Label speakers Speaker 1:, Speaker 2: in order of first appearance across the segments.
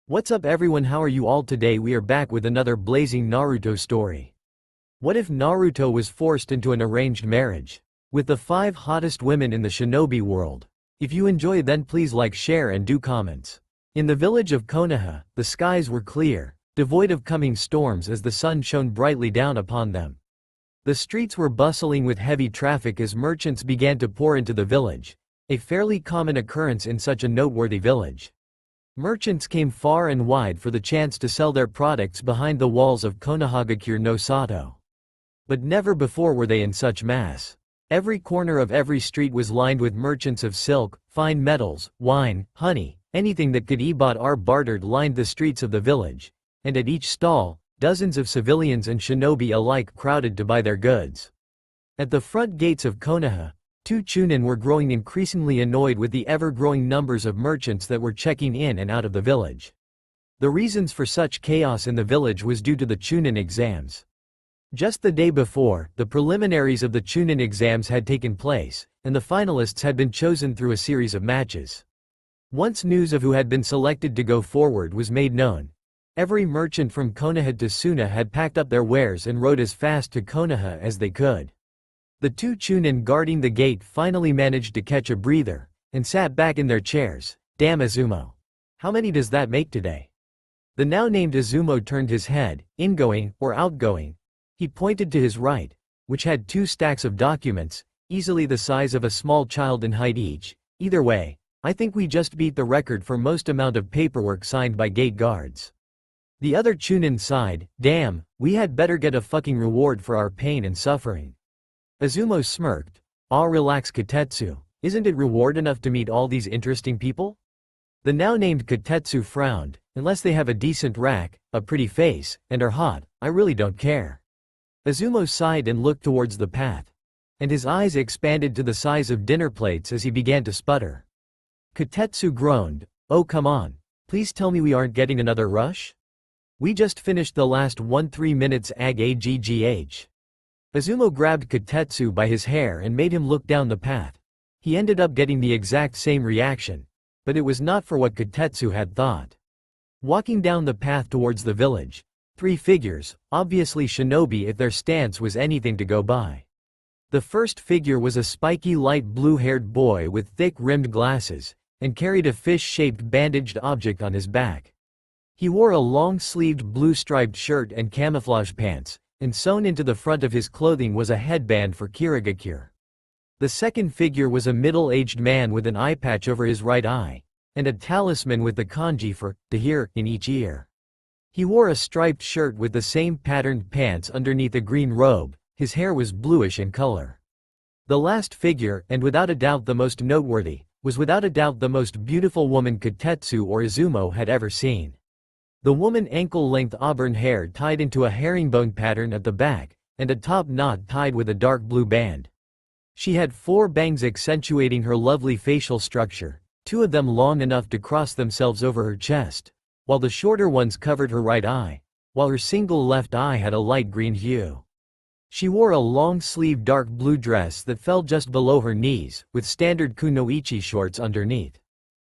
Speaker 1: What's up everyone, how are you all? Today we are back with another blazing Naruto story. What if Naruto was forced into an arranged marriage with the 5 hottest women in the Shinobi world? If you enjoy, then please like, share and do comments. In the village of Konoha, the skies were clear, devoid of coming storms as the sun shone brightly down upon them. The streets were bustling with heavy traffic as merchants began to pour into the village, a fairly common occurrence in such a noteworthy village. Merchants came far and wide for the chance to sell their products behind the walls of Konohagakure no Sato. But never before were they in such mass. Every corner of every street was lined with merchants of silk, fine metals, wine, honey, anything that could be bought or bartered lined the streets of the village, and at each stall, dozens of civilians and shinobi alike crowded to buy their goods. At the front gates of Konoha, 2 Chunin were growing increasingly annoyed with the ever-growing numbers of merchants that were checking in and out of the village. The reasons for such chaos in the village was due to the Chunin exams. Just the day before, the preliminaries of the Chunin exams had taken place, and the finalists had been chosen through a series of matches. Once news of who had been selected to go forward was made known, every merchant from Konoha to Suna had packed up their wares and rode as fast to Konoha as they could. The 2 Chunin guarding the gate finally managed to catch a breather, and sat back in their chairs. Damn Izumo. How many does that make today? The now named Izumo turned his head, ingoing, or outgoing. He pointed to his right, which had 2 stacks of documents, easily the size of a small child in height each. Either way, I think we just beat the record for most amount of paperwork signed by gate guards. The other Chunin sighed, damn, we had better get a fucking reward for our pain and suffering. Izumo smirked. Ah, relax Kotetsu, isn't it reward enough to meet all these interesting people? The now named Kotetsu frowned, unless they have a decent rack, a pretty face, and are hot, I really don't care. Izumo sighed and looked towards the path. And his eyes expanded to the size of dinner plates as he began to sputter. Kotetsu groaned, oh come on, please tell me we aren't getting another rush? We just finished the last 3 minutes AGGH. Izumo grabbed Kotetsu by his hair and made him look down the path. He ended up getting the exact same reaction, but it was not for what Kotetsu had thought. Walking down the path towards the village, 3 figures, obviously shinobi if their stance was anything to go by. The first figure was a spiky light blue-haired boy with thick-rimmed glasses, and carried a fish-shaped bandaged object on his back. He wore a long-sleeved blue-striped shirt and camouflage pants, and sewn into the front of his clothing was a headband for Kirigakure. The second figure was a middle-aged man with an eye patch over his right eye, and a talisman with the kanji for to hear in each ear. He wore a striped shirt with the same patterned pants underneath a green robe, his hair was bluish in color. The last figure, and without a doubt the most noteworthy, was without a doubt the most beautiful woman Kotetsu or Izumo had ever seen. The woman ankle-length auburn hair tied into a herringbone pattern at the back, and a top knot tied with a dark blue band. She had 4 bangs accentuating her lovely facial structure, 2 of them long enough to cross themselves over her chest, while the shorter ones covered her right eye, while her single left eye had a light green hue. She wore a long-sleeved dark blue dress that fell just below her knees, with standard kunoichi shorts underneath.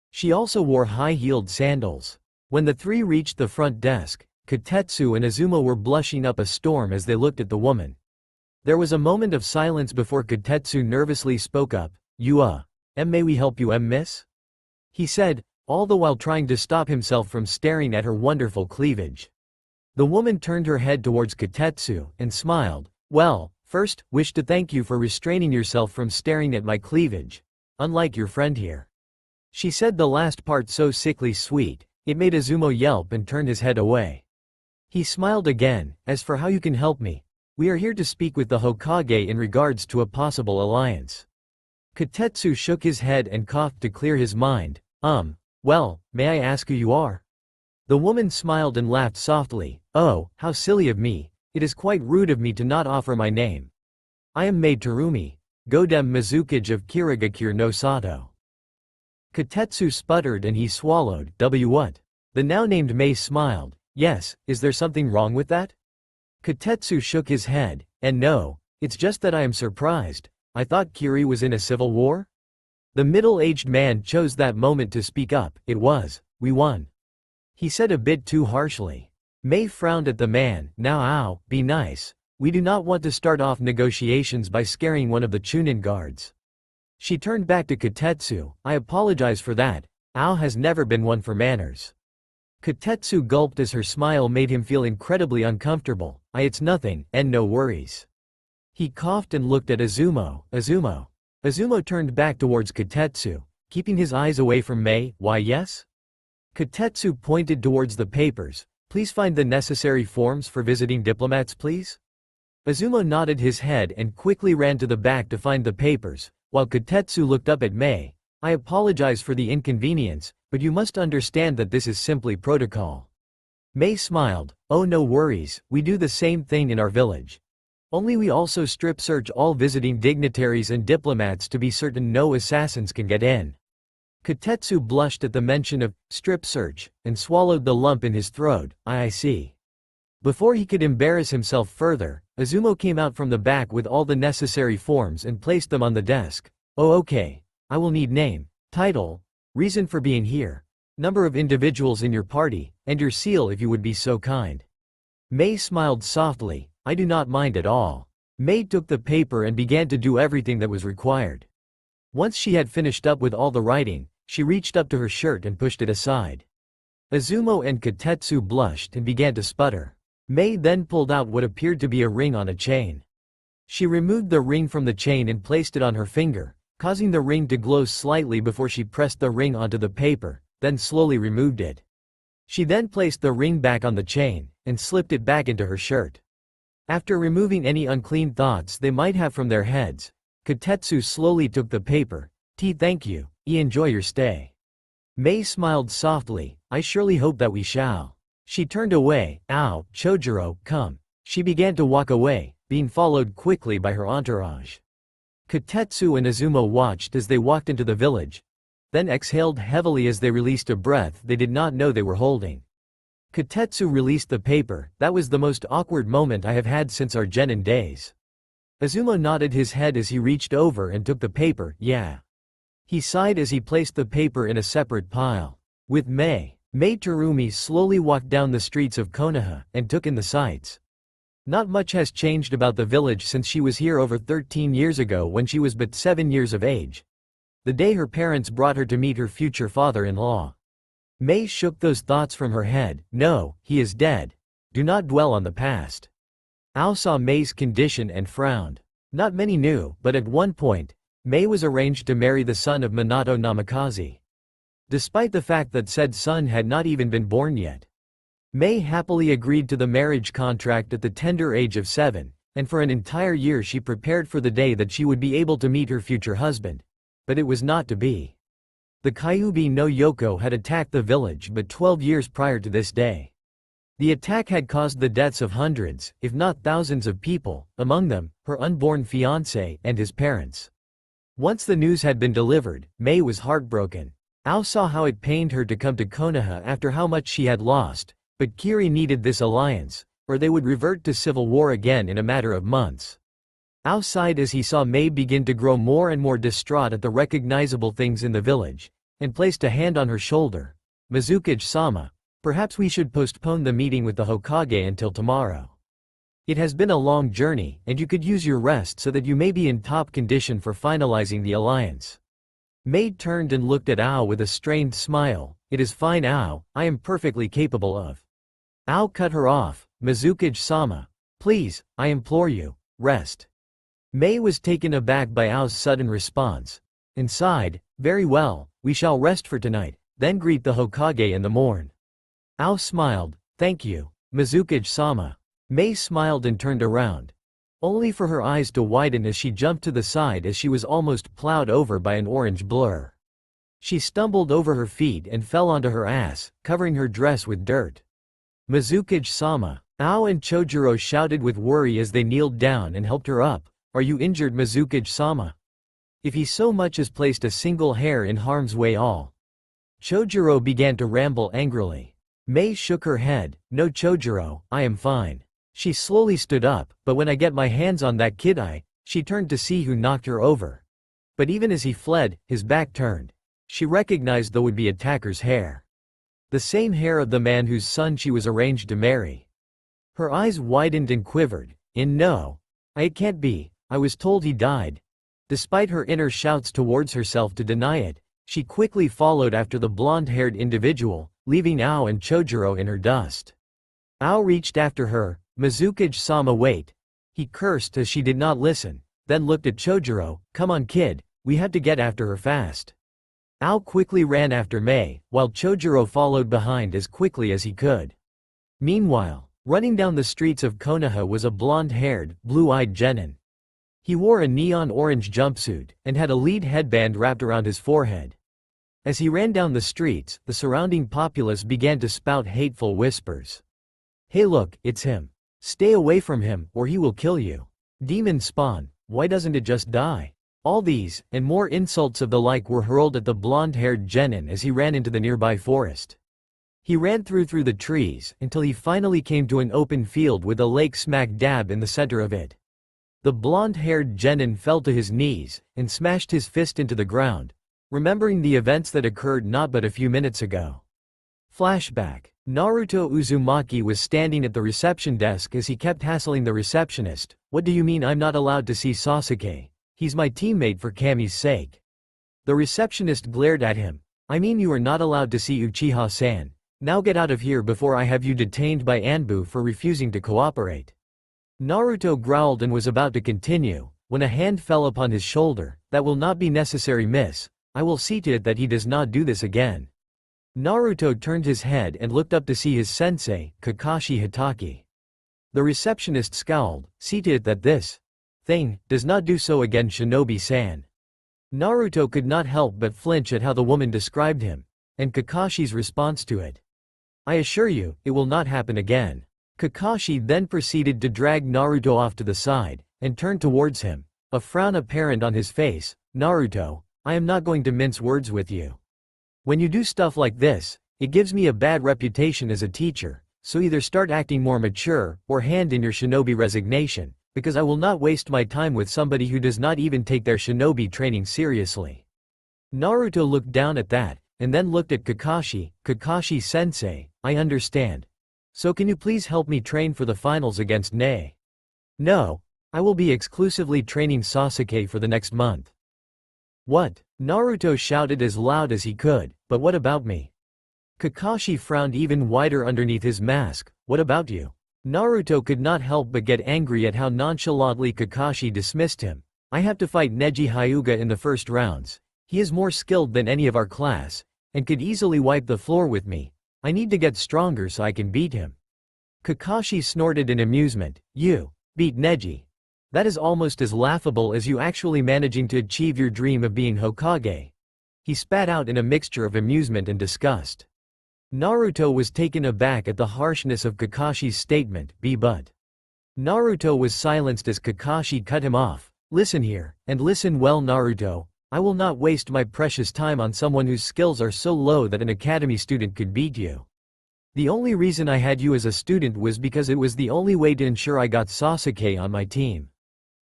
Speaker 1: She also wore high-heeled sandals. When the 3 reached the front desk, Kotetsu and Izumo were blushing up a storm as they looked at the woman. There was a moment of silence before Kotetsu nervously spoke up, You may we help you miss? He said, all the while trying to stop himself from staring at her wonderful cleavage. The woman turned her head towards Kotetsu, and smiled, well, first, wish to thank you for restraining yourself from staring at my cleavage, unlike your friend here. She said the last part so sickly sweet, it made Izumo yelp and turn his head away. He smiled again, as for how you can help me, we are here to speak with the Hokage in regards to a possible alliance. Kotetsu shook his head and coughed to clear his mind, well, may I ask who you are? The woman smiled and laughed softly, oh, how silly of me, it is quite rude of me to not offer my name. I am Maid Terumi, Godem Mizukage of Kirigakure no Sato. Kotetsu sputtered and he swallowed, what? The now named Mei smiled, yes, is there something wrong with that? Kotetsu shook his head, and no, it's just that I am surprised, I thought Kiri was in a civil war? The middle-aged man chose that moment to speak up, it was, we won. he said a bit too harshly. Mei frowned at the man. Now Ao, be nice. We do not want to start off negotiations by scaring one of the Chunin guards. She turned back to Kotetsu. I apologize for that. Ao has never been one for manners. Kotetsu gulped as her smile made him feel incredibly uncomfortable. It's nothing, and no worries. He coughed and looked at Azumo. Azumo. Azumo turned back towards Kotetsu, keeping his eyes away from Mei. Why yes? Kotetsu pointed towards the papers. Please find the necessary forms for visiting diplomats, please? Azumo nodded his head and quickly ran to the back to find the papers, while Kotetsu looked up at Mei. I apologize for the inconvenience, but you must understand that this is simply protocol. Mei smiled. Oh, no worries, we do the same thing in our village. Only we also strip search all visiting dignitaries and diplomats to be certain no assassins can get in. Kotetsu blushed at the mention of strip search and swallowed the lump in his throat. I see. Before he could embarrass himself further, Azumo came out from the back with all the necessary forms and placed them on the desk. Oh, okay. I will need name, title, reason for being here, number of individuals in your party, and your seal if you would be so kind. Mei smiled softly. I do not mind at all. Mei took the paper and began to do everything that was required. Once she had finished up with all the writing, she reached up to her shirt and pushed it aside. Azumo and Kotetsu blushed and began to sputter. Mei then pulled out what appeared to be a ring on a chain. She removed the ring from the chain and placed it on her finger, causing the ring to glow slightly before she pressed the ring onto the paper, then slowly removed it. She then placed the ring back on the chain, and slipped it back into her shirt. After removing any unclean thoughts they might have from their heads, Kotetsu slowly took the paper. Thank you, enjoy your stay. Mei smiled softly. I surely hope that we shall. She turned away. Ow, Chojuro, come. She began to walk away, being followed quickly by her entourage. Kotetsu and Azumo watched as they walked into the village, then exhaled heavily as they released a breath they did not know they were holding. Kotetsu released the paper. That was the most awkward moment I have had since our genin days. Azumo nodded his head as he reached over and took the paper. Yeah. He sighed as he placed the paper in a separate pile. With Mei Terumi slowly walked down the streets of Konoha and took in the sights. Not much has changed about the village since she was here over 13 years ago when she was but 7 years of age. The day her parents brought her to meet her future father-in-law. Mei shook those thoughts from her head. No, he is dead. Do not dwell on the past. Ao saw Mei's condition and frowned. Not many knew, but at one point, Mei was arranged to marry the son of Minato Namikaze. Despite the fact that said son had not even been born yet. Mei happily agreed to the marriage contract at the tender age of 7, and for an entire year she prepared for the day that she would be able to meet her future husband. But it was not to be. The Kyuubi no Yoko had attacked the village but 12 years prior to this day. The attack had caused the deaths of hundreds, if not thousands of people, among them, her unborn fiancé and his parents. Once the news had been delivered, Mei was heartbroken. Ao saw how it pained her to come to Konoha after how much she had lost, but Kiri needed this alliance, or they would revert to civil war again in a matter of months. Ao sighed as he saw Mei begin to grow more and more distraught at the recognizable things in the village, and placed a hand on her shoulder. Mizukage-sama, perhaps we should postpone the meeting with the Hokage until tomorrow. It has been a long journey, and you could use your rest so that you may be in top condition for finalizing the alliance. Mei turned and looked at Ao with a strained smile. It is fine, Ao, I am perfectly capable of. Ao cut her off. Mizukage-sama, please, I implore you, rest. Mei was taken aback by Ao's sudden response, and sighed. Very well, we shall rest for tonight, then greet the Hokage in the morn. Ao smiled. Thank you, Mizukage-sama. Mei smiled and turned around, only for her eyes to widen as she jumped to the side as she was almost plowed over by an orange blur. She stumbled over her feet and fell onto her ass, covering her dress with dirt. Mizukage-sama. Ao and Chojuro shouted with worry as they kneeled down and helped her up. Are you injured, Mizukage-sama? If he so much as placed a single hair in harm's way all. Chojuro began to ramble angrily. Mei shook her head. No, Chojuro, I am fine. She slowly stood up, but when I get my hands on that kid she turned to see who knocked her over. But even as he fled, his back turned. She recognized the would-be attacker's hair. the same hair of the man whose son she was arranged to marry. Her eyes widened and quivered. No. It can't be, I was told he died. Despite her inner shouts towards herself to deny it, she quickly followed after the blonde-haired individual, leaving Ao and Chojuro in her dust. Ao reached after her. Mizuki-sama, wait. He cursed as she did not listen, then looked at Chojuro. Come on kid, we have to get after her fast. Ao quickly ran after Mei, while Chojuro followed behind as quickly as he could. Meanwhile, running down the streets of Konoha was a blonde-haired, blue-eyed genin. He wore a neon-orange jumpsuit, and had a lead headband wrapped around his forehead. As he ran down the streets, the surrounding populace began to spout hateful whispers. Hey look, it's him. Stay away from him, or he will kill you. Demon spawn, why doesn't it just die? All these, and more insults of the like were hurled at the blonde-haired genin as he ran into the nearby forest. He ran through the trees, until he finally came to an open field with a lake smack dab in the center of it. The blonde-haired genin fell to his knees, and smashed his fist into the ground, remembering the events that occurred not but a few minutes ago. Flashback. Naruto Uzumaki was standing at the reception desk as he kept hassling the receptionist. What do you mean I'm not allowed to see Sasuke? He's my teammate for Kami's sake. The receptionist glared at him. I mean you are not allowed to see Uchiha-san. Now get out of here before I have you detained by Anbu for refusing to cooperate. Naruto growled and was about to continue, when a hand fell upon his shoulder. That will not be necessary, miss. I will see to it that he does not do this again. Naruto turned his head and looked up to see his sensei, Kakashi Hatake. The receptionist scowled. See to it that this thing does not do so again, Shinobi-san. Naruto could not help but flinch at how the woman described him, and Kakashi's response to it. I assure you, it will not happen again. Kakashi then proceeded to drag Naruto off to the side, and turned towards him, a frown apparent on his face. Naruto, I am not going to mince words with you. When you do stuff like this, it gives me a bad reputation as a teacher, so either start acting more mature, or hand in your shinobi resignation, because I will not waste my time with somebody who does not even take their shinobi training seriously. Naruto looked down at that, and then looked at Kakashi. Kakashi-sensei, I understand. So can you please help me train for the finals against Nae? No, I will be exclusively training Sasuke for the next month. What? Naruto shouted as loud as he could, but what about me? Kakashi frowned even wider underneath his mask. What about you? Naruto could not help but get angry at how nonchalantly Kakashi dismissed him. I have to fight Neji Hyuga in the first rounds. He is more skilled than any of our class, and could easily wipe the floor with me. I need to get stronger so I can beat him. Kakashi snorted in amusement. You beat Neji? That is almost as laughable as you actually managing to achieve your dream of being Hokage. He spat out in a mixture of amusement and disgust. Naruto was taken aback at the harshness of Kakashi's statement. But Naruto was silenced as Kakashi cut him off. Listen here, and listen well, Naruto. I will not waste my precious time on someone whose skills are so low that an academy student could beat you. The only reason I had you as a student was because it was the only way to ensure I got Sasuke on my team.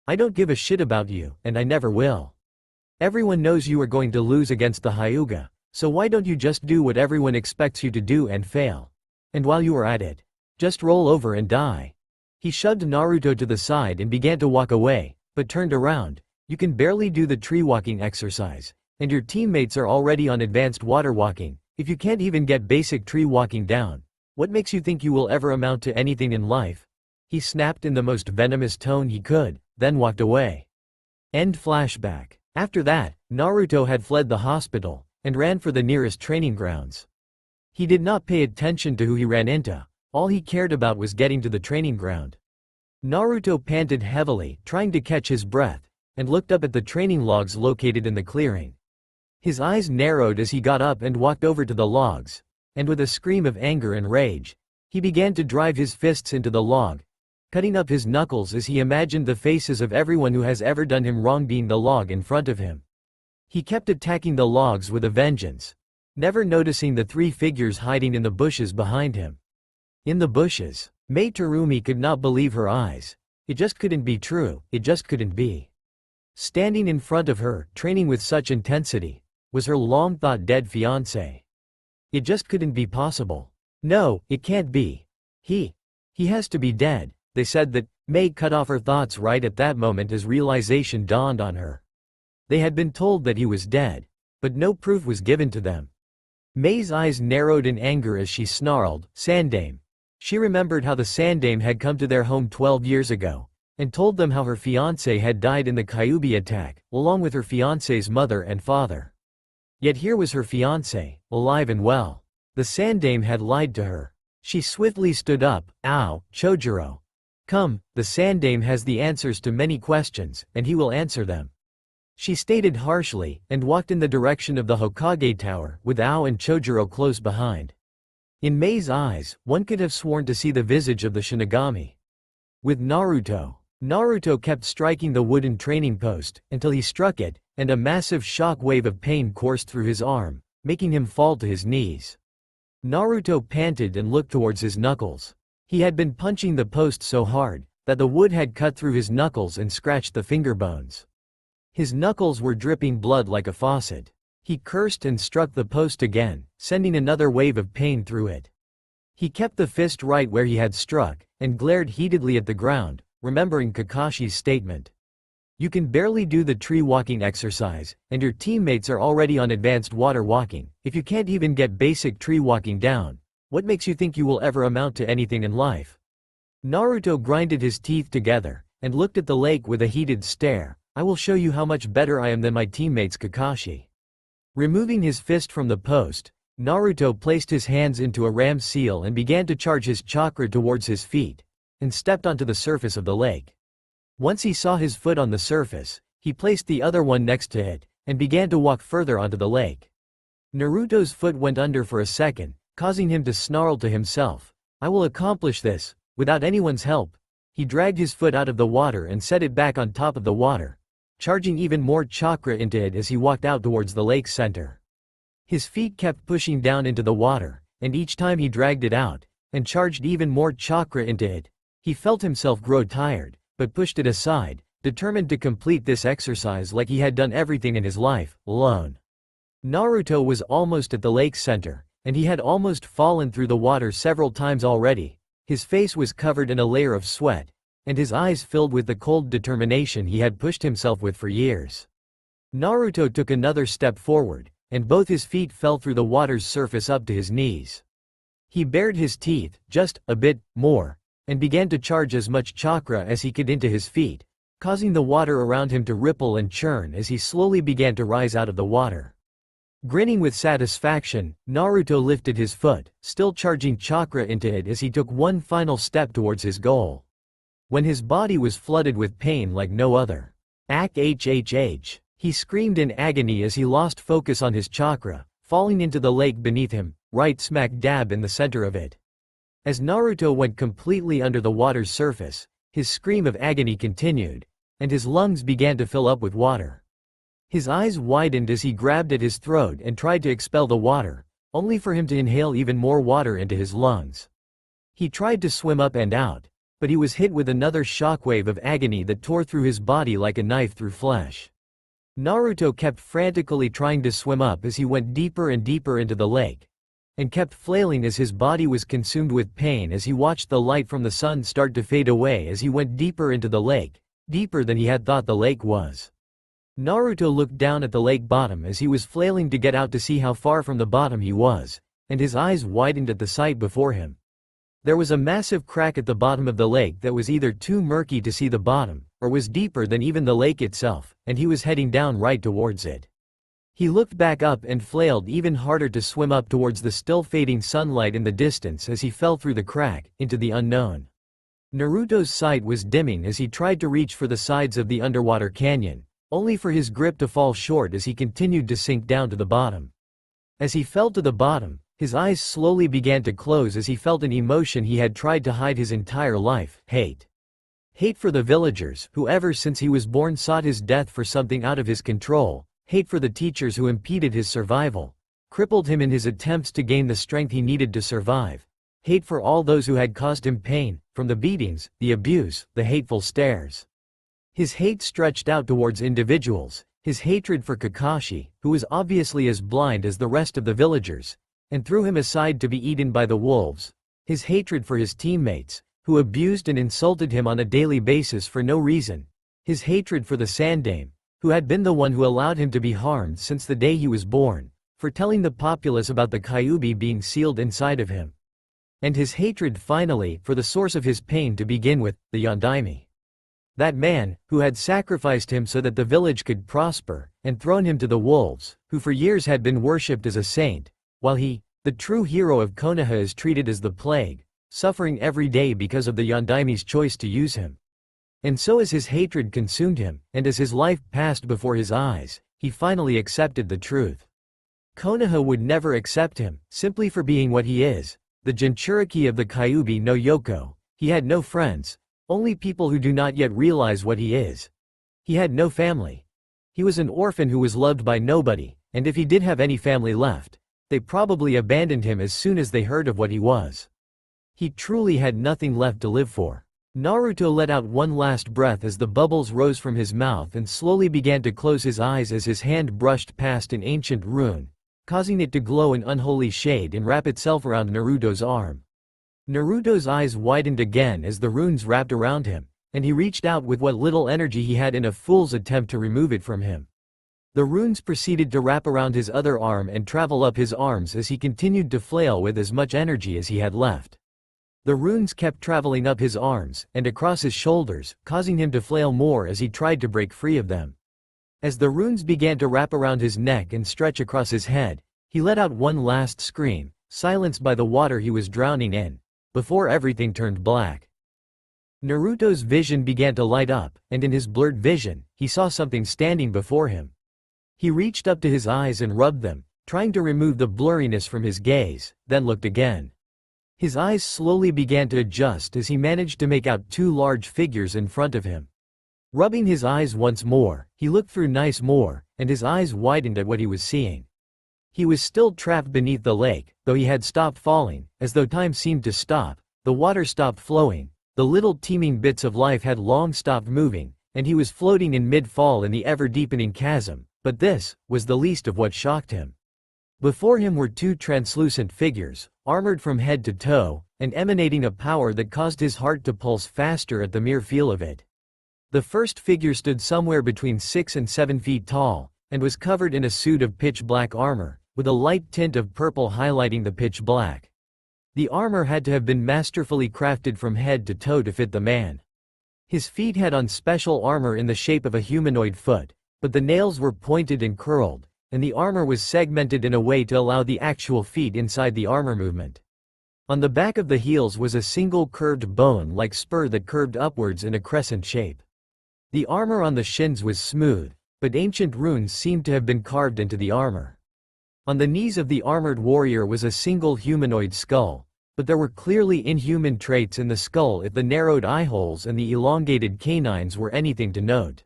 Speaker 1: I don't give a shit about you, and I never will. Everyone knows you are going to lose against the Hyuga, so why don't you just do what everyone expects you to do and fail? And while you are at it, just roll over and die. He shoved Naruto to the side and began to walk away, but turned around. You can barely do the tree walking exercise, and your teammates are already on advanced water walking. If you can't even get basic tree walking down, what makes you think you will ever amount to anything in life? He snapped in the most venomous tone he could, then walked away. End flashback. After that, Naruto had fled the hospital, and ran for the nearest training grounds. He did not pay attention to who he ran into. All he cared about was getting to the training ground. Naruto panted heavily, trying to catch his breath, and looked up at the training logs located in the clearing. His eyes narrowed as he got up and walked over to the logs, and with a scream of anger and rage, he began to drive his fists into the log, cutting up his knuckles as he imagined the faces of everyone who has ever done him wrong being the log in front of him. He kept attacking the logs with a vengeance, never noticing the three figures hiding in the bushes behind him. In the bushes, Mei Terumi could not believe her eyes. It just couldn't be true, it just couldn't be. Standing in front of her, training with such intensity, was her long-thought dead fiancé. It just couldn't be possible. No, it can't be. He has to be dead. They said that. May cut off her thoughts right at that moment as realization dawned on her. They had been told that he was dead, but no proof was given to them. May's eyes narrowed in anger as she snarled, "Sandame." She remembered how the Sandame had come to their home 12 years ago, and told them how her fiancé had died in the Kyuubi attack, along with her fiancé's mother and father. Yet here was her fiancé, alive and well. The Sandame had lied to her. She swiftly stood up. "Ow, Chojuro. Come, the Sandame has the answers to many questions, and he will answer them." She stated harshly, and walked in the direction of the Hokage Tower, with Ao and Chojuro close behind. In May's eyes, one could have sworn to see the visage of the Shinigami. With Naruto kept striking the wooden training post, until he struck it, and a massive shock wave of pain coursed through his arm, making him fall to his knees. Naruto panted and looked towards his knuckles. He had been punching the post so hard, that the wood had cut through his knuckles and scratched the finger bones. His knuckles were dripping blood like a faucet. He cursed and struck the post again, sending another wave of pain through it. He kept the fist right where he had struck, and glared heatedly at the ground, remembering Kakashi's statement. "You can barely do the tree walking exercise, and your teammates are already on advanced water walking. If you can't even get basic tree walking down, what makes you think you will ever amount to anything in life?" Naruto grinded his teeth together, and looked at the lake with a heated stare. "I will show you how much better I am than my teammates, Kakashi." Removing his fist from the post, Naruto placed his hands into a ram seal and began to charge his chakra towards his feet, and stepped onto the surface of the lake. Once he saw his foot on the surface, he placed the other one next to it, and began to walk further onto the lake. Naruto's foot went under for a second, causing him to snarl to himself, "I will accomplish this, without anyone's help." He dragged his foot out of the water and set it back on top of the water, charging even more chakra into it as he walked out towards the lake's center. His feet kept pushing down into the water, and each time he dragged it out, and charged even more chakra into it, he felt himself grow tired, but pushed it aside, determined to complete this exercise like he had done everything in his life, alone. Naruto was almost at the lake's center, and he had almost fallen through the water several times already. His face was covered in a layer of sweat, and his eyes filled with the cold determination he had pushed himself with for years. Naruto took another step forward, and both his feet fell through the water's surface up to his knees. He bared his teeth, just a bit more, and began to charge as much chakra as he could into his feet, causing the water around him to ripple and churn as he slowly began to rise out of the water. Grinning with satisfaction, Naruto lifted his foot, still charging chakra into it as he took one final step towards his goal. When his body was flooded with pain like no other. "Hhhh." He screamed in agony as he lost focus on his chakra, falling into the lake beneath him, right smack dab in the center of it. As Naruto went completely under the water's surface, his scream of agony continued, and his lungs began to fill up with water. His eyes widened as he grabbed at his throat and tried to expel the water, only for him to inhale even more water into his lungs. He tried to swim up and out, but he was hit with another shockwave of agony that tore through his body like a knife through flesh. Naruto kept frantically trying to swim up as he went deeper and deeper into the lake, and kept flailing as his body was consumed with pain as he watched the light from the sun start to fade away as he went deeper into the lake, deeper than he had thought the lake was. Naruto looked down at the lake bottom as he was flailing to get out to see how far from the bottom he was, and his eyes widened at the sight before him. There was a massive crack at the bottom of the lake that was either too murky to see the bottom, or was deeper than even the lake itself, and he was heading down right towards it. He looked back up and flailed even harder to swim up towards the still fading sunlight in the distance as he fell through the crack, into the unknown. Naruto's sight was dimming as he tried to reach for the sides of the underwater canyon, only for his grip to fall short as he continued to sink down to the bottom. As he fell to the bottom, his eyes slowly began to close as he felt an emotion he had tried to hide his entire life: hate. Hate for the villagers, who ever since he was born sought his death for something out of his control. Hate for the teachers who impeded his survival, crippled him in his attempts to gain the strength he needed to survive. Hate for all those who had caused him pain, from the beatings, the abuse, the hateful stares. His hate stretched out towards individuals, his hatred for Kakashi, who was obviously as blind as the rest of the villagers, and threw him aside to be eaten by the wolves. His hatred for his teammates, who abused and insulted him on a daily basis for no reason. His hatred for the Sandame, who had been the one who allowed him to be harmed since the day he was born, for telling the populace about the Kyuubi being sealed inside of him. And his hatred finally for the source of his pain to begin with, the Yondaime. That man, who had sacrificed him so that the village could prosper, and thrown him to the wolves, who for years had been worshipped as a saint, while he, the true hero of Konoha, is treated as the plague, suffering every day because of the Yondaime's choice to use him. And so as his hatred consumed him, and as his life passed before his eyes, he finally accepted the truth. Konoha would never accept him, simply for being what he is, the Jinchuriki of the Kyuubi no Yoko. He had no friends, only people who do not yet realize what he is. He had no family. He was an orphan who was loved by nobody, and if he did have any family left, they probably abandoned him as soon as they heard of what he was. He truly had nothing left to live for. Naruto let out one last breath as the bubbles rose from his mouth and slowly began to close his eyes as his hand brushed past an ancient rune, causing it to glow an unholy shade and wrap itself around Naruto's arm. Naruto's eyes widened again as the runes wrapped around him, and he reached out with what little energy he had in a fool's attempt to remove it from him. The runes proceeded to wrap around his other arm and travel up his arms as he continued to flail with as much energy as he had left. The runes kept traveling up his arms and across his shoulders, causing him to flail more as he tried to break free of them. As the runes began to wrap around his neck and stretch across his head, he let out one last scream, silenced by the water he was drowning in, before everything turned black. Naruto's vision began to light up, and in his blurred vision, he saw something standing before him. He reached up to his eyes and rubbed them, trying to remove the blurriness from his gaze, then looked again. His eyes slowly began to adjust as he managed to make out two large figures in front of him. Rubbing his eyes once more, he looked through nice more, and his eyes widened at what he was seeing. He was still trapped beneath the lake, though he had stopped falling, as though time seemed to stop, the water stopped flowing, the little teeming bits of life had long stopped moving, and he was floating in mid-fall in the ever-deepening chasm, but this was the least of what shocked him. Before him were two translucent figures, armored from head to toe, and emanating a power that caused his heart to pulse faster at the mere feel of it. The first figure stood somewhere between 6 and 7 feet tall, and was covered in a suit of pitch-black armor, with a light tint of purple highlighting the pitch black. The armor had to have been masterfully crafted from head to toe to fit the man. His feet had on special armor in the shape of a humanoid foot, but the nails were pointed and curled, and the armor was segmented in a way to allow the actual feet inside the armor movement. On the back of the heels was a single curved bone-like spur that curved upwards in a crescent shape. The armor on the shins was smooth, but ancient runes seemed to have been carved into the armor. On the knees of the armored warrior was a single humanoid skull, but there were clearly inhuman traits in the skull if the narrowed eyeholes and the elongated canines were anything to note.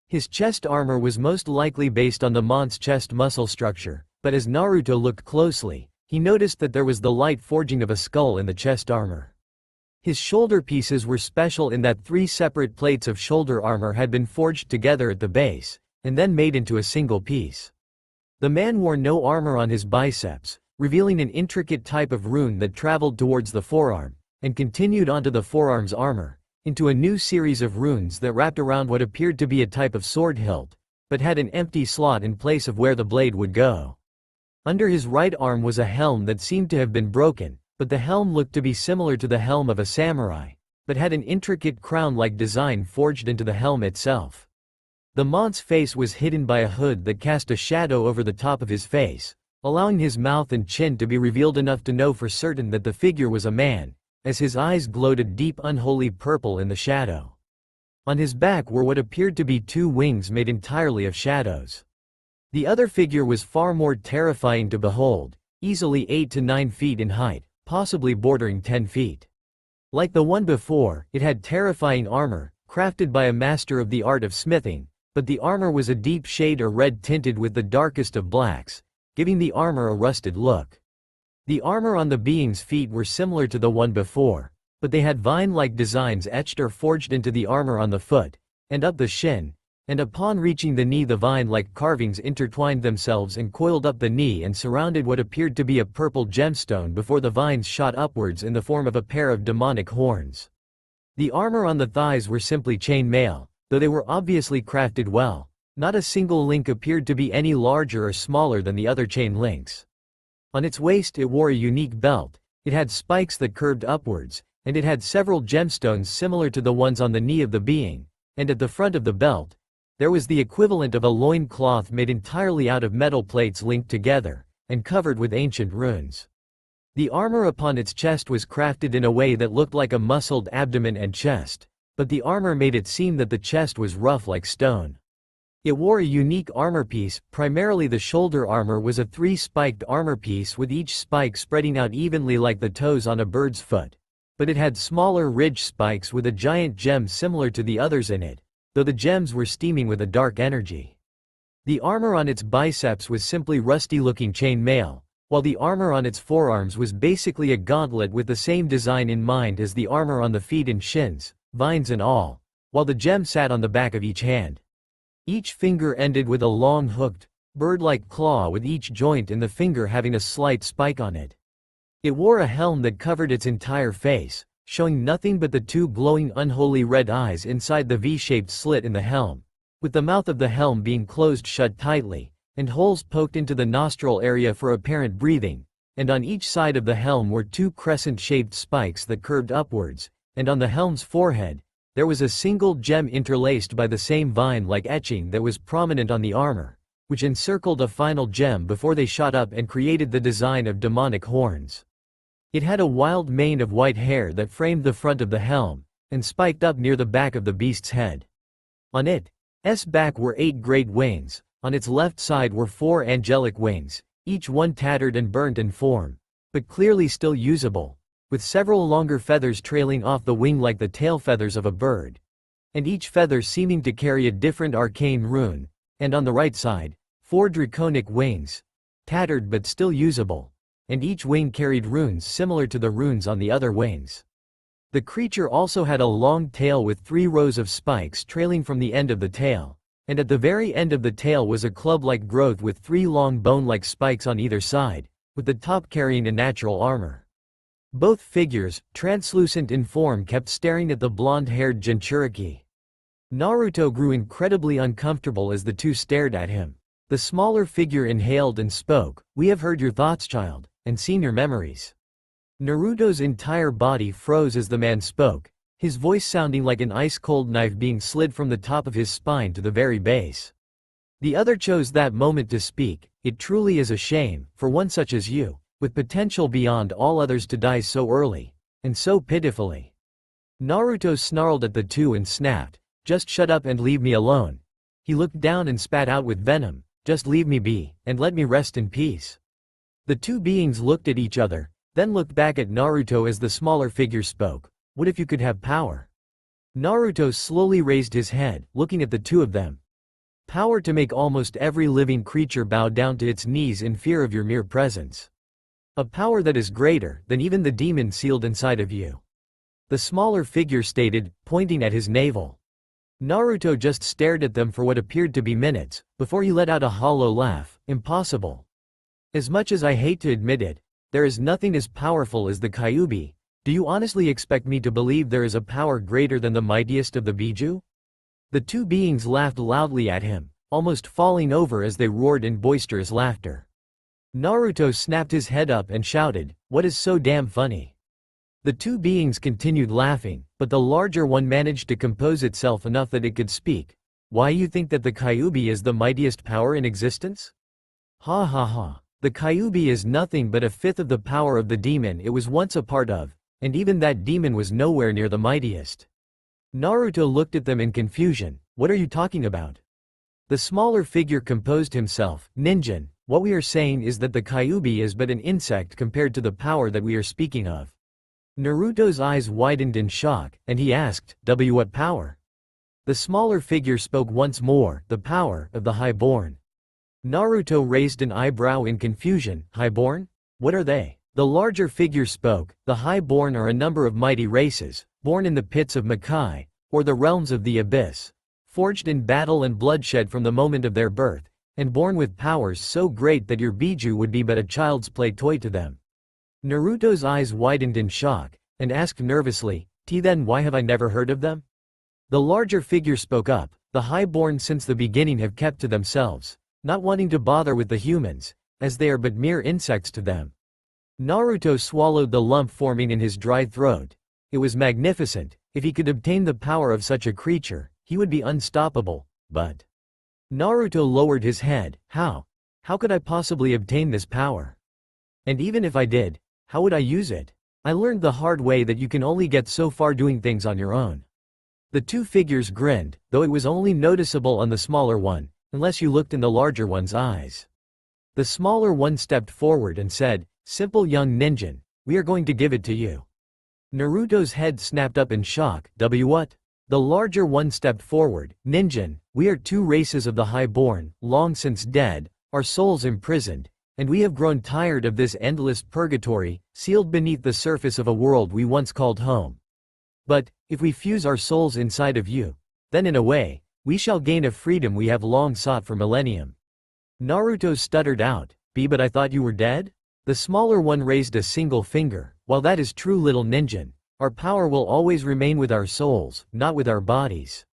Speaker 1: His chest armor was most likely based on the mont's chest muscle structure, but as Naruto looked closely, he noticed that there was the light forging of a skull in the chest armor. His shoulder pieces were special in that 3 separate plates of shoulder armor had been forged together at the base, and then made into a single piece. The man wore no armor on his biceps, revealing an intricate type of rune that traveled towards the forearm, and continued onto the forearm's armor, into a new series of runes that wrapped around what appeared to be a type of sword hilt, but had an empty slot in place of where the blade would go. Under his right arm was a helm that seemed to have been broken, but the helm looked to be similar to the helm of a samurai, but had an intricate crown-like design forged into the helm itself. The mont's face was hidden by a hood that cast a shadow over the top of his face, allowing his mouth and chin to be revealed enough to know for certain that the figure was a man, as his eyes glowed a deep unholy purple in the shadow. On his back were what appeared to be 2 wings made entirely of shadows. The other figure was far more terrifying to behold, easily 8 to 9 feet in height, possibly bordering 10 feet. Like the one before, it had terrifying armor, crafted by a master of the art of smithing, but the armor was a deep shade or red tinted with the darkest of blacks, giving the armor a rusted look. The armor on the being's feet were similar to the one before, but they had vine-like designs etched or forged into the armor on the foot, and up the shin, And upon reaching the knee, the vine-like carvings intertwined themselves and coiled up the knee and surrounded what appeared to be a purple gemstone before the vines shot upwards in the form of a pair of demonic horns. The armor on the thighs were simply chain mail, though they were obviously crafted well. Not a single link appeared to be any larger or smaller than the other chain links. On its waist it wore a unique belt, it had spikes that curved upwards, and it had several gemstones similar to the ones on the knee of the being, and at the front of the belt, there was the equivalent of a loin cloth made entirely out of metal plates linked together, and covered with ancient runes. The armor upon its chest was crafted in a way that looked like a muscled abdomen and chest, but the armor made it seem that the chest was rough like stone. It wore a unique armor piece. Primarily the shoulder armor was a 3-spiked armor piece with each spike spreading out evenly like the toes on a bird's foot, but it had smaller ridge spikes with a giant gem similar to the others in it, though the gems were steaming with a dark energy. The armor on its biceps was simply rusty-looking chain mail, while the armor on its forearms was basically a gauntlet with the same design in mind as the armor on the feet and shins, vines and all, while the gem sat on the back of each hand. Each finger ended with a long hooked, bird-like claw with each joint in the finger having a slight spike on it. It wore a helm that covered its entire face, showing nothing but the 2 glowing unholy red eyes inside the V-shaped slit in the helm, with the mouth of the helm being closed shut tightly, and holes poked into the nostril area for apparent breathing, and on each side of the helm were 2 crescent-shaped spikes that curved upwards, and on the helm's forehead, there was a single gem interlaced by the same vine-like etching that was prominent on the armor, which encircled a final gem before they shot up and created the design of demonic horns. It had a wild mane of white hair that framed the front of the helm, and spiked up near the back of the beast's head. On its back were 8 great wings, on its left side were 4 angelic wings, each one tattered and burnt in form, but clearly still usable, with several longer feathers trailing off the wing like the tail feathers of a bird, and each feather seeming to carry a different arcane rune, and on the right side, 4 draconic wings, tattered but still usable, and each wing carried runes similar to the runes on the other wings. The creature also had a long tail with 3 rows of spikes trailing from the end of the tail, and at the very end of the tail was a club-like growth with 3 long bone-like spikes on either side, with the top carrying a natural armor. Both figures, translucent in form, kept staring at the blonde-haired Jinchuriki. Naruto grew incredibly uncomfortable as the two stared at him. The smaller figure inhaled and spoke, "We have heard your thoughts, child, and seen your memories." Naruto's entire body froze as the man spoke, his voice sounding like an ice-cold knife being slid from the top of his spine to the very base. The other chose that moment to speak. "It truly is a shame, for one such as you, with potential beyond all others, to die so early, and so pitifully." Naruto snarled at the two and snapped, "Just shut up and leave me alone." He looked down and spat out with venom, "Just leave me be, and let me rest in peace." The two beings looked at each other, then looked back at Naruto as the smaller figure spoke. "What if you could have power?" Naruto slowly raised his head, looking at the two of them. "Power to make almost every living creature bow down to its knees in fear of your mere presence. A power that is greater than even the demon sealed inside of you," the smaller figure stated, pointing at his navel. Naruto just stared at them for what appeared to be minutes, before he let out a hollow laugh. "Impossible. As much as I hate to admit it, there is nothing as powerful as the Kyuubi. Do you honestly expect me to believe there is a power greater than the mightiest of the Biju?" The two beings laughed loudly at him, almost falling over as they roared in boisterous laughter. Naruto snapped his head up and shouted, "What is so damn funny?" The two beings continued laughing, but the larger one managed to compose itself enough that it could speak. "Why, you think that the Kyuubi is the mightiest power in existence? Ha ha ha. The Kyuubi is nothing but a fifth of the power of the demon it was once a part of, and even that demon was nowhere near the mightiest." Naruto looked at them in confusion. "What are you talking about?" The smaller figure composed himself. "Ninjin, what we are saying is that the Kyuubi is but an insect compared to the power that we are speaking of." Naruto's eyes widened in shock, and he asked, What power?" The smaller figure spoke once more, "The power of the Highborn." Naruto raised an eyebrow in confusion. "Highborn? What are they?" The larger figure spoke, "The Highborn are a number of mighty races, born in the pits of Makai, or the realms of the abyss, forged in battle and bloodshed from the moment of their birth, and born with powers so great that your Biju would be but a child's play toy to them. Naruto's eyes widened in shock, and asked nervously, Then why have I never heard of them? The larger figure spoke up, the highborn since the beginning have kept to themselves, not wanting to bother with the humans, as they are but mere insects to them. Naruto swallowed the lump forming in his dry throat. It was magnificent. If he could obtain the power of such a creature, he would be unstoppable, but… Naruto lowered his head. How? How could I possibly obtain this power? And even if I did, how would I use it? I learned the hard way that you can only get so far doing things on your own. The two figures grinned, though it was only noticeable on the smaller one, unless you looked in the larger one's eyes. The smaller one stepped forward and said, Simple young ninja, we are going to give it to you. Naruto's head snapped up in shock. What? The larger one stepped forward. Ninja, we are two races of the highborn, long since dead, our souls imprisoned, and we have grown tired of this endless purgatory, sealed beneath the surface of a world we once called home. But, if we fuse our souls inside of you, then in a way, we shall gain a freedom we have long sought for millennium. Naruto stuttered out, but I thought you were dead? The smaller one raised a single finger. While that is true, little ninja, our power will always remain with our souls, not with our bodies.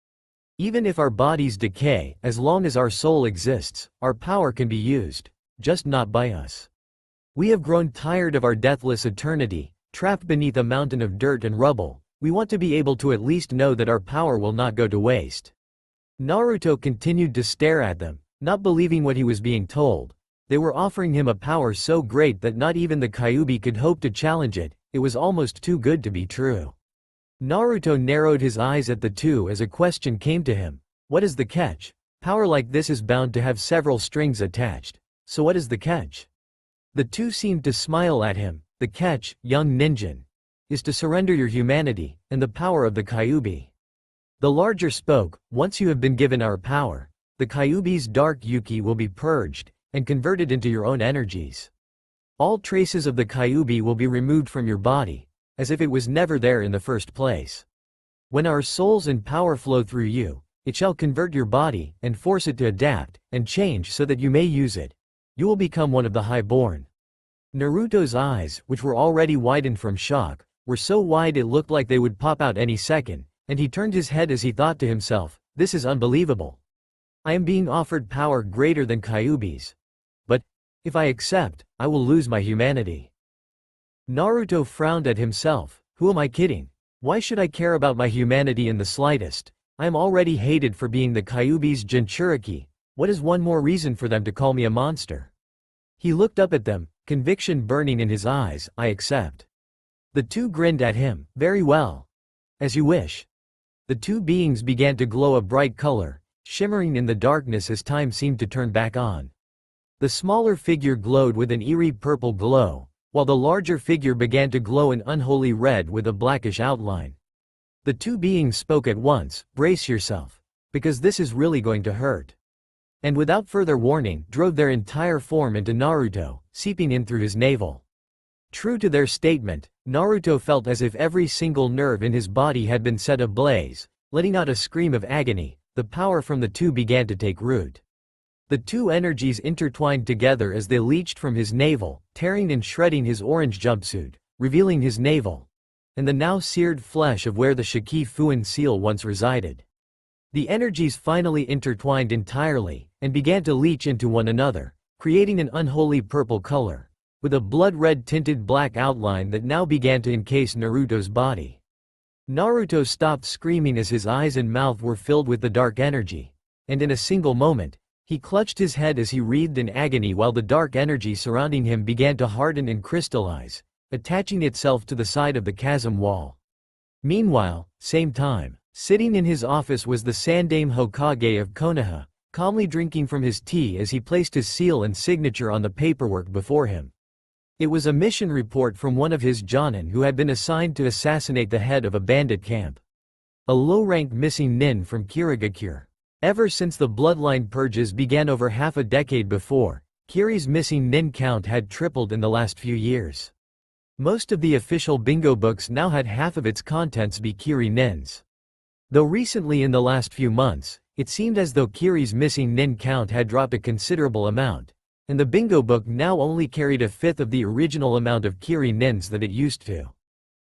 Speaker 1: Even if our bodies decay, as long as our soul exists, our power can be used, just not by us. We have grown tired of our deathless eternity, trapped beneath a mountain of dirt and rubble. We want to be able to at least know that our power will not go to waste. Naruto continued to stare at them, not believing what he was being told. They were offering him a power so great that not even the Kyuubi could hope to challenge it. It was almost too good to be true. Naruto narrowed his eyes at the two as a question came to him. What is the catch? Power like this is bound to have several strings attached. So what is the catch? The two seemed to smile at him. The catch, young ninja, is to surrender your humanity, and the power of the Kyuubi. The larger spoke, once you have been given our power, the Kyuubi's dark Yuki will be purged, and converted into your own energies. All traces of the Kyuubi will be removed from your body, as if it was never there in the first place. When our souls and power flow through you, it shall convert your body, and force it to adapt, and change so that you may use it. You will become one of the highborn. Naruto's eyes, which were already widened from shock, were so wide it looked like they would pop out any second, and he turned his head as he thought to himself, this is unbelievable. I am being offered power greater than Kyuubi's. But, if I accept, I will lose my humanity. Naruto frowned at himself. Who am I kidding? Why should I care about my humanity in the slightest? I am already hated for being the Kyuubi's Jinchuriki. What is one more reason for them to call me a monster? He looked up at them, conviction burning in his eyes. I accept. The two grinned at him. Very well. As you wish. The two beings began to glow a bright color, shimmering in the darkness as time seemed to turn back on. The smaller figure glowed with an eerie purple glow, while the larger figure began to glow an unholy red with a blackish outline. The two beings spoke at once. Brace yourself. Because this is really going to hurt. And without further warning, drove their entire form into Naruto, seeping in through his navel. True to their statement, Naruto felt as if every single nerve in his body had been set ablaze, letting out a scream of agony. The power from the two began to take root. The two energies intertwined together as they leached from his navel, tearing and shredding his orange jumpsuit, revealing his navel, and the now seared flesh of where the Shikifuin seal once resided. The energies finally intertwined entirely, and began to leach into one another, creating an unholy purple color, with a blood-red tinted black outline that now began to encase Naruto's body. Naruto stopped screaming as his eyes and mouth were filled with the dark energy, and in a single moment, he clutched his head as he writhed in agony while the dark energy surrounding him began to harden and crystallize, attaching itself to the side of the chasm wall. Meanwhile, same time, sitting in his office was the Sandaime Hokage of Konoha, calmly drinking from his tea as he placed his seal and signature on the paperwork before him. It was a mission report from one of his jonin who had been assigned to assassinate the head of a bandit camp. A low-ranked missing nin from Kirigakure. Ever since the bloodline purges began over half a decade before, Kiri's missing nin count had tripled in the last few years. Most of the official bingo books now had half of its contents be Kiri nins. Though recently in the last few months, It seemed as though Kiri's missing nin count had dropped a considerable amount, and the bingo book now only carried a fifth of the original amount of Kiri nins that it used to.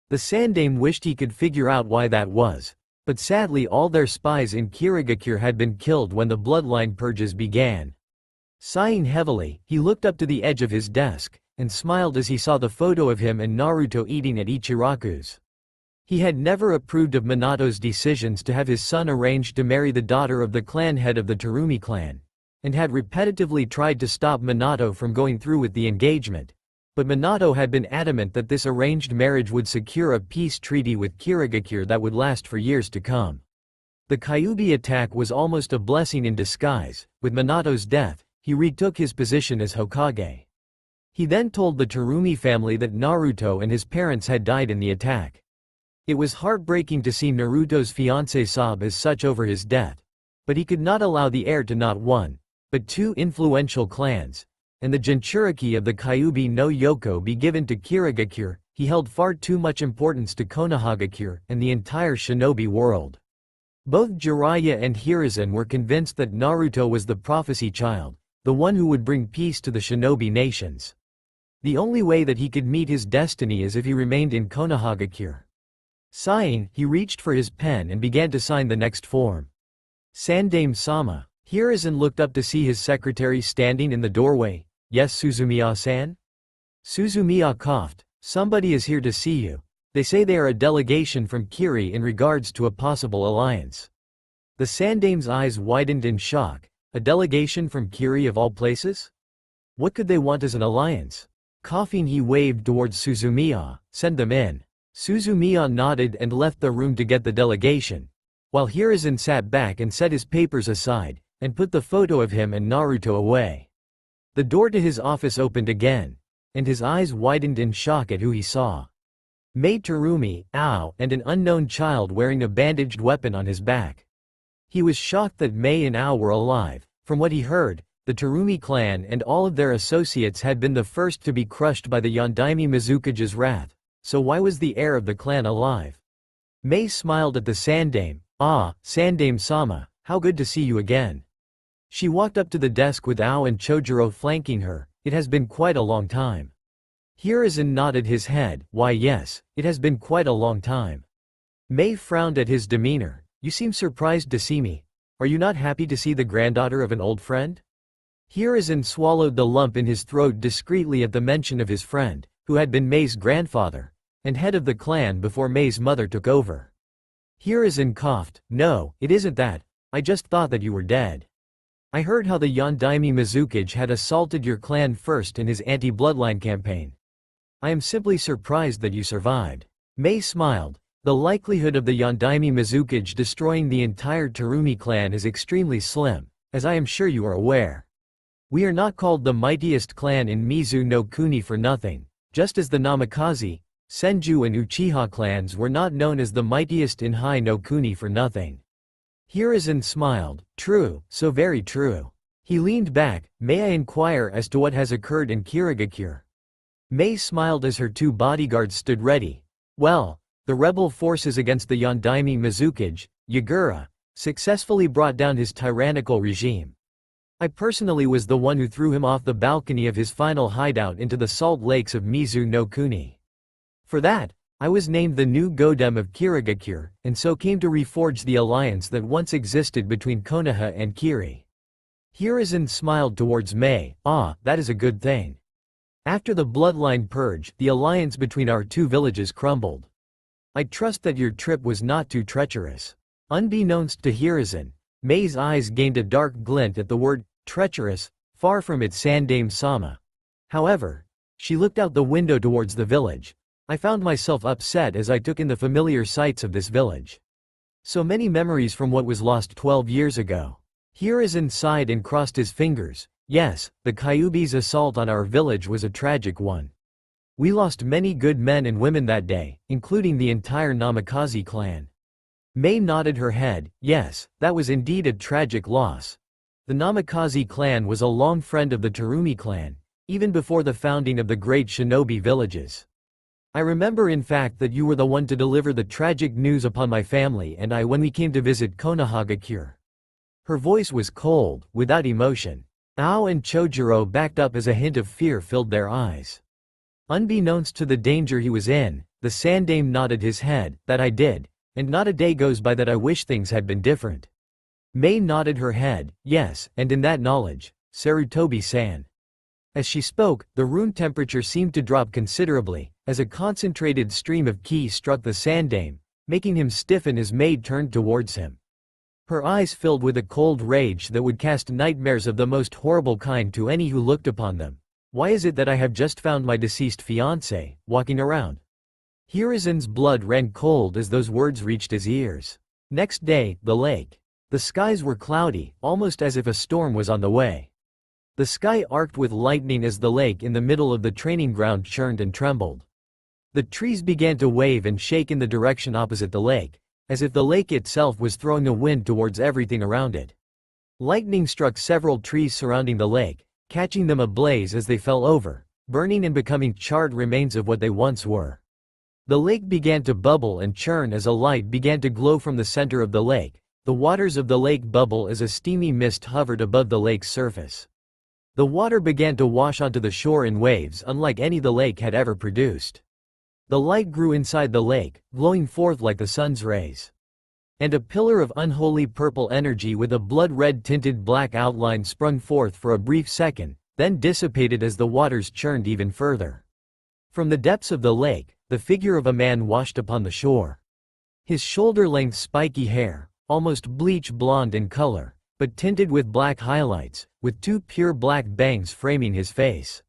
Speaker 1: The Sandaime wished he could figure out why that was, but sadly all their spies in Kirigakure had been killed when the bloodline purges began. Sighing heavily, he looked up to the edge of his desk, and smiled as he saw the photo of him and Naruto eating at Ichiraku's. He had never approved of Minato's decisions to have his son arranged to marry the daughter of the clan head of the Terumi clan, and had repetitively tried to stop Minato from going through with the engagement. But Minato had been adamant that this arranged marriage would secure a peace treaty with Kirigakure that would last for years to come. The Kyuubi attack was almost a blessing in disguise. With Minato's death, he retook his position as Hokage. He then told the Terumi family that Naruto and his parents had died in the attack. It was heartbreaking to see Naruto's fiancée sob as such over his death, but he could not allow the heir to not one, but two influential clans, and the Jinchuriki of the Kyuubi no Yoko be given to Kirigakure. He held far too much importance to Konohagakure and the entire shinobi world. Both Jiraiya and Hiruzen were convinced that Naruto was the prophecy child, the one who would bring peace to the shinobi nations. The only way that he could meet his destiny is if he remained in Konohagakure. Sighing, he reached for his pen and began to sign the next form. Sandaime-sama. Hiruzen looked up to see his secretary standing in the doorway. Yes, Suzumiya-san? Suzumiya coughed. Somebody is here to see you. They say they are a delegation from Kiri in regards to a possible alliance. The Sandaime's eyes widened in shock. A delegation from Kiri of all places? What could they want as an alliance? Coughing, he waved towards Suzumiya. Send them in. Suzumiya nodded and left the room to get the delegation, while Hiruzen sat back and set his papers aside, and put the photo of him and Naruto away. The door to his office opened again, and his eyes widened in shock at who he saw. Mei Terumi, Ao, and an unknown child wearing a bandaged weapon on his back. He was shocked that Mei and Ao were alive. From what he heard, the Terumi clan and all of their associates had been the first to be crushed by the Yondaime Mizukage's wrath. So why was the heir of the clan alive? Mei smiled at the Sandaime. Ah, Sandaime-sama, how good to see you again. She walked up to the desk with Ao and Chojuro flanking her. It has been quite a long time. Hiruzen nodded his head. Why yes, it has been quite a long time. Mei frowned at his demeanor. You seem surprised to see me. Are you not happy to see the granddaughter of an old friend? Hiruzen swallowed the lump in his throat discreetly at the mention of his friend, who had been Mei's grandfather, and head of the clan before Mei's mother took over. Hiruzen coughed. No, it isn't that. I just thought that you were dead. I heard how the Yondaime Mizukage had assaulted your clan first in his anti-bloodline campaign. I am simply surprised that you survived. Mei smiled. The likelihood of the Yondaime Mizukage destroying the entire Terumi clan is extremely slim, as I am sure you are aware. We are not called the mightiest clan in Mizu no Kuni for nothing, just as the Namikaze, Senju and Uchiha clans were not known as the mightiest in Hai no Kuni for nothing. Hiruzen smiled. True, so very true. He leaned back. May I inquire as to what has occurred in Kirigakure? Mei smiled as her two bodyguards stood ready. Well, the rebel forces against the Yondaime Mizukage, Yagura, successfully brought down his tyrannical regime. I personally was the one who threw him off the balcony of his final hideout into the salt lakes of Mizu no Kuni. For that, I was named the new Godem of Kirigakure, and so came to reforge the alliance that once existed between Konoha and Kiri. Hiruzen smiled towards Mei. Ah, that is a good thing. After the bloodline purge, the alliance between our two villages crumbled. I trust that your trip was not too treacherous. Unbeknownst to Hiruzen, Mei's eyes gained a dark glint at the word treacherous, far from its Sandaime-sama. However, she looked out the window towards the village. I found myself upset as I took in the familiar sights of this village. So many memories from what was lost 12 years ago. Hiruzen sighed and crossed his fingers. Yes, the Kyuubi's assault on our village was a tragic one. We lost many good men and women that day, including the entire Namikaze clan. Mei nodded her head. Yes, that was indeed a tragic loss. The Namikaze clan was a long friend of the Terumi clan, even before the founding of the great shinobi villages. I remember in fact that you were the one to deliver the tragic news upon my family and I when we came to visit Konohagakure. Her voice was cold, without emotion. Ao and Chojuro backed up as a hint of fear filled their eyes. Unbeknownst to the danger he was in, the Sandame nodded his head. That I did, and not a day goes by that I wish things had been different. Mei nodded her head, yes, and in that knowledge, Sarutobi-san. As she spoke, the room temperature seemed to drop considerably, as a concentrated stream of ki struck the Sandame, making him stiffen as Mei turned towards him. Her eyes filled with a cold rage that would cast nightmares of the most horrible kind to any who looked upon them. Why is it that I have just found my deceased fiancé, walking around? Hiruzen's blood ran cold as those words reached his ears. Next day, the lake. The skies were cloudy, almost as if a storm was on the way. The sky arced with lightning as the lake in the middle of the training ground churned and trembled. The trees began to wave and shake in the direction opposite the lake, as if the lake itself was throwing a wind towards everything around it. Lightning struck several trees surrounding the lake, catching them ablaze as they fell over, burning and becoming charred remains of what they once were. The lake began to bubble and churn as a light began to glow from the center of the lake. The waters of the lake bubble as a steamy mist hovered above the lake's surface. The water began to wash onto the shore in waves unlike any the lake had ever produced. The light grew inside the lake, glowing forth like the sun's rays. And a pillar of unholy purple energy with a blood-red tinted black outline sprung forth for a brief second, then dissipated as the waters churned even further. From the depths of the lake, the figure of a man washed upon the shore. His shoulder-length spiky hair, almost bleach blonde in color, but tinted with black highlights, with two pure black bangs framing his face.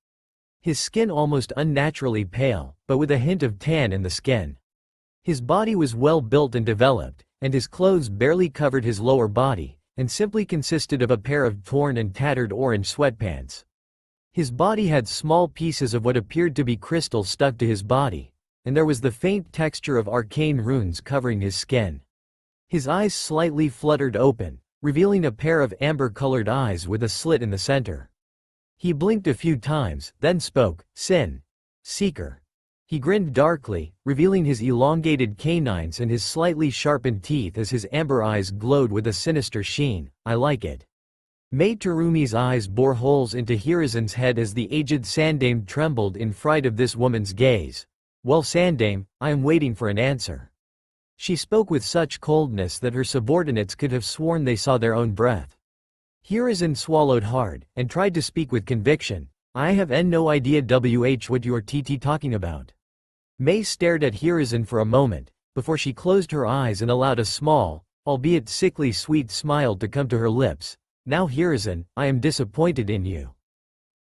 Speaker 1: His skin almost unnaturally pale, but with a hint of tan in the skin. His body was well built and developed, and his clothes barely covered his lower body, and simply consisted of a pair of torn and tattered orange sweatpants. His body had small pieces of what appeared to be crystal stuck to his body, and there was the faint texture of arcane runes covering his skin. His eyes slightly fluttered open, revealing a pair of amber-colored eyes with a slit in the center. He blinked a few times, then spoke, "Sin. Seeker." He grinned darkly, revealing his elongated canines and his slightly sharpened teeth as his amber eyes glowed with a sinister sheen. "I like it." Mei Terumi's eyes bore holes into Hiruzen's head as the aged Sandame trembled in fright of this woman's gaze. "Well, Sandame, I am waiting for an answer." She spoke with such coldness that her subordinates could have sworn they saw their own breath. Hiruzen swallowed hard, and tried to speak with conviction. "I have no idea what you are talking about." Mei stared at Hiruzen for a moment, before she closed her eyes and allowed a small, albeit sickly sweet smile to come to her lips. "Now Hiruzen, I am disappointed in you."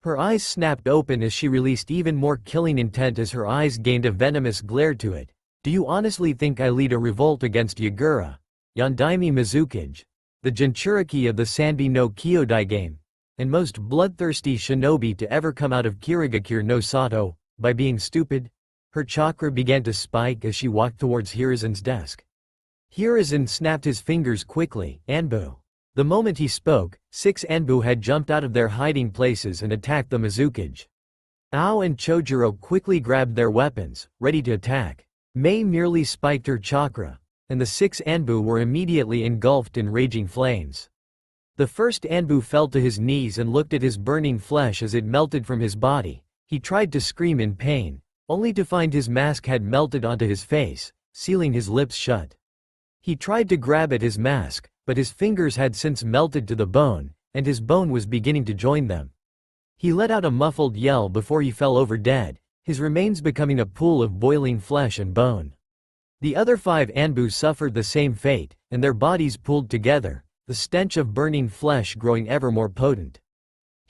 Speaker 1: Her eyes snapped open as she released even more killing intent as her eyes gained a venomous glare to it. "Do you honestly think I lead a revolt against Yagura, Yondaime Mizukage, the Jinchuriki of the Sanbi no Kyodai game, and most bloodthirsty shinobi to ever come out of Kirigakure no Sato, by being stupid?" Her chakra began to spike as she walked towards Hiruzen's desk. Hiruzen snapped his fingers quickly. "Anbu." The moment he spoke, 6 Anbu had jumped out of their hiding places and attacked the Mizukage. Ao and Chojuro quickly grabbed their weapons, ready to attack. Mei merely spiked her chakra, and the 6 Anbu were immediately engulfed in raging flames. The first Anbu fell to his knees and looked at his burning flesh as it melted from his body. He tried to scream in pain, only to find his mask had melted onto his face, sealing his lips shut. He tried to grab at his mask, but his fingers had since melted to the bone, and his bone was beginning to join them. He let out a muffled yell before he fell over dead, his remains becoming a pool of boiling flesh and bone. The other 5 Anbu suffered the same fate, and their bodies pooled together, the stench of burning flesh growing ever more potent.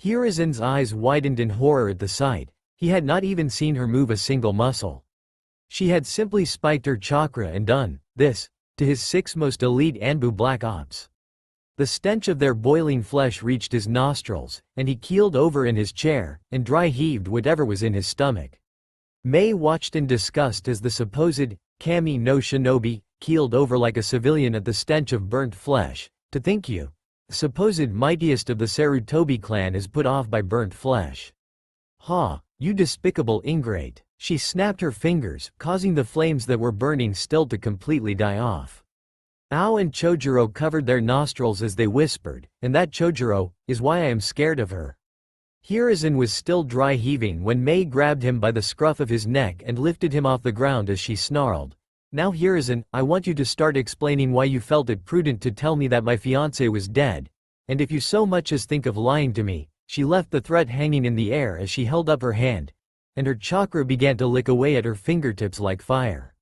Speaker 1: Hiruzen's eyes widened in horror at the sight. He had not even seen her move a single muscle. She had simply spiked her chakra and done this to his 6 most elite Anbu Black Ops. The stench of their boiling flesh reached his nostrils, and he keeled over in his chair, and dry heaved whatever was in his stomach. Mei watched in disgust as the supposed Kami no Shinobi keeled over like a civilian at the stench of burnt flesh. "To think you, the supposed mightiest of the Sarutobi clan, is put off by burnt flesh. Ha, you despicable ingrate." She snapped her fingers, causing the flames that were burning still to completely die off. Ao and Chojuro covered their nostrils as they whispered, and that Chojuro is why I am scared of her. Hiruzen was still dry heaving when Mei grabbed him by the scruff of his neck and lifted him off the ground as she snarled. Now Hiruzen, I want you to start explaining why you felt it prudent to tell me that my fiancé was dead. And if you so much as think of lying to me. She left the threat hanging in the air as she held up her hand. And her chakra began to lick away at her fingertips like fire.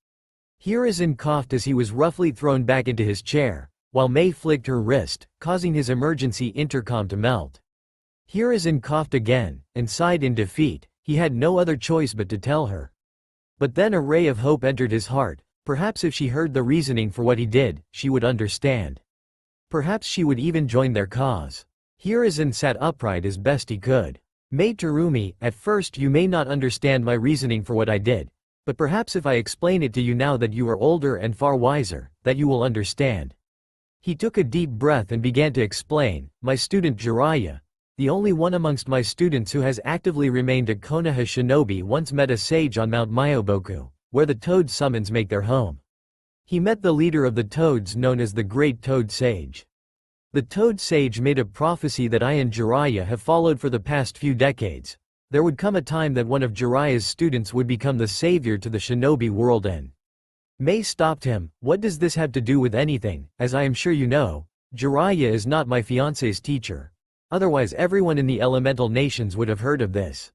Speaker 1: Hiruzen coughed as he was roughly thrown back into his chair, while Mei flicked her wrist, causing his emergency intercom to melt. Hiruzen coughed again, and sighed in defeat. He had no other choice but to tell her. But then a ray of hope entered his heart. Perhaps if she heard the reasoning for what he did, she would understand. Perhaps she would even join their cause. Hiruzen sat upright as best he could. Mei Terumi, at first you may not understand my reasoning for what I did. But perhaps if I explain it to you now that you are older and far wiser, that you will understand. He took a deep breath and began to explain, my student Jiraiya, the only one amongst my students who has actively remained a Konoha shinobi, once met a sage on Mount Myoboku, where the Toad summons make their home. He met the leader of the Toads known as the Great Toad Sage. The Toad Sage made a prophecy that I and Jiraiya have followed for the past few decades. There would come a time that one of Jiraiya's students would become the savior to the shinobi world and Mei stopped him. What does this have to do with anything? As I am sure you know, Jiraiya is not my fiancé's teacher. Otherwise everyone in the elemental nations would have heard of this.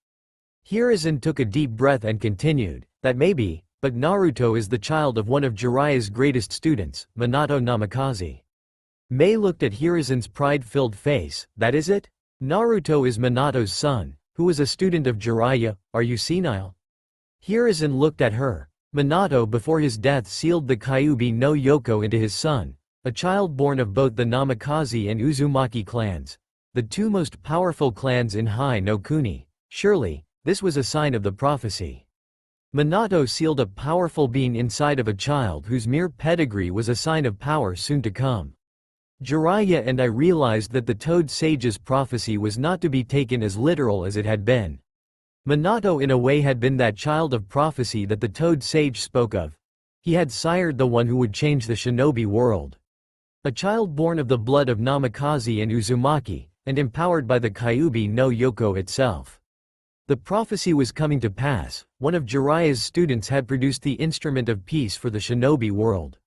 Speaker 1: Hiruzen took a deep breath and continued, that may be, but Naruto is the child of one of Jiraiya's greatest students, Minato Namikaze. Mei looked at Hiruzen's pride-filled face. That is it? Naruto is Minato's son, who was a student of Jiraiya. Are you senile? Hiruzen looked at her. Minato before his death sealed the Kyuubi no Yoko into his son, a child born of both the Namikaze and Uzumaki clans, the two most powerful clans in Hai no Kuni. Surely, this was a sign of the prophecy. Minato sealed a powerful being inside of a child whose mere pedigree was a sign of power soon to come. Jiraiya and I realized that the Toad Sage's prophecy was not to be taken as literal as it had been. Minato in a way had been that child of prophecy that the Toad Sage spoke of. He had sired the one who would change the shinobi world. A child born of the blood of Namikaze and Uzumaki, and empowered by the Kyuubi no Yoko itself. The prophecy was coming to pass. One of Jiraiya's students had produced the instrument of peace for the shinobi world.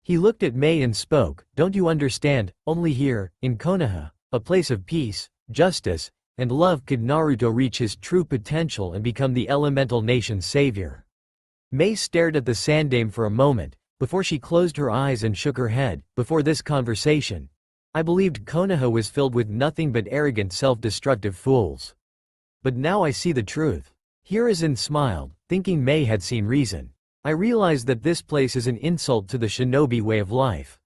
Speaker 1: He looked at Mei and spoke, don't you understand, only here, in Konoha, a place of peace, justice, and love could Naruto reach his true potential and become the elemental nation's savior. Mei stared at the Sandaime for a moment, before she closed her eyes and shook her head. Before this conversation, I believed Konoha was filled with nothing but arrogant self-destructive fools. But now I see the truth. Hiruzen smiled, thinking Mei had seen reason. I realized that this place is an insult to the shinobi way of life.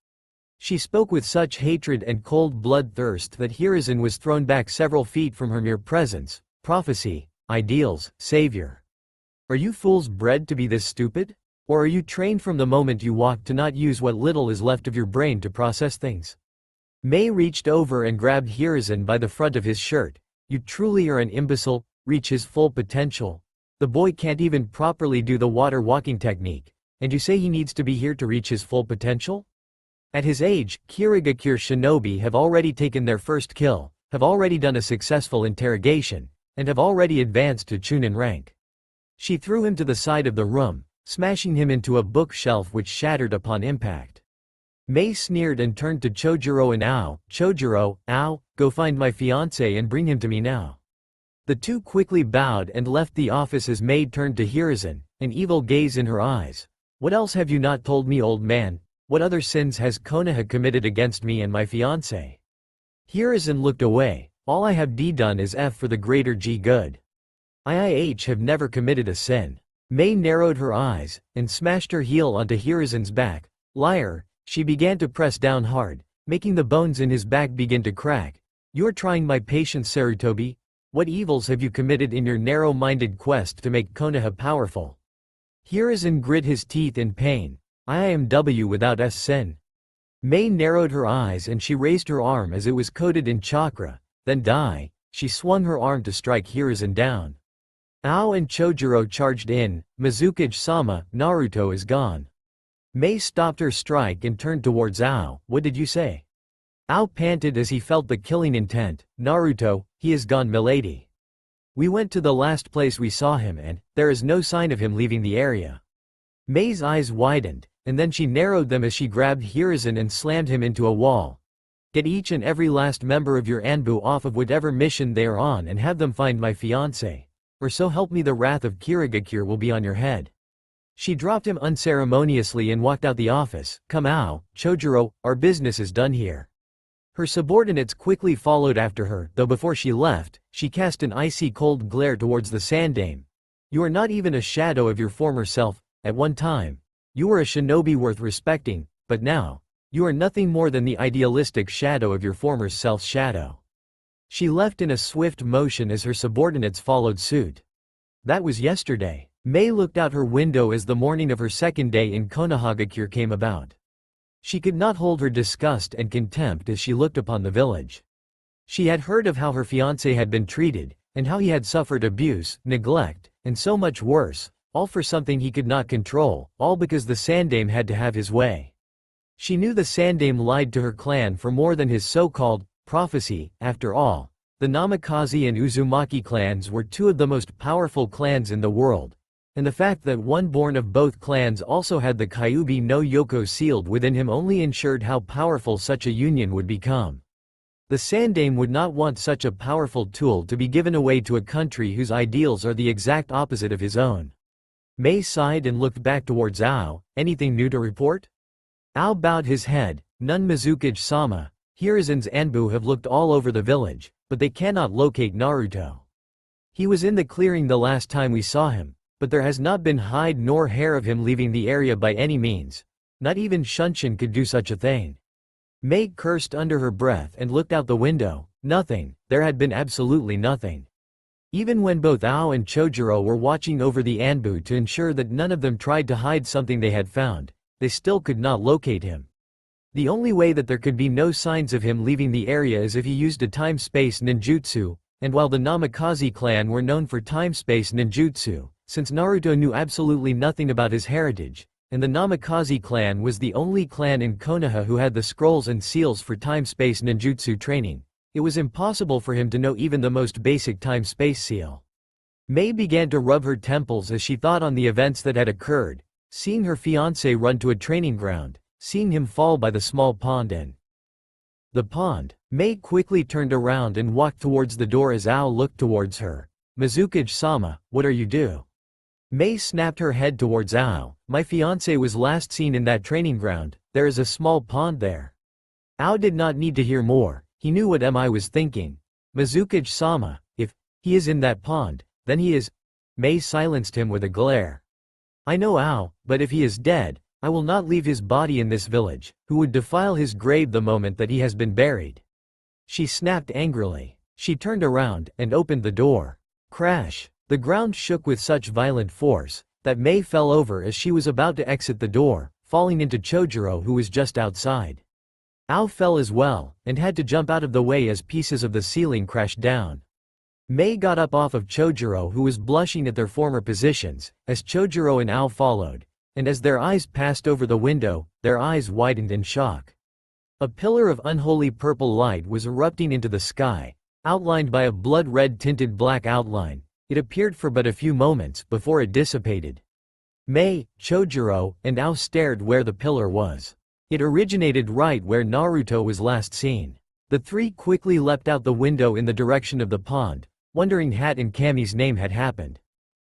Speaker 1: She spoke with such hatred and cold bloodthirst that Hiruzen was thrown back several feet from her mere presence. Prophecy, ideals, savior. Are you fools bred to be this stupid? Or are you trained from the moment you walk to not use what little is left of your brain to process things? Mei reached over and grabbed Hiruzen by the front of his shirt. You truly are an imbecile. Reach his full potential. The boy can't even properly do the water walking technique, and you say he needs to be here to reach his full potential? At his age, Kirigakure shinobi have already taken their first kill, have already done a successful interrogation, and have already advanced to Chunin rank. She threw him to the side of the room, smashing him into a bookshelf which shattered upon impact. Mei sneered and turned to Chojuro and Ao. Chojuro, Ao, go find my fiancé and bring him to me now. The two quickly bowed and left the office as Mei turned to Hiruzen, an evil gaze in her eyes. What else have you not told me, old man? What other sins has Konoha committed against me and my fiancé? Hiruzen looked away. All I have done is F for the greater G good. I have never committed a sin. Mei narrowed her eyes, and smashed her heel onto Hiruzen's back. Liar, she began to press down hard, making the bones in his back begin to crack. You're trying my patience, Sarutobi. What evils have you committed in your narrow-minded quest to make Konoha powerful? Hiruzen grit his teeth in pain. I am W without S sin. Mei narrowed her eyes and she raised her arm as it was coated in chakra, then die. She swung her arm to strike Hiruzen down. Ao and Chojuro charged in. Mizukage-sama, Naruto is gone. Mei stopped her strike and turned towards Ao. What did you say? Ao panted as he felt the killing intent. Naruto, he is gone, milady. We went to the last place we saw him and there is no sign of him leaving the area. Mei's eyes widened, and then she narrowed them as she grabbed Hiruzen and slammed him into a wall. Get each and every last member of your Anbu off of whatever mission they are on and have them find my fiancé. Or so help me, the wrath of Kirigakure will be on your head. She dropped him unceremoniously and walked out the office. Come Ao, Chojuro, our business is done here. Her subordinates quickly followed after her, though before she left, she cast an icy cold glare towards the Sandame. You are not even a shadow of your former self. At one time, you were a shinobi worth respecting, but now, you are nothing more than the idealistic shadow of your former self's shadow. She left in a swift motion as her subordinates followed suit. That was yesterday. Mei looked out her window as the morning of her second day in Konohagakure came about. She could not hold her disgust and contempt as she looked upon the village. She had heard of how her fiancé had been treated, and how he had suffered abuse, neglect, and so much worse, all for something he could not control, all because the Sandame had to have his way. She knew the Sandame lied to her clan for more than his so-called prophecy. After all, the Namikaze and Uzumaki clans were two of the most powerful clans in the world, and the fact that one born of both clans also had the Kyuubi no Yoko sealed within him only ensured how powerful such a union would become. The Sandame would not want such a powerful tool to be given away to a country whose ideals are the exact opposite of his own. Mei sighed and looked back towards Ao. Anything new to report? Ao bowed his head. None, Mizukage-sama. Hiruzen's Anbu have looked all over the village, but they cannot locate Naruto. He was in the clearing the last time we saw him, but there has not been hide nor hair of him leaving the area by any means. Not even Shunshin could do such a thing. Mei cursed under her breath and looked out the window. Nothing. There had been absolutely nothing. Even when both Ao and Chojuro were watching over the Anbu to ensure that none of them tried to hide something they had found, they still could not locate him. The only way that there could be no signs of him leaving the area is if he used a time-space ninjutsu, and while the Namikaze clan were known for time-space ninjutsu, since Naruto knew absolutely nothing about his heritage, and the Namikaze clan was the only clan in Konoha who had the scrolls and seals for time-space ninjutsu training, it was impossible for him to know even the most basic time-space seal. Mei began to rub her temples as she thought on the events that had occurred, seeing her fiancé run to a training ground, seeing him fall by the small pond and the pond. Mei quickly turned around and walked towards the door as Ao looked towards her. Mizukage-sama, what are you doing? Mei snapped her head towards Ao. My fiancé was last seen in that training ground. There is a small pond there. Ao did not need to hear more. He knew what Mei was thinking. Mizukage-sama, if he is in that pond, then he is. Mei silenced him with a glare. I know Ao, but if he is dead, I will not leave his body in this village. Who would defile his grave the moment that he has been buried? She snapped angrily. She turned around and opened the door. Crash! The ground shook with such violent force that Mei fell over as she was about to exit the door, falling into Chojuro, who was just outside. Ao fell as well, and had to jump out of the way as pieces of the ceiling crashed down. Mei got up off of Chojuro, who was blushing at their former positions, as Chojuro and Ao followed, and as their eyes passed over the window, their eyes widened in shock. A pillar of unholy purple light was erupting into the sky, outlined by a blood-red tinted black outline. It appeared for but a few moments before it dissipated. Mei, Chojuro, and Ao stared where the pillar was. It originated right where Naruto was last seen. The three quickly leapt out the window in the direction of the pond, wondering Hat and Kami's name had happened.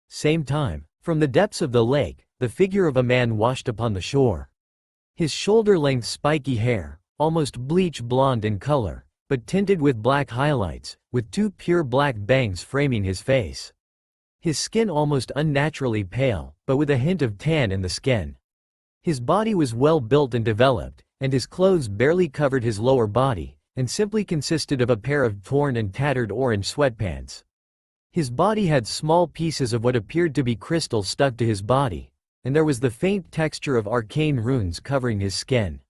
Speaker 1: Same time, from the depths of the lake, the figure of a man washed upon the shore. His shoulder-length spiky hair, almost bleach blonde in color, but tinted with black highlights, with two pure black bangs framing his face. His skin almost unnaturally pale, but with a hint of tan in the skin. His body was well built and developed, and his clothes barely covered his lower body, and simply consisted of a pair of torn and tattered orange sweatpants. His body had small pieces of what appeared to be crystal stuck to his body, and there was the faint texture of arcane runes covering his skin.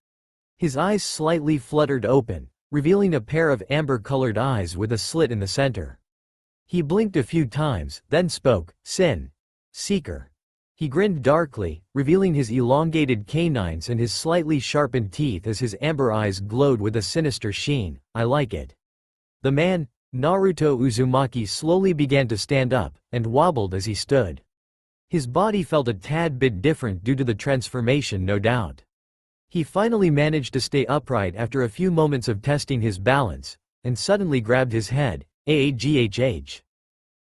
Speaker 1: His eyes slightly fluttered open, revealing a pair of amber-colored eyes with a slit in the center. He blinked a few times, then spoke, Sin. Seeker. He grinned darkly, revealing his elongated canines and his slightly sharpened teeth as his amber eyes glowed with a sinister sheen. I like it. The man, Naruto Uzumaki, slowly began to stand up, and wobbled as he stood. His body felt a tad bit different due to the transformation, no doubt. He finally managed to stay upright after a few moments of testing his balance, and suddenly grabbed his head, AAGHH.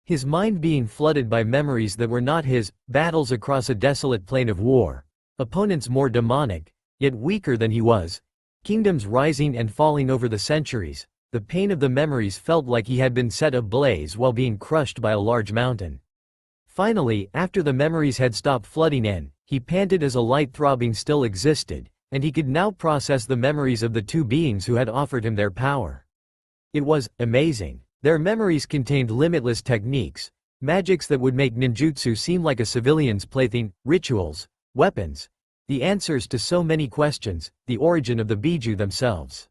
Speaker 1: His mind being flooded by memories that were not his, battles across a desolate plain of war, opponents more demonic, yet weaker than he was, kingdoms rising and falling over the centuries. The pain of the memories felt like he had been set ablaze while being crushed by a large mountain. Finally, after the memories had stopped flooding in, he panted as a light throbbing still existed, and he could now process the memories of the two beings who had offered him their power. It was amazing. Their memories contained limitless techniques, magics that would make ninjutsu seem like a civilian's plaything, rituals, weapons, the answers to so many questions, the origin of the Biju themselves.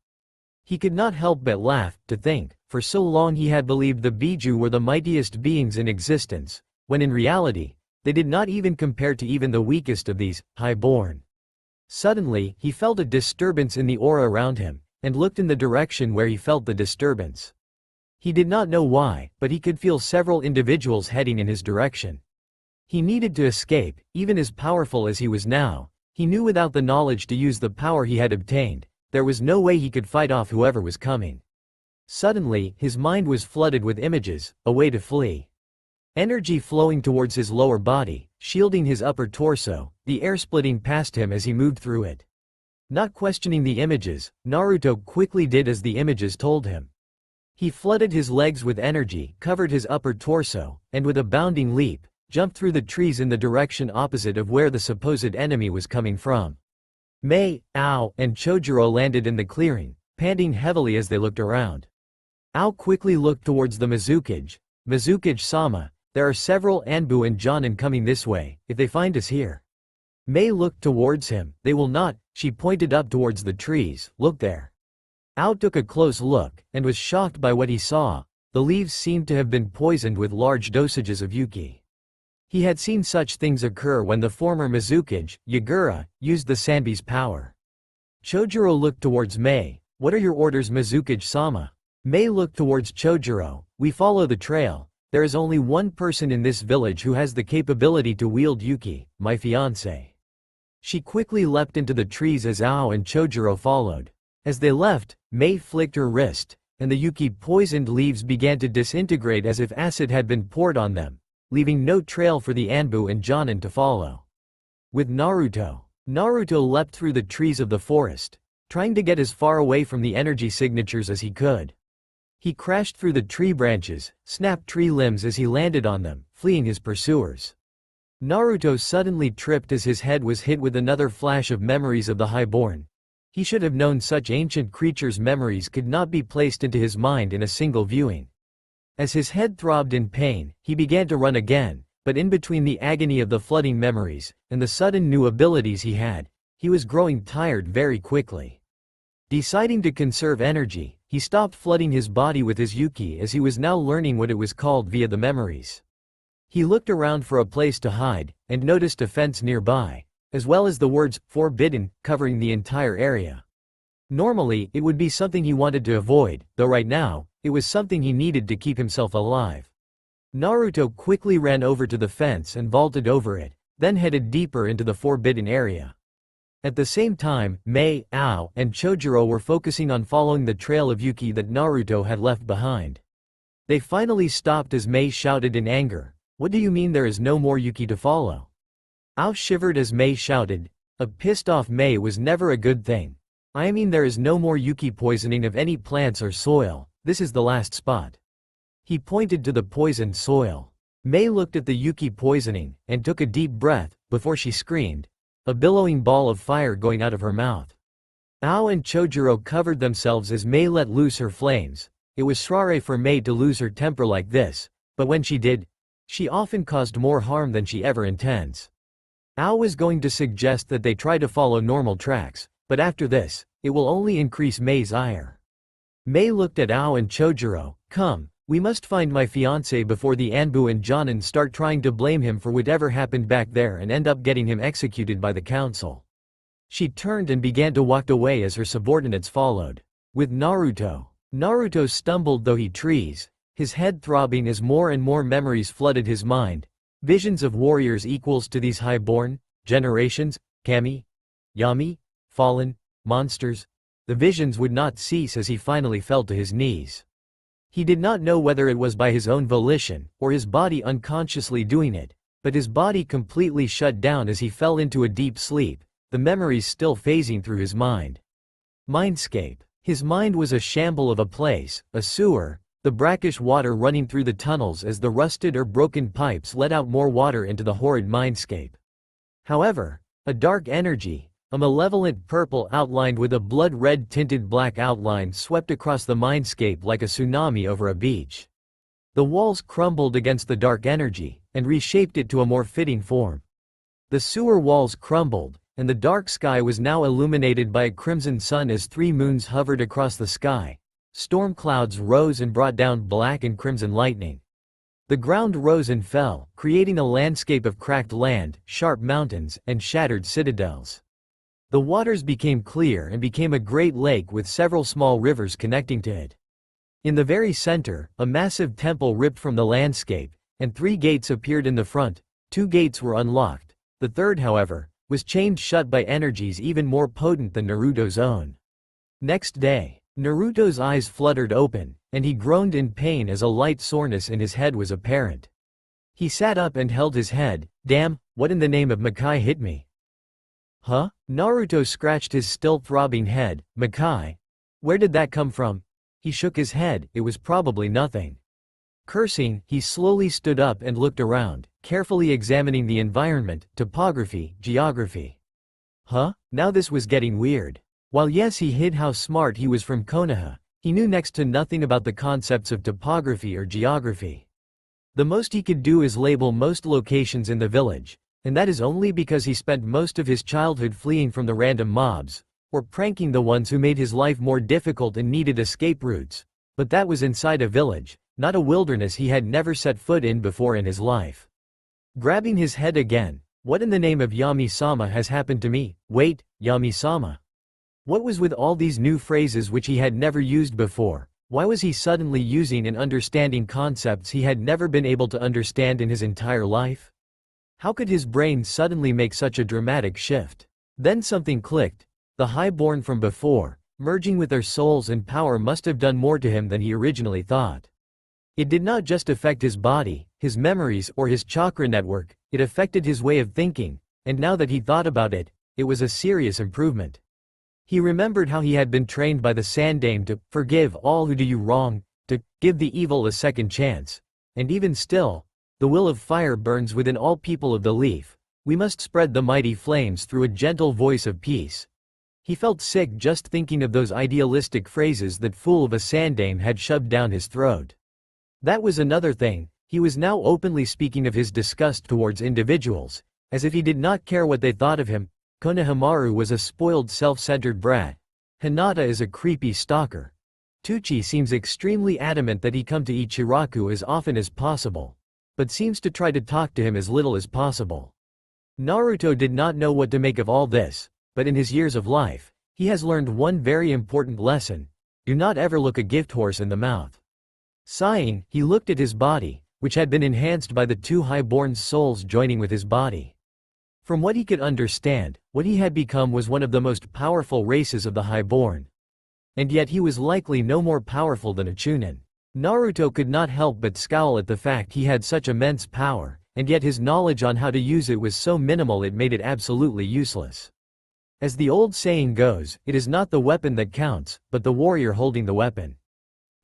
Speaker 1: He could not help but laugh, to think, for so long he had believed the Biju were the mightiest beings in existence, when in reality, they did not even compare to even the weakest of these, high-born. Suddenly, he felt a disturbance in the aura around him, and looked in the direction where he felt the disturbance. He did not know why, but he could feel several individuals heading in his direction. He needed to escape, even as powerful as he was now. He knew without the knowledge to use the power he had obtained, there was no way he could fight off whoever was coming. Suddenly, his mind was flooded with images, a way to flee. Energy flowing towards his lower body, shielding his upper torso, the air splitting past him as he moved through it. Not questioning the images, Naruto quickly did as the images told him. He flooded his legs with energy, covered his upper torso, and with a bounding leap, jumped through the trees in the direction opposite of where the supposed enemy was coming from. Mei, Ao, and Chojuro landed in the clearing, panting heavily as they looked around. Ao quickly looked towards the Mizukage. Mizukage-sama, there are several Anbu and Jonin coming this way, if they find us here. Mei looked towards him. They will not, she pointed up towards the trees, look there. Ao took a close look, and was shocked by what he saw. The leaves seemed to have been poisoned with large dosages of Yuki. He had seen such things occur when the former Mizukage, Yagura, used the Sanbi's power. Chojuro looked towards Mei. What are your orders, Mizukage-sama? Mei looked towards Chojuro. We follow the trail. There is only one person in this village who has the capability to wield Yuki, my fiancé. She quickly leapt into the trees as Ao and Chojuro followed. As they left, Mei flicked her wrist, and the Yuki-poisoned leaves began to disintegrate as if acid had been poured on them, leaving no trail for the Anbu and Jonin to follow. With Naruto leapt through the trees of the forest, trying to get as far away from the energy signatures as he could. He crashed through the tree branches, snapped tree limbs as he landed on them, fleeing his pursuers. Naruto suddenly tripped as his head was hit with another flash of memories of the highborn. He should have known such ancient creatures' memories could not be placed into his mind in a single viewing. As his head throbbed in pain, he began to run again, but in between the agony of the flooding memories, and the sudden new abilities he had, he was growing tired very quickly. Deciding to conserve energy, he stopped flooding his body with his Yuki as he was now learning what it was called via the memories. He looked around for a place to hide, and noticed a fence nearby, as well as the words, "Forbidden," covering the entire area. Normally, it would be something he wanted to avoid, though right now, it was something he needed to keep himself alive. Naruto quickly ran over to the fence and vaulted over it, then headed deeper into the forbidden area. At the same time, Mei, Ao, and Chojuro were focusing on following the trail of Yuki that Naruto had left behind. They finally stopped as Mei shouted in anger, "What do you mean there is no more Yuki to follow?" Ao shivered as Mei shouted. A pissed-off Mei was never a good thing. I mean there is no more Yuki poisoning of any plants or soil, this is the last spot. He pointed to the poisoned soil. Mei looked at the Yuki poisoning, and took a deep breath, before she screamed, a billowing ball of fire going out of her mouth. Ao and Chojuro covered themselves as Mei let loose her flames. It was rare for Mei to lose her temper like this, but when she did, she often caused more harm than she ever intends. Ao was going to suggest that they try to follow normal tracks, but after this, it will only increase Mei's ire. Mei looked at Ao and Chojuro. Come, We must find my fiancé before the Anbu and Jonin start trying to blame him for whatever happened back there and end up getting him executed by the council. She turned and began to walk away as her subordinates followed. With Naruto. Naruto stumbled though he trees, his head throbbing as more and more memories flooded his mind. Visions of warriors equals to these highborn, generations, Kami, Yami, fallen, monsters. The visions would not cease as he finally fell to his knees. He did not know whether it was by his own volition, or his body unconsciously doing it, but his body completely shut down as he fell into a deep sleep, the memories still phasing through his mind. Mindscape. His mind was a shamble of a place, a sewer, the brackish water running through the tunnels as the rusted or broken pipes let out more water into the horrid mindscape. However, a dark energy, a malevolent purple outlined with a blood-red tinted black outline swept across the mindscape like a tsunami over a beach. The walls crumbled against the dark energy, and reshaped it to a more fitting form. The sewer walls crumbled, and the dark sky was now illuminated by a crimson sun as 3 moons hovered across the sky. Storm clouds rose and brought down black and crimson lightning. The ground rose and fell, creating a landscape of cracked land, sharp mountains, and shattered citadels. The waters became clear and became a great lake with several small rivers connecting to it. In the very center, a massive temple ripped from the landscape, and 3 gates appeared in the front. 2 gates were unlocked. The third, however, was chained shut by energies even more potent than Naruto's own. Next day, Naruto's eyes fluttered open, and he groaned in pain as a light soreness in his head was apparent. He sat up and held his head. Damn, what in the name of Makai hit me? Huh? Naruto scratched his still throbbing head. Makai? Where did that come from? He shook his head, it was probably nothing. Cursing, he slowly stood up and looked around, carefully examining the environment, topography, geography. Huh? Now this was getting weird. While yes, he hid how smart he was from Konoha, he knew next to nothing about the concepts of topography or geography. The most he could do is label most locations in the village, and that is only because he spent most of his childhood fleeing from the random mobs, or pranking the ones who made his life more difficult and needed escape routes. But that was inside a village, not a wilderness he had never set foot in before in his life. Grabbing his head again, what in the name of Yami-sama has happened to me? Wait, Yami-sama. What was with all these new phrases which he had never used before? Why was he suddenly using and understanding concepts he had never been able to understand in his entire life? How could his brain suddenly make such a dramatic shift? Then something clicked. The highborn from before, merging with their souls and power must have done more to him than he originally thought. It did not just affect his body, his memories, or his chakra network, it affected his way of thinking, and now that he thought about it, it was a serious improvement. He remembered how he had been trained by the Sandaime to forgive all who do you wrong, to give the evil a second chance. And even still, the will of fire burns within all people of the leaf. We must spread the mighty flames through a gentle voice of peace. He felt sick just thinking of those idealistic phrases that fool of a Sandaime had shoved down his throat. That was another thing, he was now openly speaking of his disgust towards individuals, as if he did not care what they thought of him. Konohamaru was a spoiled self-centered brat. Hinata is a creepy stalker. Tucci seems extremely adamant that he come to Ichiraku as often as possible, but seems to try to talk to him as little as possible. Naruto did not know what to make of all this, but in his years of life, he has learned one very important lesson: do not ever look a gift horse in the mouth. Sighing, he looked at his body, which had been enhanced by the 2 highborn souls joining with his body. From what he could understand, what he had become was one of the most powerful races of the highborn. And yet he was likely no more powerful than a Chunin. Naruto could not help but scowl at the fact he had such immense power, and yet his knowledge on how to use it was so minimal it made it absolutely useless. As the old saying goes, it is not the weapon that counts, but the warrior holding the weapon.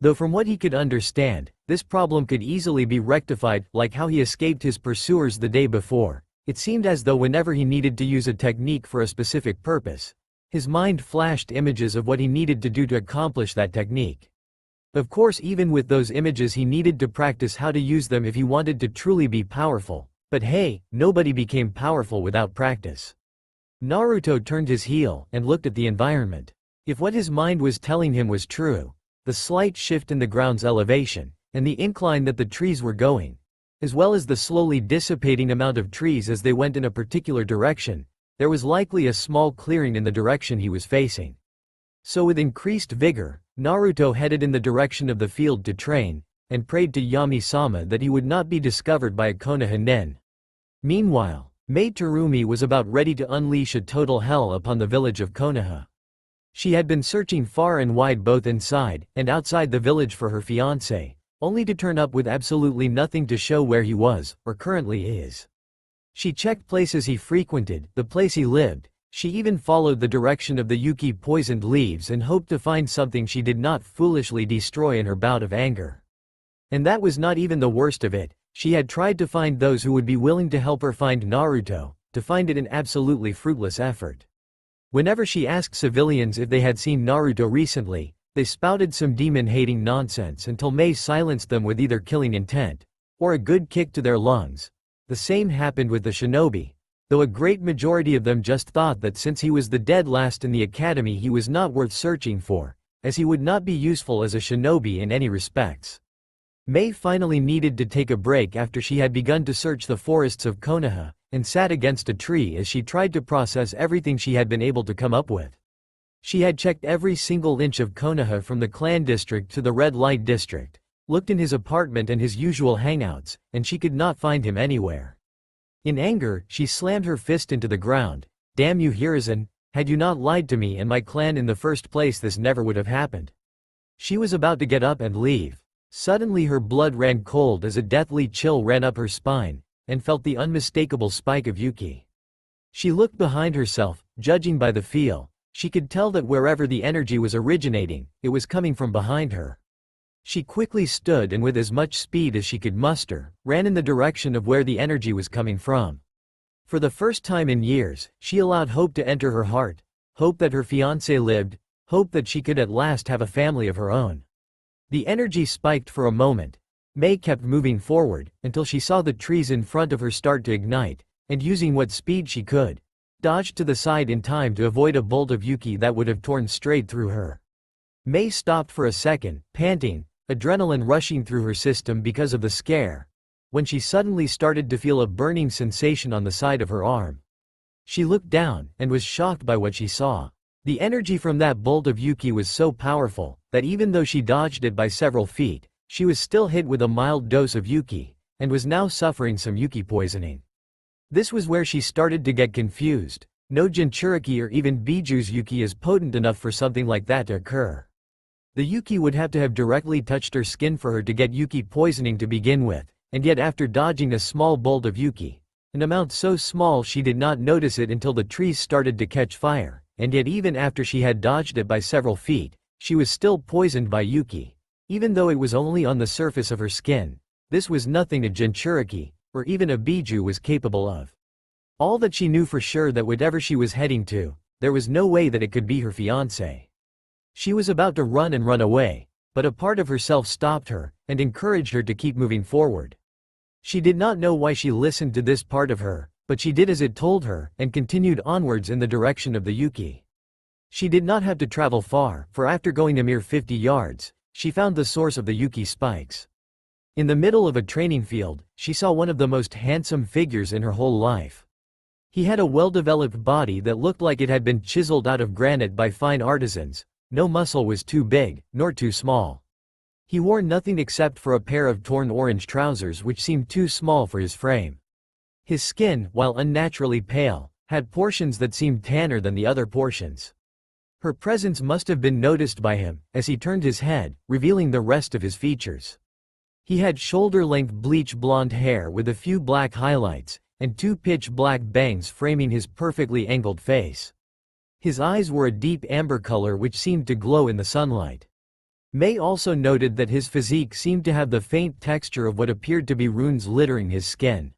Speaker 1: Though from what he could understand, this problem could easily be rectified, like how he escaped his pursuers the day before. It seemed as though whenever he needed to use a technique for a specific purpose, his mind flashed images of what he needed to do to accomplish that technique. Of course, even with those images he needed to practice how to use them if he wanted to truly be powerful. But hey, nobody became powerful without practice. Naruto turned his heel and looked at the environment. If what his mind was telling him was true, the slight shift in the ground's elevation, and the incline that the trees were going, as well as the slowly dissipating amount of trees as they went in a particular direction, there was likely a small clearing in the direction he was facing. So with increased vigor, Naruto headed in the direction of the field to train, and prayed to Yami-sama that he would not be discovered by a Konoha nen. Meanwhile, Mei Terumi was about ready to unleash a total hell upon the village of Konoha. She had been searching far and wide both inside and outside the village for her fiancé, only to turn up with absolutely nothing to show where he was, or currently is. She checked places he frequented, the place he lived. She even followed the direction of the Yuki-poisoned leaves and hoped to find something she did not foolishly destroy in her bout of anger. And that was not even the worst of it. She had tried to find those who would be willing to help her find Naruto, to find it an absolutely fruitless effort. Whenever she asked civilians if they had seen Naruto recently, they spouted some demon-hating nonsense until Mei silenced them with either killing intent, or a good kick to their lungs. The same happened with the shinobi, though a great majority of them just thought that since he was the dead last in the academy he was not worth searching for, as he would not be useful as a shinobi in any respects. Mei finally needed to take a break after she had begun to search the forests of Konoha, and sat against a tree as she tried to process everything she had been able to come up with. She had checked every single inch of Konoha from the clan district to the red light district, looked in his apartment and his usual hangouts, and she could not find him anywhere. In anger, she slammed her fist into the ground. Damn you Hiruzen, had you not lied to me and my clan in the first place this never would have happened. She was about to get up and leave. Suddenly her blood ran cold as a deathly chill ran up her spine, and felt the unmistakable spike of Yuki. She looked behind herself, judging by the feel. She could tell that wherever the energy was originating, it was coming from behind her. She quickly stood and with as much speed as she could muster, ran in the direction of where the energy was coming from. For the first time in years, she allowed hope to enter her heart, hope that her fiancé lived, hope that she could at last have a family of her own. The energy spiked for a moment. Mei kept moving forward, until she saw the trees in front of her start to ignite, and using what speed she could, dodged to the side in time to avoid a bolt of Yuki that would have torn straight through her. Mei stopped for a second, panting, adrenaline rushing through her system because of the scare, when she suddenly started to feel a burning sensation on the side of her arm. She looked down, and was shocked by what she saw. The energy from that bolt of Yuki was so powerful, that even though she dodged it by several feet, she was still hit with a mild dose of Yuki, and was now suffering some Yuki poisoning. This was where she started to get confused. No Jinchuriki or even Biju's Yuki is potent enough for something like that to occur. The Yuki would have to have directly touched her skin for her to get Yuki poisoning to begin with, and yet after dodging a small bolt of Yuki, an amount so small she did not notice it until the trees started to catch fire, and yet even after she had dodged it by several feet, she was still poisoned by Yuki. Even though it was only on the surface of her skin, this was nothing a Jinchuriki, or even a Biju was capable of. All that she knew for sure that whatever she was heading to, there was no way that it could be her fiancé. She was about to run and run away, but a part of herself stopped her, and encouraged her to keep moving forward. She did not know why she listened to this part of her, but she did as it told her, and continued onwards in the direction of the Yuki. She did not have to travel far, for after going a mere 50 yards, she found the source of the Yuki spikes. In the middle of a training field, she saw one of the most handsome figures in her whole life. He had a well-developed body that looked like it had been chiseled out of granite by fine artisans. No muscle was too big, nor too small. He wore nothing except for a pair of torn orange trousers which seemed too small for his frame. His skin, while unnaturally pale, had portions that seemed tanner than the other portions. Her presence must have been noticed by him, as he turned his head, revealing the rest of his features. He had shoulder-length bleach blonde hair with a few black highlights, and two pitch-black bangs framing his perfectly angled face. His eyes were a deep amber color which seemed to glow in the sunlight. Mei also noted that his physique seemed to have the faint texture of what appeared to be runes littering his skin.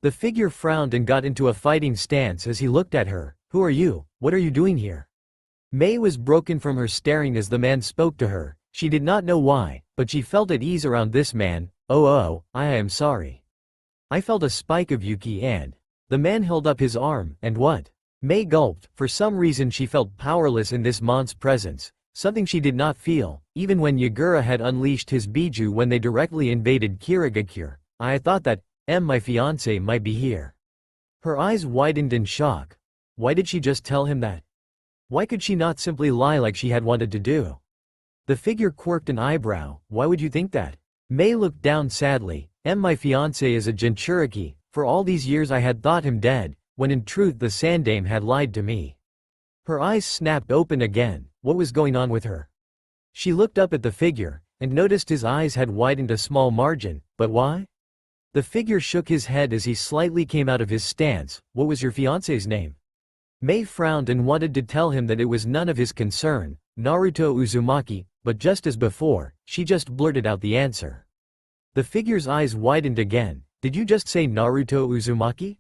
Speaker 1: The figure frowned and got into a fighting stance as he looked at her. "Who are you? What are you doing here?" Mei was broken from her staring as the man spoke to her. She did not know why, but she felt at ease around this man. I am sorry. I felt a spike of Yuki and... The man held up his arm, and what? Mei gulped. For some reason she felt powerless in this man's presence. Something she did not feel, even when Yagura had unleashed his Biju when they directly invaded Kirigakure. I thought that, my fiancé might be here. Her eyes widened in shock. Why did she just tell him that? Why could she not simply lie like she had wanted to do? The figure quirked an eyebrow. Why would you think that? Mei looked down sadly. My fiancé is a Jinchuriki. For all these years I had thought him dead, when in truth the Sandame had lied to me. Her eyes snapped open again. What was going on with her? She looked up at the figure, and noticed his eyes had widened a small margin. But why? The figure shook his head as he slightly came out of his stance. What was your fiancé's name? Mei frowned and wanted to tell him that it was none of his concern, Naruto Uzumaki, but just as before, she just blurted out the answer. The figure's eyes widened again. Did you just say Naruto Uzumaki?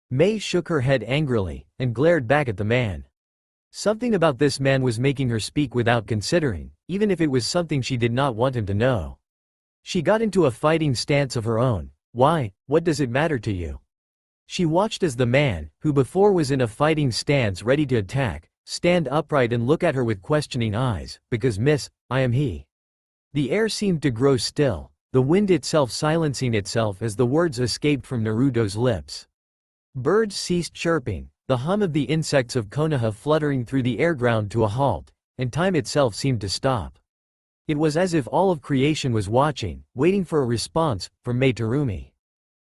Speaker 1: Mei shook her head angrily, and glared back at the man. Something about this man was making her speak without considering, even if it was something she did not want him to know. She got into a fighting stance of her own. Why, what does it matter to you? She watched as the man, who before was in a fighting stance ready to attack, stand upright and look at her with questioning eyes. Because miss, I am he. The air seemed to grow still, the wind itself silencing itself as the words escaped from Naruto's lips. Birds ceased chirping, the hum of the insects of Konoha fluttering through the air ground to a halt, and time itself seemed to stop. It was as if all of creation was watching, waiting for a response, from Mei Terumi.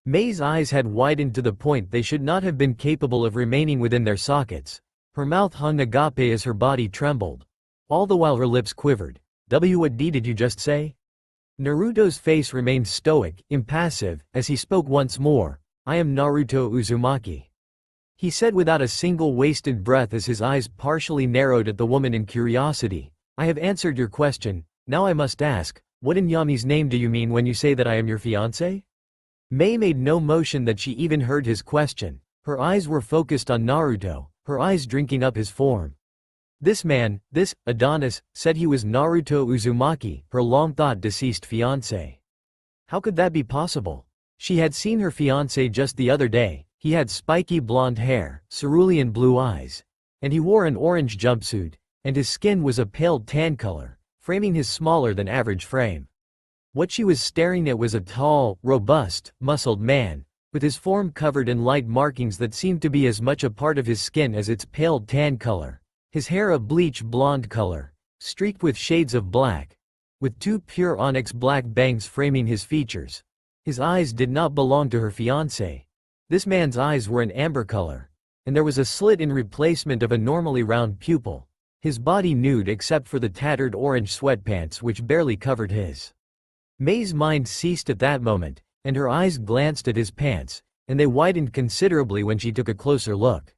Speaker 1: Mei's eyes had widened to the point they should not have been capable of remaining within their sockets. Her mouth hung agape as her body trembled. All the while her lips quivered. What did you just say? Naruto's face remained stoic, impassive, as he spoke once more. I am Naruto Uzumaki. He said without a single wasted breath as his eyes partially narrowed at the woman in curiosity. I have answered your question, now I must ask, what in Yami's name do you mean when you say that I am your fiancé? Mei made no motion that she even heard his question. Her eyes were focused on Naruto, her eyes drinking up his form. This man, this Adonis, said he was Naruto Uzumaki, her long-thought deceased fiancé. How could that be possible? She had seen her fiancé just the other day. He had spiky blonde hair, cerulean blue eyes, and he wore an orange jumpsuit, and his skin was a pale tan color, framing his smaller than average frame. What she was staring at was a tall, robust, muscled man, with his form covered in light markings that seemed to be as much a part of his skin as its pale tan color, his hair a bleach blonde color, streaked with shades of black, with two pure onyx black bangs framing his features. His eyes did not belong to her fiancé. This man's eyes were an amber color, and there was a slit in replacement of a normally round pupil, his body nude except for the tattered orange sweatpants which barely covered his. Mei's mind ceased at that moment, and her eyes glanced at his pants, and they widened considerably when she took a closer look.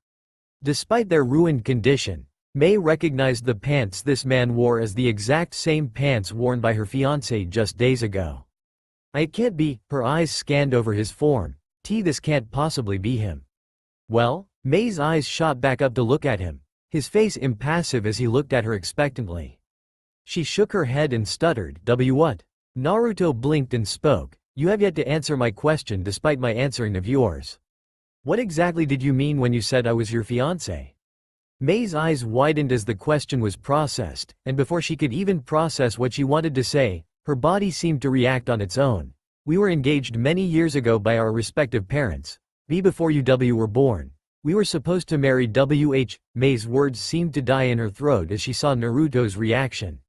Speaker 1: Despite their ruined condition, Mei recognized the pants this man wore as the exact same pants worn by her fiancé just days ago. It can't be, her eyes scanned over his form. This can't possibly be him. Well? Mei's eyes shot back up to look at him, his face impassive as he looked at her expectantly. She shook her head and stuttered, what? Naruto blinked and spoke, you have yet to answer my question despite my answering of yours. What exactly did you mean when you said I was your fiancé? Mei's eyes widened as the question was processed, and before she could even process what she wanted to say, her body seemed to react on its own. We were engaged many years ago by our respective parents. Before you were born. We were supposed to marry Mei's words seemed to die in her throat as she saw Naruto's reaction.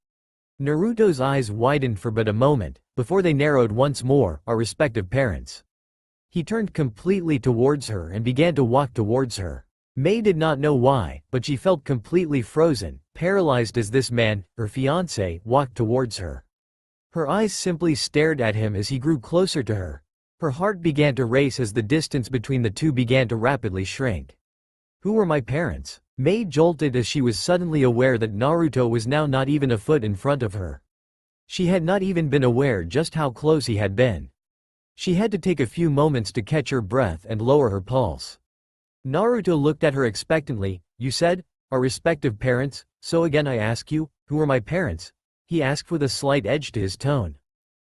Speaker 1: Naruto's eyes widened for but a moment, before they narrowed once more, our respective parents. He turned completely towards her and began to walk towards her. Mei did not know why, but she felt completely frozen, paralyzed as this man, her fiancé, walked towards her. Her eyes simply stared at him as he grew closer to her. Her heart began to race as the distance between the two began to rapidly shrink. Who were my parents? Mei jolted as she was suddenly aware that Naruto was now not even a foot in front of her. She had not even been aware just how close he had been. She had to take a few moments to catch her breath and lower her pulse. Naruto looked at her expectantly. You said, our respective parents, so again I ask you, who were my parents? He asked with a slight edge to his tone.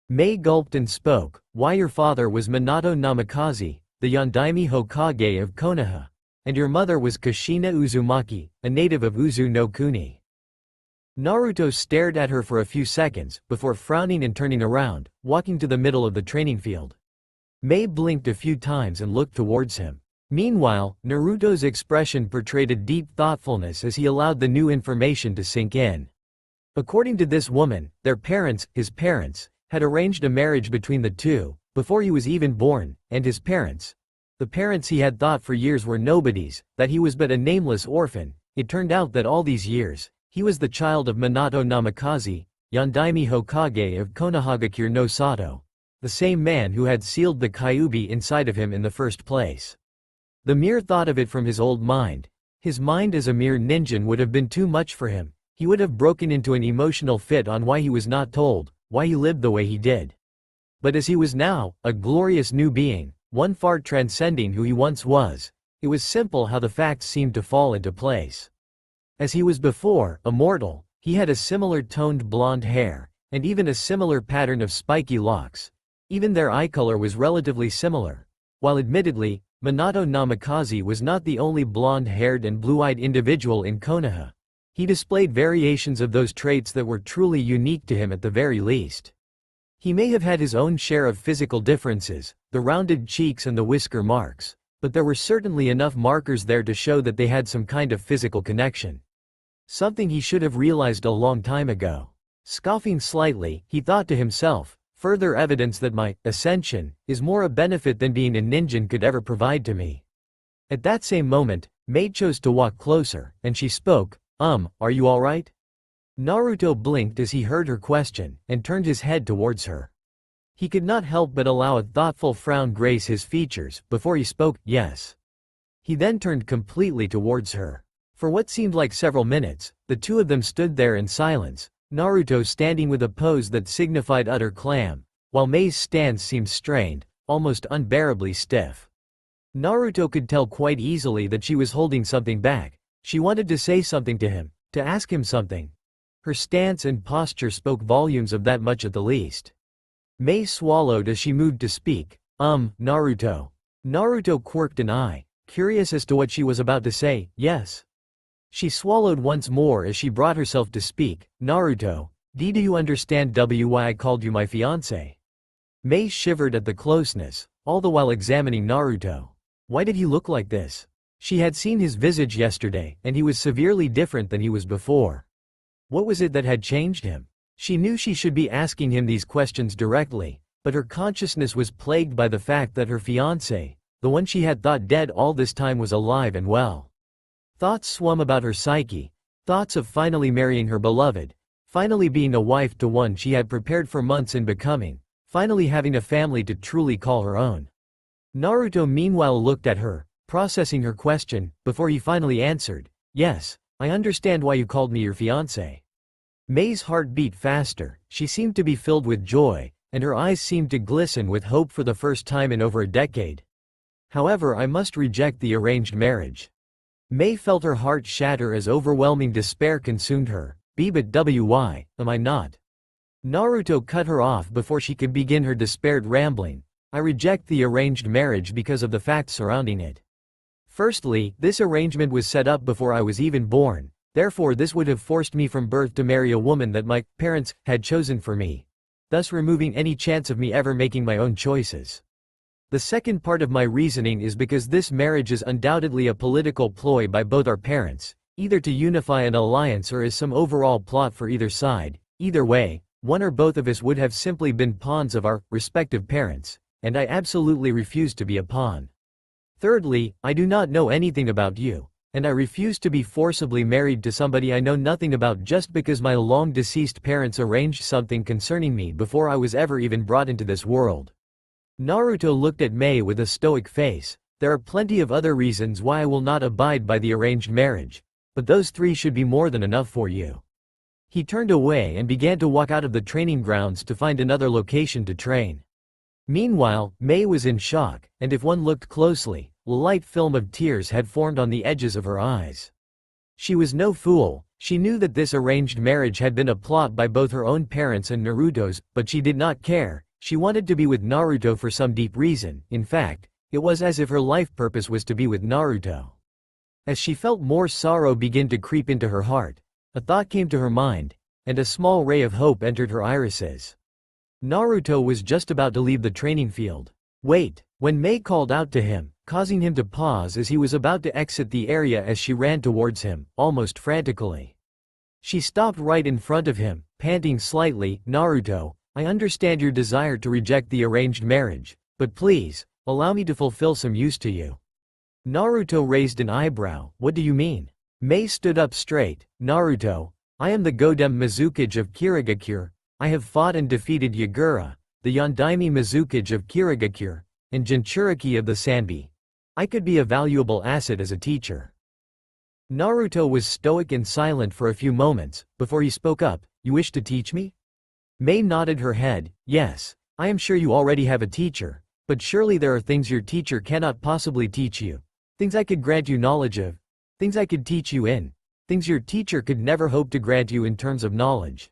Speaker 1: Mei gulped and spoke, why your father was Minato Namikaze, the Yondaime Hokage of Konoha, and your mother was Kushina Uzumaki, a native of Uzu no Kuni. Naruto stared at her for a few seconds, before frowning and turning around, walking to the middle of the training field. Mei blinked a few times and looked towards him. Meanwhile, Naruto's expression portrayed a deep thoughtfulness as he allowed the new information to sink in. According to this woman, their parents, his parents, had arranged a marriage between the two, before he was even born, and his parents, the parents he had thought for years were nobodies, that he was but a nameless orphan. It turned out that all these years, he was the child of Minato Namikaze, Yondaime Hokage of Konohagakure no Sato, the same man who had sealed the Kyuubi inside of him in the first place. The mere thought of it from his old mind, his mind as a mere ninja, would have been too much for him. He would have broken into an emotional fit on why he was not told, why he lived the way he did. But as he was now, a glorious new being, one far transcending who he once was, it was simple how the facts seemed to fall into place. As he was before, immortal, he had a similar toned blonde hair, and even a similar pattern of spiky locks. Even their eye color was relatively similar. While admittedly, Minato Namikaze was not the only blonde-haired and blue-eyed individual in Konoha. He displayed variations of those traits that were truly unique to him at the very least. He may have had his own share of physical differences, the rounded cheeks and the whisker marks, but there were certainly enough markers there to show that they had some kind of physical connection. Something he should have realized a long time ago. Scoffing slightly, he thought to himself, further evidence that my ascension is more a benefit than being a ninja could ever provide to me. At that same moment, Mei chose to walk closer, and she spoke, are you alright? Naruto blinked as he heard her question, and turned his head towards her. He could not help but allow a thoughtful frown grace his features, before he spoke, yes. He then turned completely towards her. For what seemed like several minutes, the two of them stood there in silence, Naruto standing with a pose that signified utter calm, while Mei's stance seemed strained, almost unbearably stiff. Naruto could tell quite easily that she was holding something back. She wanted to say something to him, to ask him something. Her stance and posture spoke volumes of that much at the least. Mei swallowed as she moved to speak. Naruto. Naruto quirked an eye, curious as to what she was about to say. Yes. She swallowed once more as she brought herself to speak. Naruto, do you understand why I called you my fiancé? Mei shivered at the closeness, all the while examining Naruto. Why did he look like this? She had seen his visage yesterday, and he was severely different than he was before. What was it that had changed him? She knew she should be asking him these questions directly, but her consciousness was plagued by the fact that her fiancé, the one she had thought dead all this time, was alive and well. Thoughts swam about her psyche, thoughts of finally marrying her beloved, finally being a wife to one she had prepared for months in becoming, finally having a family to truly call her own. Naruto meanwhile looked at her, processing her question, before he finally answered, yes, I understand why you called me your fiancé. Mei's heart beat faster, she seemed to be filled with joy, and her eyes seemed to glisten with hope for the first time in over a decade. However, I must reject the arranged marriage. Mei felt her heart shatter as overwhelming despair consumed her. But why, am I not? Naruto cut her off before she could begin her despaired rambling. I reject the arranged marriage because of the facts surrounding it. Firstly, this arrangement was set up before I was even born, therefore this would have forced me from birth to marry a woman that my parents had chosen for me, thus removing any chance of me ever making my own choices. The second part of my reasoning is because this marriage is undoubtedly a political ploy by both our parents, either to unify an alliance or as some overall plot for either side. Either way, one or both of us would have simply been pawns of our respective parents, and I absolutely refuse to be a pawn. Thirdly, I do not know anything about you, and I refuse to be forcibly married to somebody I know nothing about just because my long-deceased parents arranged something concerning me before I was ever even brought into this world. Naruto looked at Mei with a stoic face. There are plenty of other reasons why I will not abide by the arranged marriage, but those three should be more than enough for you. He turned away and began to walk out of the training grounds to find another location to train. Meanwhile, Mei was in shock, and if one looked closely, a light film of tears had formed on the edges of her eyes. She was no fool, she knew that this arranged marriage had been a plot by both her own parents and Naruto's, but she did not care. She wanted to be with Naruto for some deep reason. In fact, it was as if her life purpose was to be with Naruto. As she felt more sorrow begin to creep into her heart, A thought came to her mind, and a small ray of hope entered her irises. Naruto was just about to leave the training field. Wait, when Mei called out to him, causing him to pause as he was about to exit the area as she ran towards him, almost frantically. She stopped right in front of him, panting slightly. Naruto, I understand your desire to reject the arranged marriage, but please, allow me to fulfill some use to you. Naruto raised an eyebrow. What do you mean? Mei stood up straight. Naruto, I am the Godem Mizukage of Kirigakure. I have fought and defeated Yagura, the Yondaime Mizukage of Kirigakure, and Jinchuriki of the Sanbi. I could be a valuable asset as a teacher. Naruto was stoic and silent for a few moments, before he spoke up. You wish to teach me? Mei nodded her head. Yes, I am sure you already have a teacher, but surely there are things your teacher cannot possibly teach you. Things I could grant you knowledge of. Things I could teach you in. Things your teacher could never hope to grant you in terms of knowledge.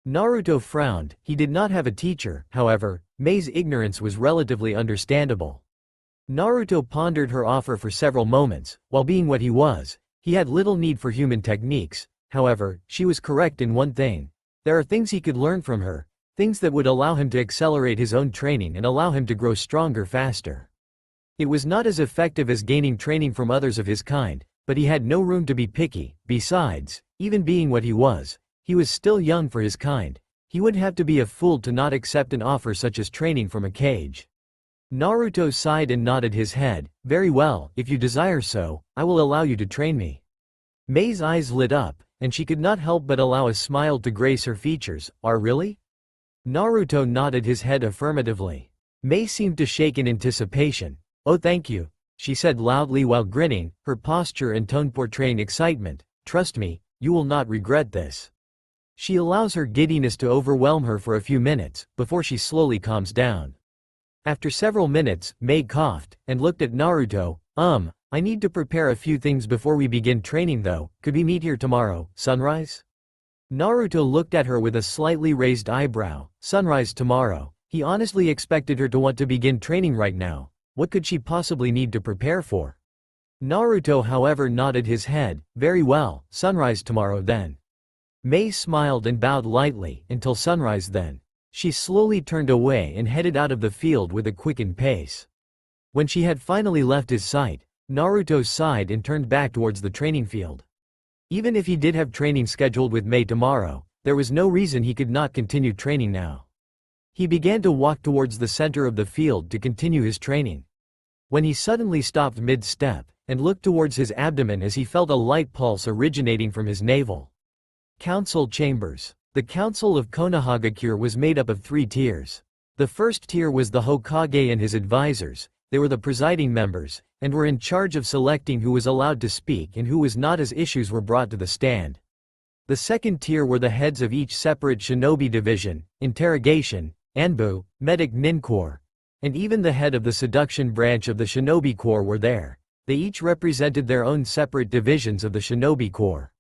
Speaker 1: Naruto frowned. He did not have a teacher, however. Mei's ignorance was relatively understandable. Naruto pondered her offer for several moments. While being what he was, he had little need for human techniques. However, she was correct in one thing. There are things he could learn from her, things that would allow him to accelerate his own training and allow him to grow stronger faster. It was not as effective as gaining training from others of his kind, but he had no room to be picky. Besides, even being what he was still young for his kind. He would have to be a fool to not accept an offer such as training from a cage. Naruto sighed and nodded his head. Very well, if you desire so, I will allow you to train me. Mei's eyes lit up, and she could not help but allow a smile to grace her features. Really? Naruto nodded his head affirmatively. Mei seemed to shake in anticipation. Oh, thank you, she said loudly while grinning, her posture and tone portraying excitement. Trust me, you will not regret this. She allows her giddiness to overwhelm her for a few minutes, before she slowly calms down. After several minutes, Mei coughed, and looked at Naruto. I need to prepare a few things before we begin training though. Could we meet here tomorrow, sunrise? Naruto looked at her with a slightly raised eyebrow. Sunrise tomorrow. He honestly expected her to want to begin training right now. What could she possibly need to prepare for? Naruto however nodded his head. Very well, sunrise tomorrow then. Mei smiled and bowed lightly. Until sunrise then. She slowly turned away and headed out of the field with a quickened pace. When she had finally left his sight, Naruto sighed and turned back towards the training field. Even if he did have training scheduled with Mei tomorrow, there was no reason he could not continue training now. He began to walk towards the center of the field to continue his training. When he suddenly stopped mid-step, and looked towards his abdomen as he felt a light pulse originating from his navel. Council Chambers. The Council of Konohagakure was made up of 3 tiers. The first tier was the Hokage and his advisors. They were the presiding members, and were in charge of selecting who was allowed to speak and who was not as issues were brought to the stand. The second tier were the heads of each separate shinobi division, interrogation, Anbu, medic nin corps, and even the head of the seduction branch of the shinobi corps were there. They each represented their own separate divisions of the shinobi corps.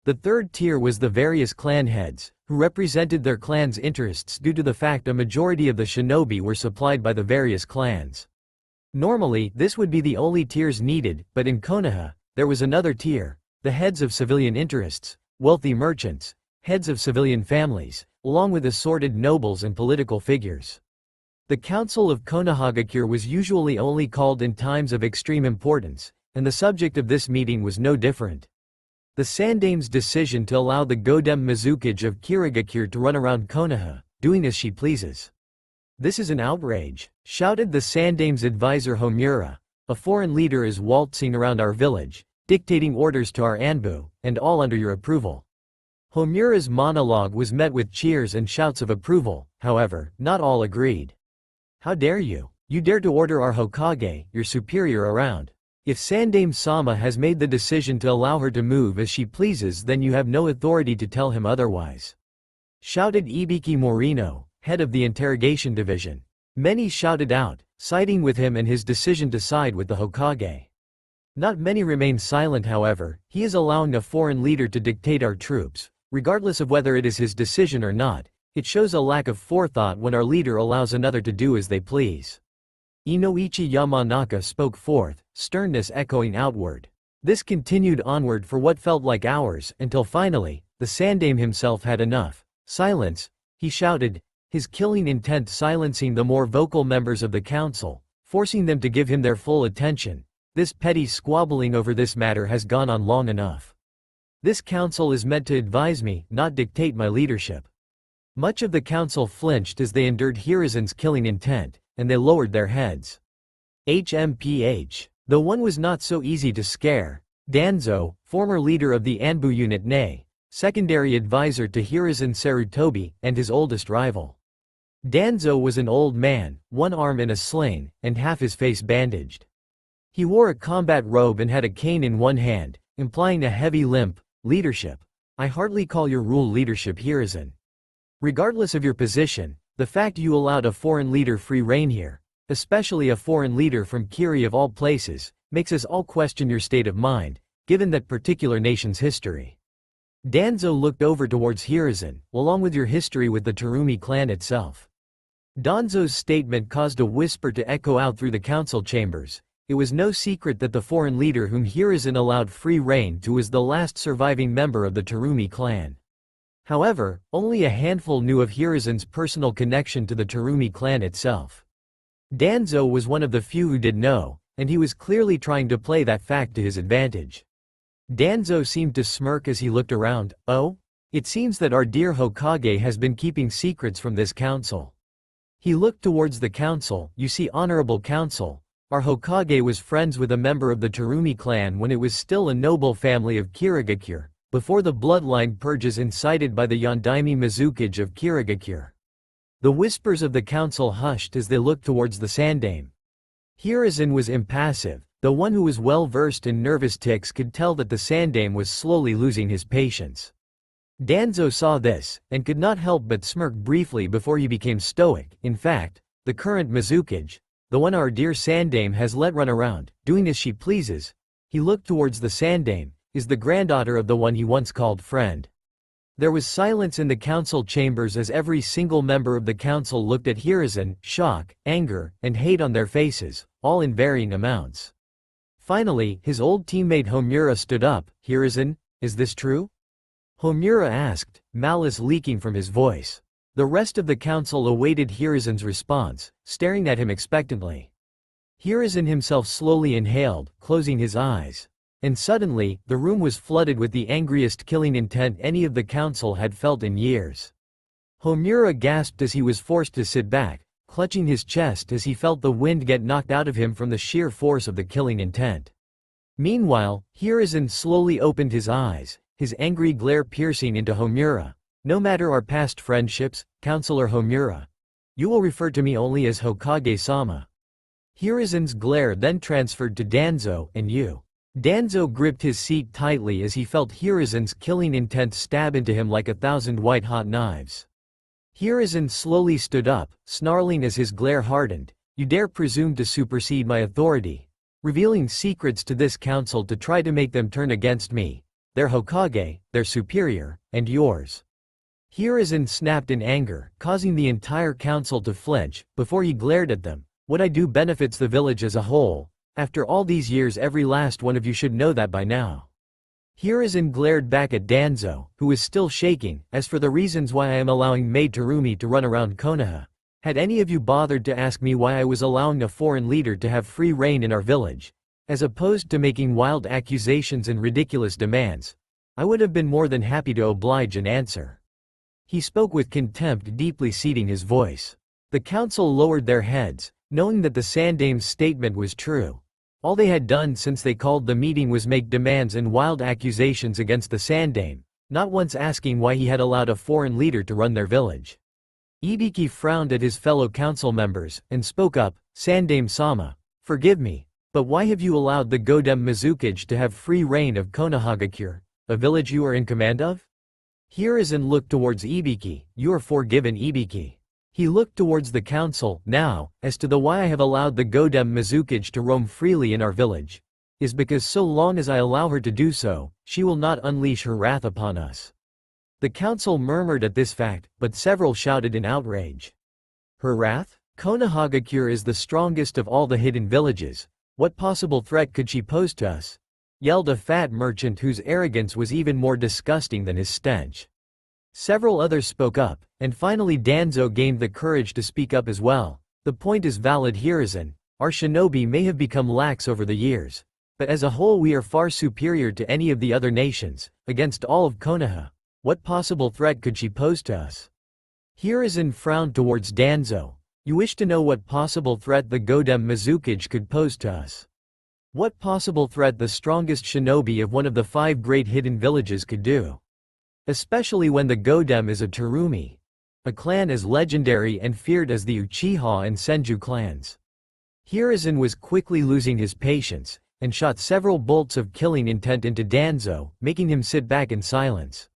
Speaker 1: The third tier was the various clan heads, who represented their clan's interests due to the fact a majority of the shinobi were supplied by the various clans. Normally, this would be the only tiers needed, but in Konoha, there was another tier, the heads of civilian interests, wealthy merchants, heads of civilian families, along with assorted nobles and political figures. The Council of Konohagakure was usually only called in times of extreme importance, and the subject of this meeting was no different. The Sandame's decision to allow the Godem Mizukage of Kirigakure to run around Konoha, doing as she pleases. This is an outrage, shouted the Sandame's advisor Homura. A foreign leader is waltzing around our village, dictating orders to our Anbu, and all under your approval. Homura's monologue was met with cheers and shouts of approval, however, not all agreed. How dare you? You dare to order our Hokage, your superior, around. If Sandame-sama has made the decision to allow her to move as she pleases, then you have no authority to tell him otherwise. Shouted Ibiki Morino, head of the interrogation division. Many shouted out, siding with him and his decision to side with the Hokage. Not many remained silent however. He is allowing a foreign leader to dictate our troops, regardless of whether it is his decision or not. It shows a lack of forethought when our leader allows another to do as they please. Inoichi Yamanaka spoke forth, sternness echoing outward. This continued onward for what felt like hours, until finally, the Sandaime himself had enough. "Silence," he shouted, his killing intent silencing the more vocal members of the council, forcing them to give him their full attention. "This petty squabbling over this matter has gone on long enough. This council is meant to advise me, not dictate my leadership." Much of the council flinched as they endured Hiruzen's killing intent, and they lowered their heads. HMPH. Though one was not so easy to scare. Danzo, former leader of the Anbu unit Ne, secondary advisor to Hiruzen Sarutobi, and his oldest rival. Danzo was an old man, one arm in a sling, and half his face bandaged. He wore a combat robe and had a cane in one hand, implying a heavy limp. "Leadership. I hardly call your rule leadership, Hiruzen. Regardless of your position, the fact you allowed a foreign leader free rein here, especially a foreign leader from Kiri of all places, makes us all question your state of mind, given that particular nation's history." Danzo looked over towards Hiruzen, along with your history with the Terumi clan itself. Danzo's statement caused a whisper to echo out through the council chambers. It was no secret that the foreign leader whom Hiruzen allowed free rein to was the last surviving member of the Terumi clan. However, only a handful knew of Hiruzen's personal connection to the Terumi clan itself. Danzo was one of the few who did know, and he was clearly trying to play that fact to his advantage. Danzo seemed to smirk as he looked around. "Oh? It seems that our dear Hokage has been keeping secrets from this council." He looked towards the council. "You see, honorable council, our Hokage was friends with a member of the Terumi clan when it was still a noble family of Kirigakure, before the bloodline purges incited by the Yondaime Mizukage of Kirigakure." The whispers of the council hushed as they looked towards the Sandaime. Hiruzen was impassive. The one who was well versed in nervous tics could tell that the Sandaime was slowly losing his patience. Danzo saw this, and could not help but smirk briefly before he became stoic. "In fact, the current Mizukage, the one our dear Sandaime has let run around, doing as she pleases," he looked towards the Sandaime, "is the granddaughter of the one he once called friend." There was silence in the council chambers as every single member of the council looked at Hiruzen, shock, anger, and hate on their faces, all in varying amounts. Finally, his old teammate Homura stood up. "Hiruzen, is this true?" Homura asked, malice leaking from his voice. The rest of the council awaited Hiruzen's response, staring at him expectantly. Hiruzen himself slowly inhaled, closing his eyes. And suddenly, the room was flooded with the angriest killing intent any of the council had felt in years. Homura gasped as he was forced to sit back, clutching his chest as he felt the wind get knocked out of him from the sheer force of the killing intent. Meanwhile, Hiruzen slowly opened his eyes, his angry glare piercing into Homura. "No matter our past friendships, Counselor Homura. You will refer to me only as Hokage-sama." Hiruzen's glare then transferred to Danzo, "And you." Danzo gripped his seat tightly as he felt Hiruzen's killing intent stab into him like 1,000 white-hot knives. Hiruzen slowly stood up, snarling as his glare hardened. "You dare presume to supersede my authority, revealing secrets to this council to try to make them turn against me, their Hokage, their superior, and yours." Hiruzen snapped in anger, causing the entire council to flinch. Before he glared at them, "What I do benefits the village as a whole. After all these years, every last one of you should know that by now." Hiruzen glared back at Danzo, who was still shaking. "As for the reasons why I am allowing Maid Terumi to run around Konoha, had any of you bothered to ask me why I was allowing a foreign leader to have free rein in our village, as opposed to making wild accusations and ridiculous demands, I would have been more than happy to oblige and answer." He spoke with contempt, deeply seating his voice. The council lowered their heads, knowing that the Sandaime's statement was true. All they had done since they called the meeting was make demands and wild accusations against the Sandaime, not once asking why he had allowed a foreign leader to run their village. Ibiki frowned at his fellow council members, and spoke up. "Sandaime-sama, forgive me, but why have you allowed the Godem Mizukage to have free reign of Konohagakure, a village you are in command of?" Hiruzen looked towards Ibiki. "You are forgiven, Ibiki." He looked towards the council. "Now, as to the why I have allowed the Godem Mizukage to roam freely in our village, is because so long as I allow her to do so, she will not unleash her wrath upon us." The council murmured at this fact, but several shouted in outrage. "Her wrath? Konohagakure is the strongest of all the hidden villages. What possible threat could she pose to us? yelled a fat merchant whose arrogance was even more disgusting than his stench. Several others spoke up, and finally Danzo gained the courage to speak up as well. The point is valid, Hiruzen. Our shinobi may have become lax over the years, but as a whole we are far superior to any of the other nations. Against all of Konoha, what possible threat could she pose to us? Hiruzen frowned towards Danzo. You wish to know what possible threat the Godem Mizukage could pose to us? What possible threat the strongest shinobi of one of the 5 great hidden villages could do? Especially when the Godem is a Terumi, a clan as legendary and feared as the Uchiha and Senju clans. Hiruzen was quickly losing his patience, and shot several bolts of killing intent into Danzo, making him sit back in silence.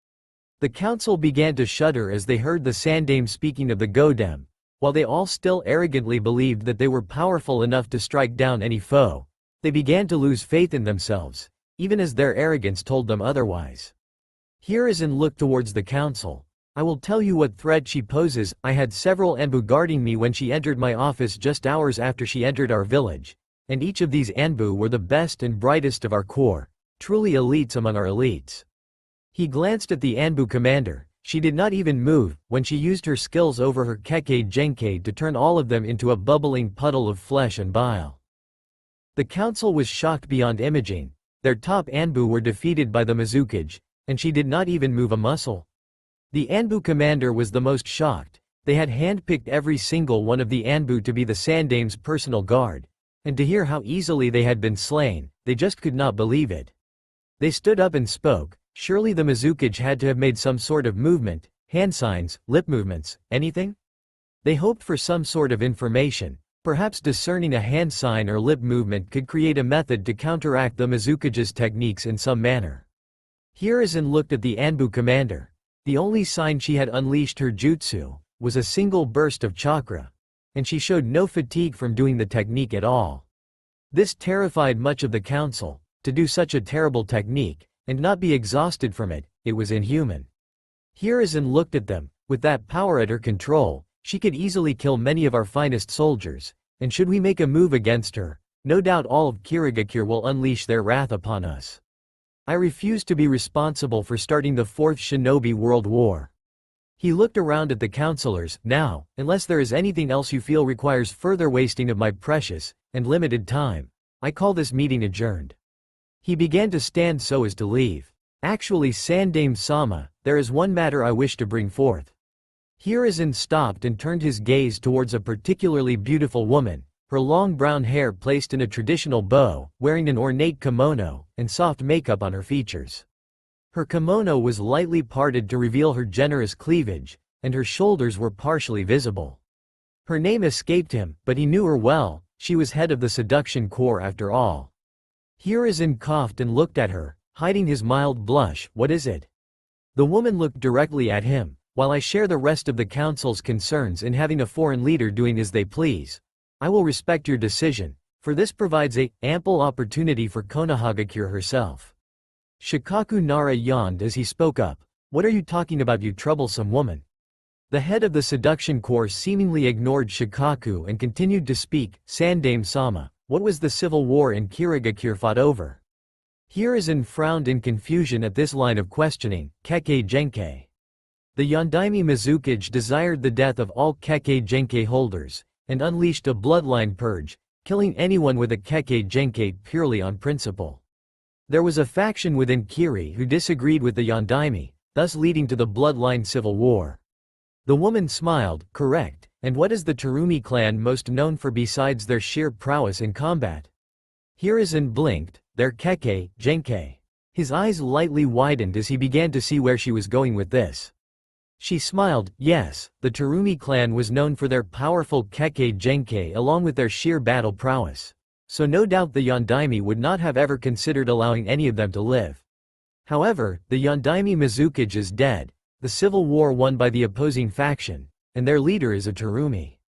Speaker 1: The council began to shudder as they heard the Sandaime speaking of the Godem. While they all still arrogantly believed that they were powerful enough to strike down any foe, they began to lose faith in themselves, even as their arrogance told them otherwise. Hiruzen looked towards the council. I will tell you what threat she poses. I had several Anbu guarding me when she entered my office just hours after she entered our village, and each of these Anbu were the best and brightest of our corps, truly elites among our elites. He glanced at the Anbu commander. She did not even move when she used her skills over her Kekkei Genkai to turn all of them into a bubbling puddle of flesh and bile. The council was shocked beyond imaging. Their top Anbu were defeated by the Mizukage, and she did not even move a muscle. The Anbu commander was the most shocked. They had handpicked every single one of the Anbu to be the Sandaime's personal guard, and to hear how easily they had been slain, they just could not believe it. They stood up and spoke. Surely the Mizukage had to have made some sort of movement, hand signs, lip movements, anything? They hoped for some sort of information. Perhaps discerning a hand sign or lip movement could create a method to counteract the Mizukage's techniques in some manner. Hiruzen looked at the Anbu commander. The only sign she had unleashed her jutsu was a single burst of chakra, and she showed no fatigue from doing the technique at all. This terrified much of the council. To do such a terrible technique, and not be exhausted from it, it was inhuman. Hiruzen looked at them. With that power at her control, she could easily kill many of our finest soldiers, and should we make a move against her, no doubt all of Kirigakure will unleash their wrath upon us. I refuse to be responsible for starting the 4th Shinobi World War. He looked around at the councillors. Now, unless there is anything else you feel requires further wasting of my precious and limited time, I call this meeting adjourned. He began to stand so as to leave. Actually, Sandaime-sama, there is one matter I wish to bring forth. Hiruzen stopped and turned his gaze towards a particularly beautiful woman, her long brown hair placed in a traditional bow, wearing an ornate kimono, and soft makeup on her features. Her kimono was lightly parted to reveal her generous cleavage, and her shoulders were partially visible. Her name escaped him, but he knew her well. She was head of the seduction corps after all. Hiruzen coughed and looked at her, hiding his mild blush. What is it? The woman looked directly at him. While I share the rest of the council's concerns in having a foreign leader doing as they please, I will respect your decision, for this provides ample opportunity for Konohagakure herself. Shikaku Nara yawned as he spoke up. What are you talking about, you troublesome woman? The head of the seduction corps seemingly ignored Shikaku and continued to speak. Sandaime-sama, what was the civil war in Kirigakure fought over? Hiruzen frowned in confusion at this line of questioning. Kekkei Genkai. The Yondaime Mizukage desired the death of all Kekkei Genkai holders, and unleashed a bloodline purge, killing anyone with a Kekkei Genkai purely on principle. There was a faction within Kiri who disagreed with the Yondaime, thus leading to the bloodline civil war. The woman smiled. Correct. And what is the Terumi clan most known for besides their sheer prowess in combat? Hiruzen blinked. Their Kekkei Genkai. His eyes lightly widened as he began to see where she was going with this. She smiled. Yes, the Terumi clan was known for their powerful Kekkei Genkai along with their sheer battle prowess. So no doubt the Yondaime would not have ever considered allowing any of them to live. However, the Yondaime Mizukage is dead, the civil war won by the opposing faction, and their leader is a Terumi.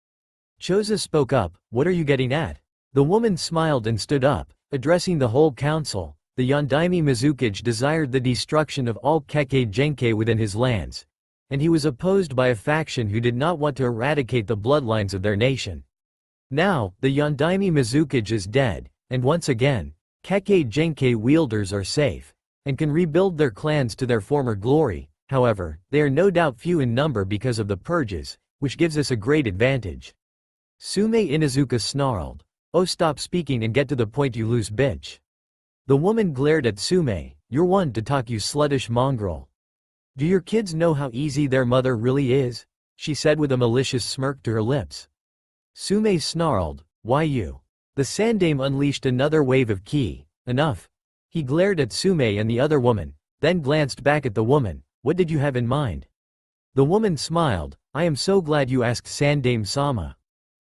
Speaker 1: Choza spoke up. What are you getting at? The woman smiled and stood up, addressing the whole council. The Yondaime Mizukage desired the destruction of all Kekkei Genkai within his lands, and he was opposed by a faction who did not want to eradicate the bloodlines of their nation. Now, the Yondaime Mizukage is dead, and once again, Kekkei Genkai wielders are safe, and can rebuild their clans to their former glory. However, they are no doubt few in number because of the purges, which gives us a great advantage. Sume Inuzuka snarled. Oh, stop speaking and get to the point, you loose bitch. The woman glared at Sume. You're one to talk, you sluttish mongrel. Do your kids know how easy their mother really is? She said with a malicious smirk to her lips. Sume snarled. Why you? The Sandame unleashed another wave of ki. Enough. He glared at Sume and the other woman, then glanced back at the woman. What did you have in mind? The woman smiled. I am so glad you asked, Sandame Sama.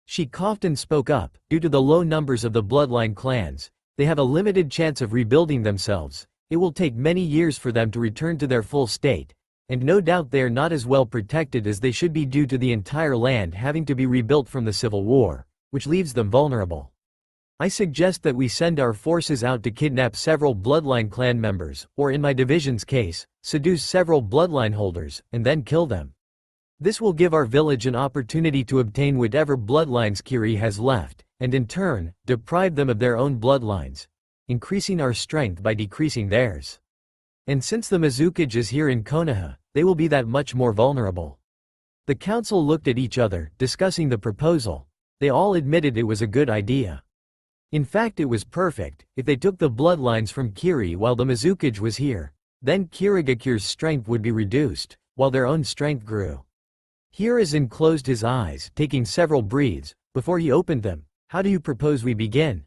Speaker 1: She coughed and spoke up. Due to the low numbers of the bloodline clans, they have a limited chance of rebuilding themselves. It will take many years for them to return to their full state, and no doubt they are not as well protected as they should be due to the entire land having to be rebuilt from the civil war, which leaves them vulnerable. I suggest that we send our forces out to kidnap several bloodline clan members, or in my division's case, seduce several bloodline holders, and then kill them. This will give our village an opportunity to obtain whatever bloodlines Kiri has left, and in turn, deprive them of their own bloodlines, increasing our strength by decreasing theirs. And since the Mizukage is here in Konoha, they will be that much more vulnerable. The council looked at each other, discussing the proposal. They all admitted it was a good idea. In fact, it was perfect. If they took the bloodlines from Kiri while the Mizukage was here, then Kirigakure's strength would be reduced, while their own strength grew. Hiruzen closed his eyes, taking several breaths, before he opened them. How do you propose we begin?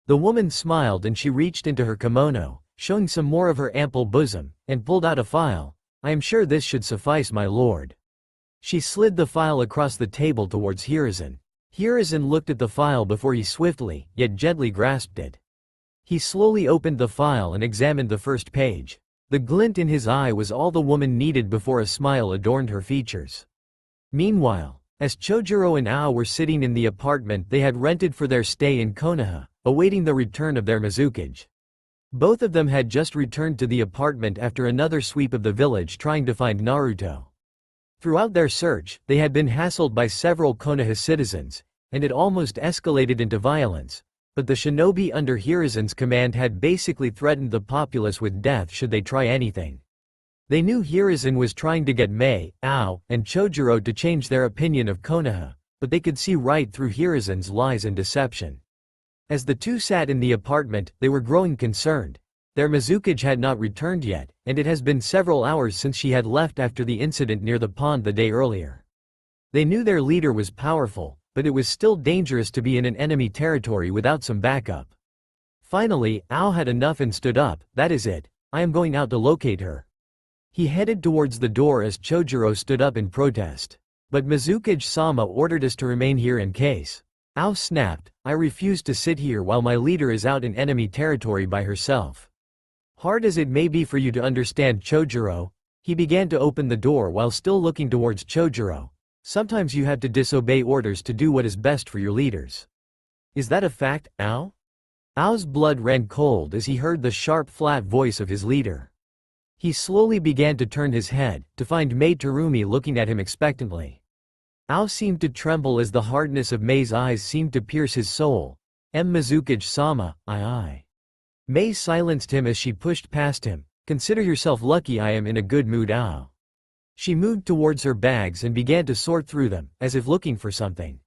Speaker 1: The woman smiled and she reached into her kimono, showing some more of her ample bosom, and pulled out a file. I am sure this should suffice, my lord. She slid the file across the table towards Hiruzen. Hiruzen looked at the file before he swiftly, yet gently grasped it. He slowly opened the file and examined the first page. The glint in his eye was all the woman needed before a smile adorned her features. Meanwhile, as Chojuro and Ao were sitting in the apartment they had rented for their stay in Konoha, awaiting the return of their Mizukage. Both of them had just returned to the apartment after another sweep of the village trying to find Naruto. Throughout their search, they had been hassled by several Konoha citizens, and it almost escalated into violence, but the shinobi under Hiruzen's command had basically threatened the populace with death should they try anything. They knew Hiruzen was trying to get Mei, Ao, and Chojuro to change their opinion of Konoha, but they could see right through Hiruzen's lies and deception. As the two sat in the apartment, they were growing concerned. Their Mizukage had not returned yet, and it has been several hours since she had left after the incident near the pond the day earlier. They knew their leader was powerful, but it was still dangerous to be in an enemy territory without some backup. Finally, Ao had enough and stood up. That is it. I am going out to locate her. He headed towards the door as Chojuro stood up in protest. But Mizukage-sama ordered us to remain here in case. Ao snapped, I refuse to sit here while my leader is out in enemy territory by herself. Hard as it may be for you to understand, Chojuro, he began to open the door while still looking towards Chojuro. Sometimes you have to disobey orders to do what is best for your leaders. Is that a fact, Ao? Ao's blood ran cold as he heard the sharp flat voice of his leader. He slowly began to turn his head, to find Mei Terumi looking at him expectantly. Ao seemed to tremble as the hardness of Mei's eyes seemed to pierce his soul. Mizukage-sama, I. Mei silenced him as she pushed past him. Consider yourself lucky I am in a good mood, Ao. She moved towards her bags and began to sort through them, as if looking for something.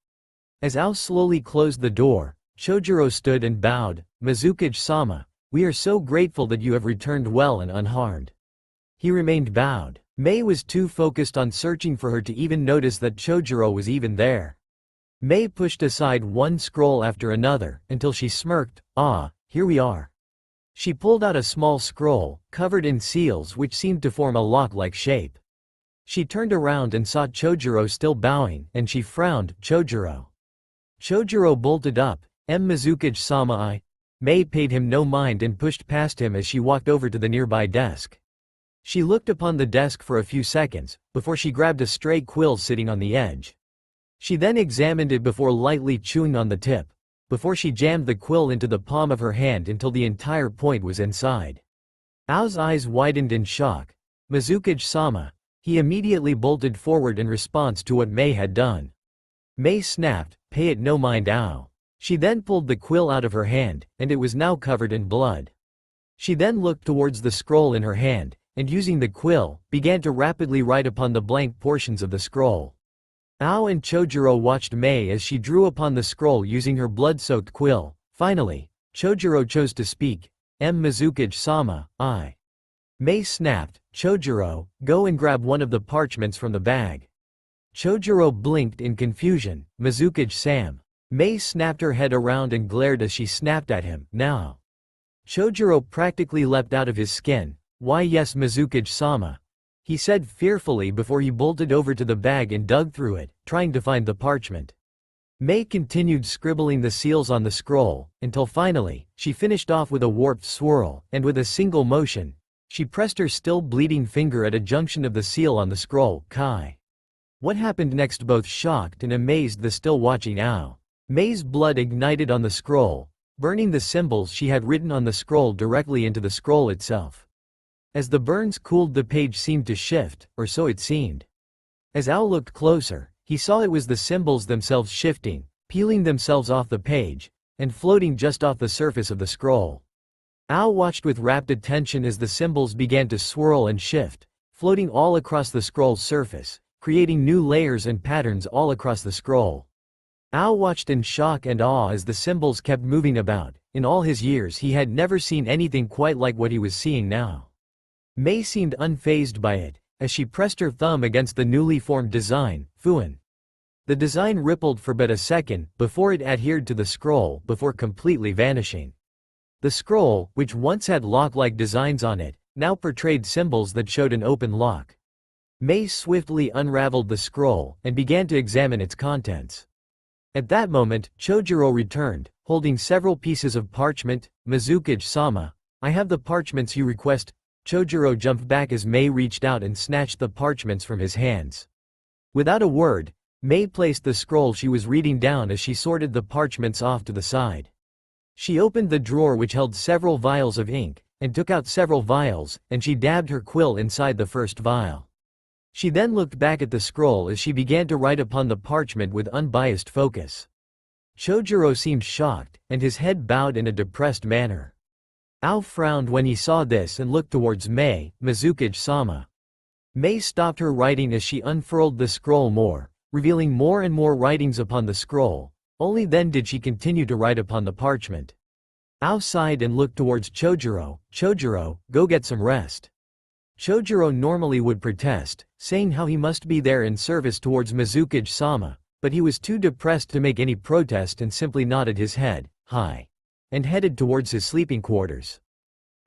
Speaker 1: As Ao slowly closed the door, Chojuro stood and bowed. Mizukage-sama, we are so grateful that you have returned well and unharmed. He remained bowed. Mei was too focused on searching for her to even notice that Chojuro was even there. Mei pushed aside one scroll after another, until she smirked. Ah, here we are. She pulled out a small scroll, covered in seals which seemed to form a lock-like shape. She turned around and saw Chojuro still bowing, and she frowned. Chojuro. Chojuro bolted up. Mizukage-sama, I. Mei paid him no mind and pushed past him as she walked over to the nearby desk. She looked upon the desk for a few seconds, before she grabbed a stray quill sitting on the edge. She then examined it before lightly chewing on the tip, before she jammed the quill into the palm of her hand until the entire point was inside. Ao's eyes widened in shock. Mizukage-sama. He immediately bolted forward in response to what Mei had done. Mei snapped, pay it no mind, Ao. She then pulled the quill out of her hand, and it was now covered in blood. She then looked towards the scroll in her hand, and using the quill, began to rapidly write upon the blank portions of the scroll. Ao and Chojuro watched Mei as she drew upon the scroll using her blood-soaked quill. Finally, Chojuro chose to speak. Mizukage-sama, I. Mei snapped, Chojuro, go and grab one of the parchments from the bag. Chojuro blinked in confusion, Mizukage-sam. Mei snapped her head around and glared as she snapped at him, now. Chojuro practically leapt out of his skin. Why yes Mizukage-sama, he said fearfully before he bolted over to the bag and dug through it, trying to find the parchment. Mei continued scribbling the seals on the scroll, until finally, she finished off with a warped swirl, and with a single motion, she pressed her still bleeding finger at a junction of the seal on the scroll, Kai. What happened next both shocked and amazed the still watching Ao. Mei's blood ignited on the scroll, burning the symbols she had written on the scroll directly into the scroll itself. As the burns cooled, the page seemed to shift, or so it seemed. As Ao looked closer, he saw it was the symbols themselves shifting, peeling themselves off the page, and floating just off the surface of the scroll. Ao watched with rapt attention as the symbols began to swirl and shift, floating all across the scroll's surface, creating new layers and patterns all across the scroll. Ao watched in shock and awe as the symbols kept moving about. In all his years he had never seen anything quite like what he was seeing now. Mei seemed unfazed by it, as she pressed her thumb against the newly formed design, Fuan. The design rippled for but a second, before it adhered to the scroll, before completely vanishing. The scroll, which once had lock-like designs on it, now portrayed symbols that showed an open lock. Mei swiftly unraveled the scroll, and began to examine its contents. At that moment, Chojuro returned, holding several pieces of parchment. Mizukage-sama, I have the parchments you request. Chojuro jumped back as Mei reached out and snatched the parchments from his hands. Without a word, Mei placed the scroll she was reading down as she sorted the parchments off to the side. She opened the drawer which held several vials of ink, and took out several vials, and she dabbed her quill inside the first vial. She then looked back at the scroll as she began to write upon the parchment with unbiased focus. Chojuro seemed shocked, and his head bowed in a depressed manner. Ao frowned when he saw this and looked towards Mei. Mizukage-sama. Mei stopped her writing as she unfurled the scroll more, revealing more and more writings upon the scroll. Only then did she continue to write upon the parchment. Ao sighed and looked towards Chojuro. Chojuro, go get some rest. Chojuro normally would protest, saying how he must be there in service towards Mizukage-sama, but he was too depressed to make any protest and simply nodded his head, hi, and headed towards his sleeping quarters.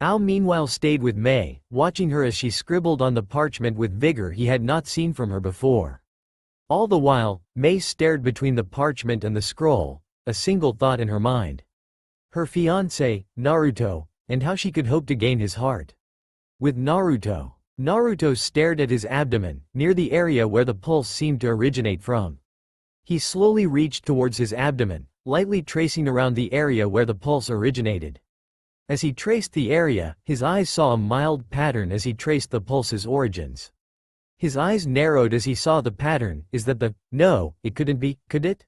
Speaker 1: Ao meanwhile stayed with Mei, watching her as she scribbled on the parchment with vigor he had not seen from her before. All the while, Mei stared between the parchment and the scroll, a single thought in her mind. Her fiancé, Naruto, and how she could hope to gain his heart. With Naruto. Naruto stared at his abdomen, near the area where the pulse seemed to originate from. He slowly reached towards his abdomen, lightly tracing around the area where the pulse originated. As he traced the area, his eyes saw a mild pattern as he traced the pulse's origins. His eyes narrowed as he saw the pattern. Is that the... No, it couldn't be, could it?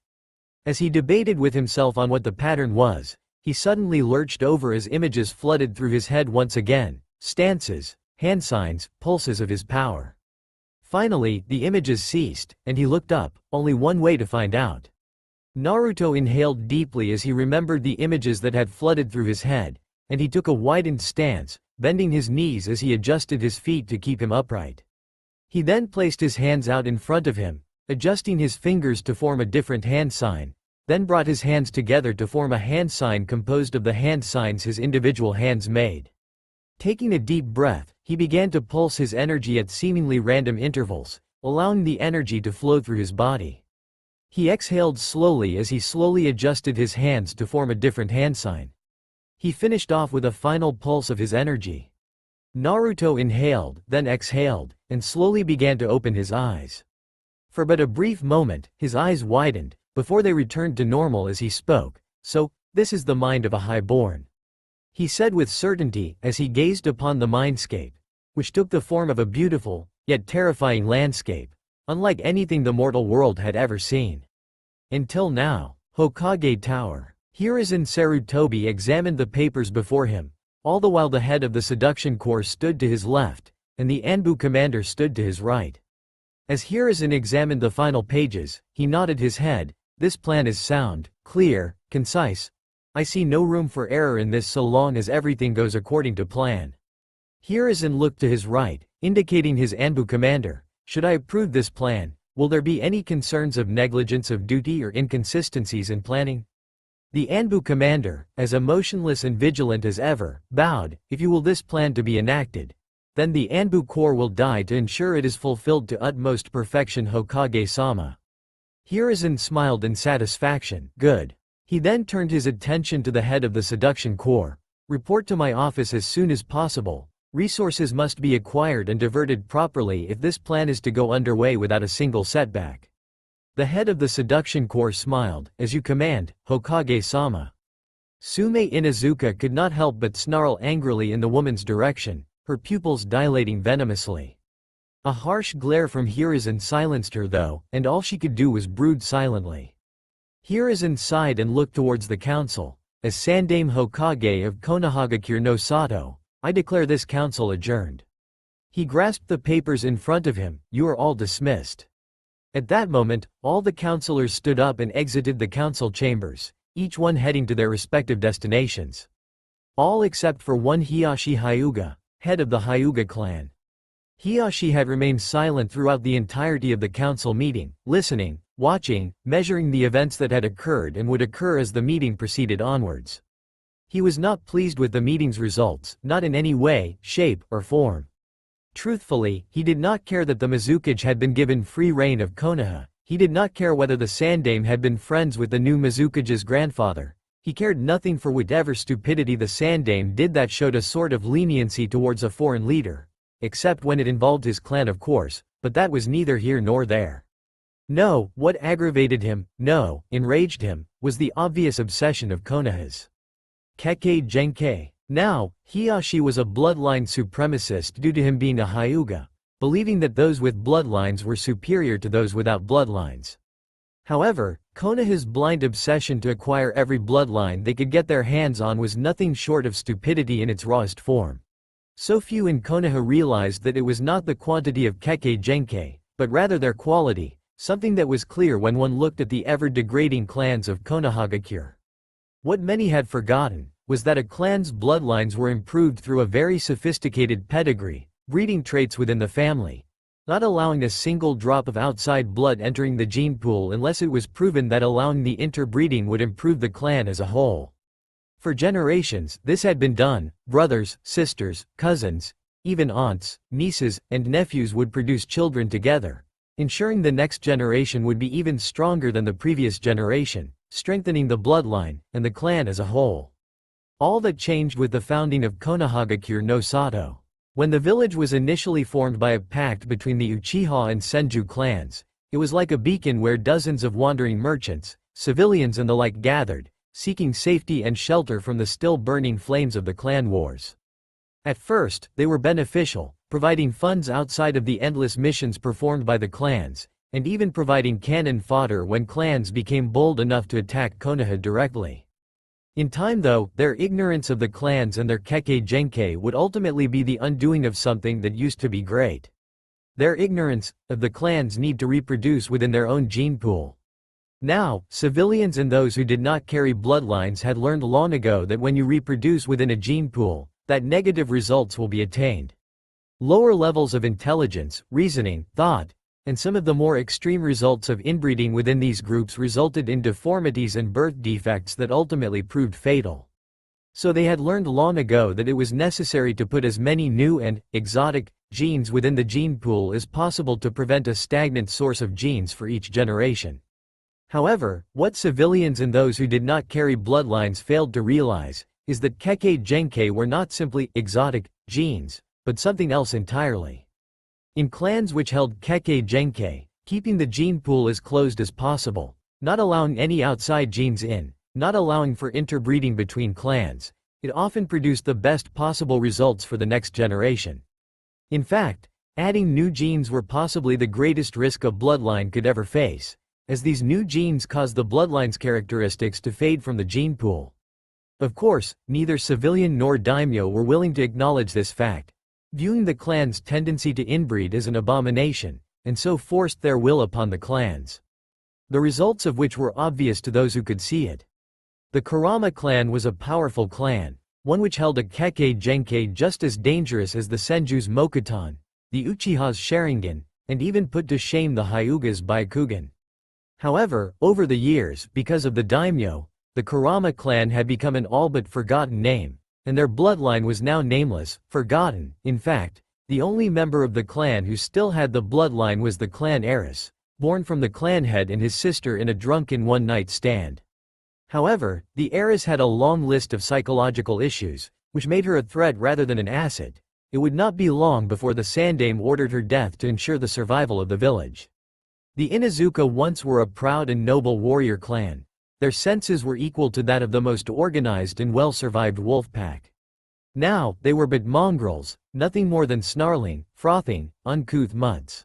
Speaker 1: As he debated with himself on what the pattern was, he suddenly lurched over as images flooded through his head once again, stances, hand signs, pulses of his power. Finally, the images ceased, and he looked up, only one way to find out. Naruto inhaled deeply as he remembered the images that had flooded through his head, and he took a widened stance, bending his knees as he adjusted his feet to keep him upright. He then placed his hands out in front of him, adjusting his fingers to form a different hand sign, then brought his hands together to form a hand sign composed of the hand signs his individual hands made. Taking a deep breath, he began to pulse his energy at seemingly random intervals, allowing the energy to flow through his body. He exhaled slowly as he slowly adjusted his hands to form a different hand sign. He finished off with a final pulse of his energy. Naruto inhaled, then exhaled, and slowly began to open his eyes. For but a brief moment, his eyes widened, before they returned to normal as he spoke. So, this is the mind of a highborn, he said with certainty as he gazed upon the mindscape, which took the form of a beautiful, yet terrifying landscape, unlike anything the mortal world had ever seen. Until now, Hokage Tower. Hiruzen Sarutobi examined the papers before him, all the while the head of the seduction corps stood to his left, and the Anbu commander stood to his right. As Hiruzen examined the final pages, he nodded his head. This plan is sound, clear, concise. I see no room for error in this so long as everything goes according to plan. Hiruzen looked to his right, indicating his Anbu commander. Should I approve this plan, will there be any concerns of negligence of duty or inconsistencies in planning? The Anbu commander, as emotionless and vigilant as ever, bowed. If you will this plan to be enacted, then the Anbu Corps will die to ensure it is fulfilled to utmost perfection, Hokage-sama. Hiruzen smiled in satisfaction. Good. He then turned his attention to the head of the seduction corps. Report to my office as soon as possible. Resources must be acquired and diverted properly if this plan is to go underway without a single setback. The head of the seduction corps smiled. As you command, Hokage-sama. Sume Inuzuka could not help but snarl angrily in the woman's direction, her pupils dilating venomously. A harsh glare from Hiruzen silenced her though, and all she could do was brood silently. Hiruzen sighed and looked towards the council. As Sandaime Hokage of Konohagakure no Sato, I declare this council adjourned. He grasped the papers in front of him. You are all dismissed. At that moment, all the councillors stood up and exited the council chambers, each one heading to their respective destinations. All except for one Hiyashi Hyuga, head of the Hyuga clan. Hiyashi had remained silent throughout the entirety of the council meeting, listening, watching, measuring the events that had occurred and would occur as the meeting proceeded onwards. He was not pleased with the meeting's results, not in any way, shape, or form. Truthfully, he did not care that the Mizukage had been given free reign of Konoha. He did not care whether the Sandaime had been friends with the new Mizukage's grandfather. He cared nothing for whatever stupidity the Sandaime did that showed a sort of leniency towards a foreign leader. Except when it involved his clan, of course, but that was neither here nor there. No, what aggravated him, no, enraged him, was the obvious obsession of Konoha's Kekkei Genkei. Now, Hiyashi was a bloodline supremacist due to him being a Hyuga, believing that those with bloodlines were superior to those without bloodlines. However, Konoha's blind obsession to acquire every bloodline they could get their hands on was nothing short of stupidity in its rawest form. So few in Konoha realized that it was not the quantity of Kekkei Genkei, but rather their quality, something that was clear when one looked at the ever-degrading clans of Konohagakure. What many had forgotten was that a clan's bloodlines were improved through a very sophisticated pedigree, breeding traits within the family, not allowing a single drop of outside blood entering the gene pool unless it was proven that allowing the interbreeding would improve the clan as a whole. For generations, this had been done. Brothers, sisters, cousins, even aunts, nieces, and nephews would produce children together, ensuring the next generation would be even stronger than the previous generation, strengthening the bloodline and the clan as a whole. All that changed with the founding of Konohagakure no Sato. When the village was initially formed by a pact between the Uchiha and Senju clans, it was like a beacon where dozens of wandering merchants, civilians and the like gathered, seeking safety and shelter from the still burning flames of the clan wars. At first, they were beneficial, providing funds outside of the endless missions performed by the clans, and even providing cannon fodder when clans became bold enough to attack Konoha directly. In time though, their ignorance of the clans and their Kekkei Genkei would ultimately be the undoing of something that used to be great. Their ignorance of the clans' need to reproduce within their own gene pool. Now, civilians and those who did not carry bloodlines had learned long ago that when you reproduce within a gene pool, that negative results will be attained. Lower levels of intelligence, reasoning, thought, and some of the more extreme results of inbreeding within these groups resulted in deformities and birth defects that ultimately proved fatal. So they had learned long ago that it was necessary to put as many new and exotic genes within the gene pool as possible to prevent a stagnant source of genes for each generation. However, what civilians and those who did not carry bloodlines failed to realize is that Kekkei Genkei were not simply exotic genes, but something else entirely. In clans which held Kekkei Genkei, keeping the gene pool as closed as possible, not allowing any outside genes in, not allowing for interbreeding between clans, it often produced the best possible results for the next generation. In fact, adding new genes were possibly the greatest risk a bloodline could ever face, as these new genes caused the bloodline's characteristics to fade from the gene pool. Of course, neither civilian nor daimyo were willing to acknowledge this fact, viewing the clan's tendency to inbreed as an abomination, and so forced their will upon the clans. The results of which were obvious to those who could see it. The Kurama clan was a powerful clan, one which held a Kekkei Genkei just as dangerous as the Senju's Mokuton, the Uchiha's Sharingan, and even put to shame the Hyuga's Byakugan. However, over the years, because of the daimyo, the Kurama clan had become an all but forgotten name, and their bloodline was now nameless, forgotten. In fact, the only member of the clan who still had the bloodline was the clan heiress, born from the clan head and his sister in a drunken one-night stand. However, the heiress had a long list of psychological issues, which made her a threat rather than an asset. It would not be long before the Sandame ordered her death to ensure the survival of the village. The Inuzuka once were a proud and noble warrior clan. Their senses were equal to that of the most organized and well-survived wolf pack. Now, they were but mongrels, nothing more than snarling, frothing, uncouth mutts.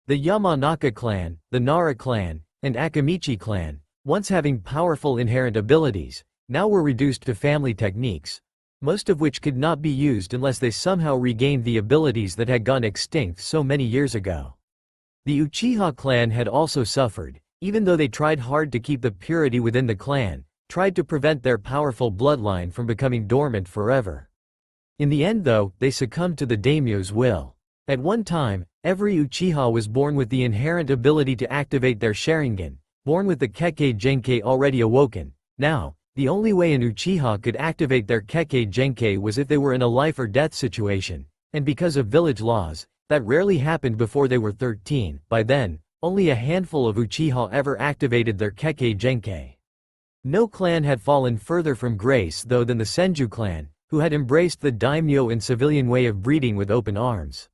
Speaker 1: The Yamanaka clan, the Nara clan, and Akamichi clan, once having powerful inherent abilities, now were reduced to family techniques, most of which could not be used unless they somehow regained the abilities that had gone extinct so many years ago. The Uchiha clan had also suffered, even though they tried hard to keep the purity within the clan, tried to prevent their powerful bloodline from becoming dormant forever. In the end though, they succumbed to the daimyo's will. At one time, every Uchiha was born with the inherent ability to activate their Sharingan, born with the Kekkei Genkei already awoken. Now, the only way an Uchiha could activate their Kekkei Genkei was if they were in a life or death situation, and because of village laws, that rarely happened before they were 13. By then, only a handful of Uchiha ever activated their Kekkei Genkei. No clan had fallen further from grace though than the Senju clan, who had embraced the daimyo and civilian way of breeding with open arms.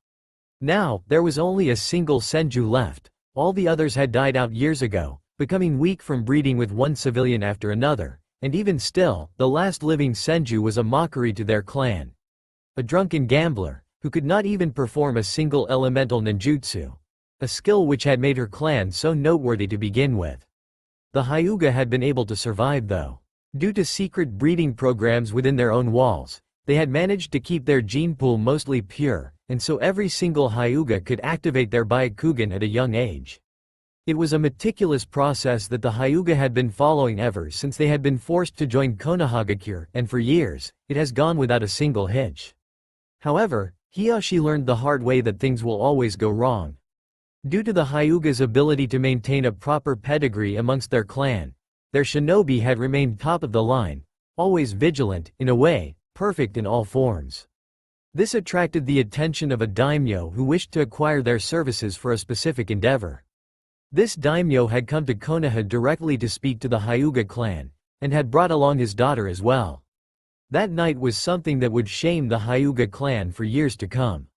Speaker 1: Now, there was only a single Senju left. All the others had died out years ago, becoming weak from breeding with one civilian after another, and even still, the last living Senju was a mockery to their clan. A drunken gambler, who could not even perform a single elemental ninjutsu, a skill which had made her clan so noteworthy to begin with. The Hyuga had been able to survive though. Due to secret breeding programs within their own walls, they had managed to keep their gene pool mostly pure, and so every single Hyuga could activate their Byakugan at a young age. It was a meticulous process that the Hyuga had been following ever since they had been forced to join Konohagakure, and for years, it has gone without a single hitch. However, Hiyashi learned the hard way that things will always go wrong. Due to the Hyuga's ability to maintain a proper pedigree amongst their clan, their shinobi had remained top of the line, always vigilant, in a way, perfect in all forms. This attracted the attention of a daimyo who wished to acquire their services for a specific endeavor. This daimyo had come to Konoha directly to speak to the Hyuga clan, and had brought along his daughter as well. That night was something that would shame the Hyuga clan for years to come.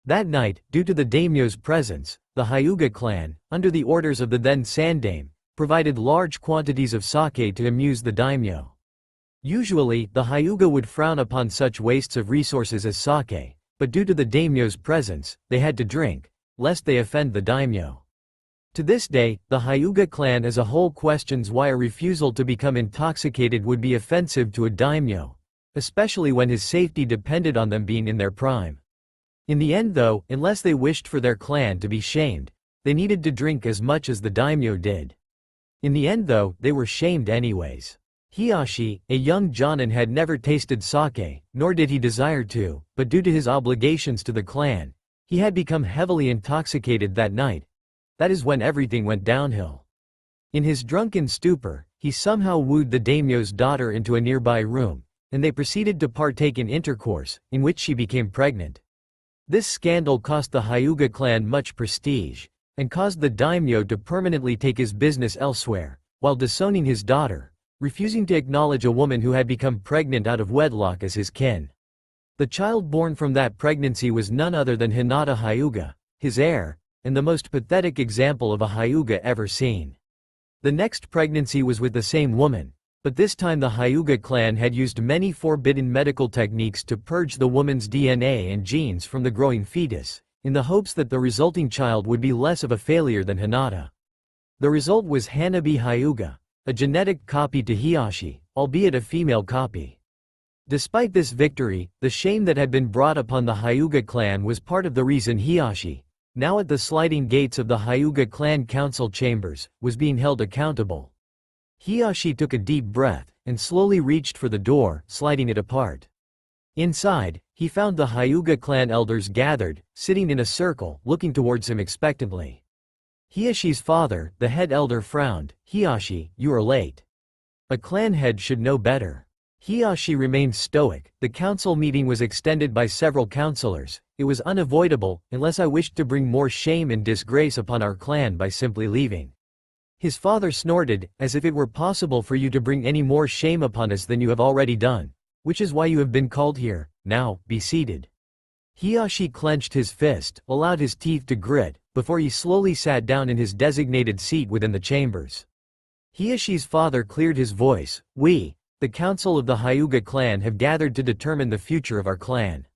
Speaker 1: That night, due to the daimyo's presence, the Hyuga clan, under the orders of the then Sandame, provided large quantities of sake to amuse the daimyo. Usually, the Hyuga would frown upon such wastes of resources as sake, but due to the daimyo's presence, they had to drink, lest they offend the daimyo. To this day, the Hyuga clan as a whole questions why a refusal to become intoxicated would be offensive to a daimyo, especially when his safety depended on them being in their prime. In the end though, unless they wished for their clan to be shamed, they needed to drink as much as the daimyo did. In the end though, they were shamed anyways. Hiyashi, a young jonin, had never tasted sake, nor did he desire to, but due to his obligations to the clan, he had become heavily intoxicated that night. That is when everything went downhill. In his drunken stupor, he somehow wooed the daimyo's daughter into a nearby room, and they proceeded to partake in intercourse, in which she became pregnant. This scandal cost the Hyuga clan much prestige, and caused the daimyo to permanently take his business elsewhere, while disowning his daughter, refusing to acknowledge a woman who had become pregnant out of wedlock as his kin. The child born from that pregnancy was none other than Hinata Hyuga, his heir, and the most pathetic example of a Hyuga ever seen. The next pregnancy was with the same woman, but this time the Hyuga clan had used many forbidden medical techniques to purge the woman's DNA and genes from the growing fetus, in the hopes that the resulting child would be less of a failure than Hinata. The result was Hanabi Hyuga, a genetic copy to Hiyashi, albeit a female copy. Despite this victory, the shame that had been brought upon the Hyuga clan was part of the reason Hiyashi, now at the sliding gates of the Hyuga clan council chambers, was being held accountable. Hiyashi took a deep breath, and slowly reached for the door, sliding it apart. Inside, he found the Hyuga clan elders gathered, sitting in a circle, looking towards him expectantly. Hiyashi's father, the head elder, frowned. "Hiyashi, you are late. A clan head should know better." Hiyashi remained stoic. The council meeting was extended by several councillors. It was unavoidable, unless I wished to bring more shame and disgrace upon our clan by simply leaving. His father snorted, "As if it were possible for you to bring any more shame upon us than you have already done. Which is why you have been called here. Now, be seated." Hiyashi clenched his fist, allowed his teeth to grit, before he slowly sat down in his designated seat within the chambers. Hiyashi's father cleared his voice. "We, the council of the Hyuga clan, have gathered to determine the future of our clan.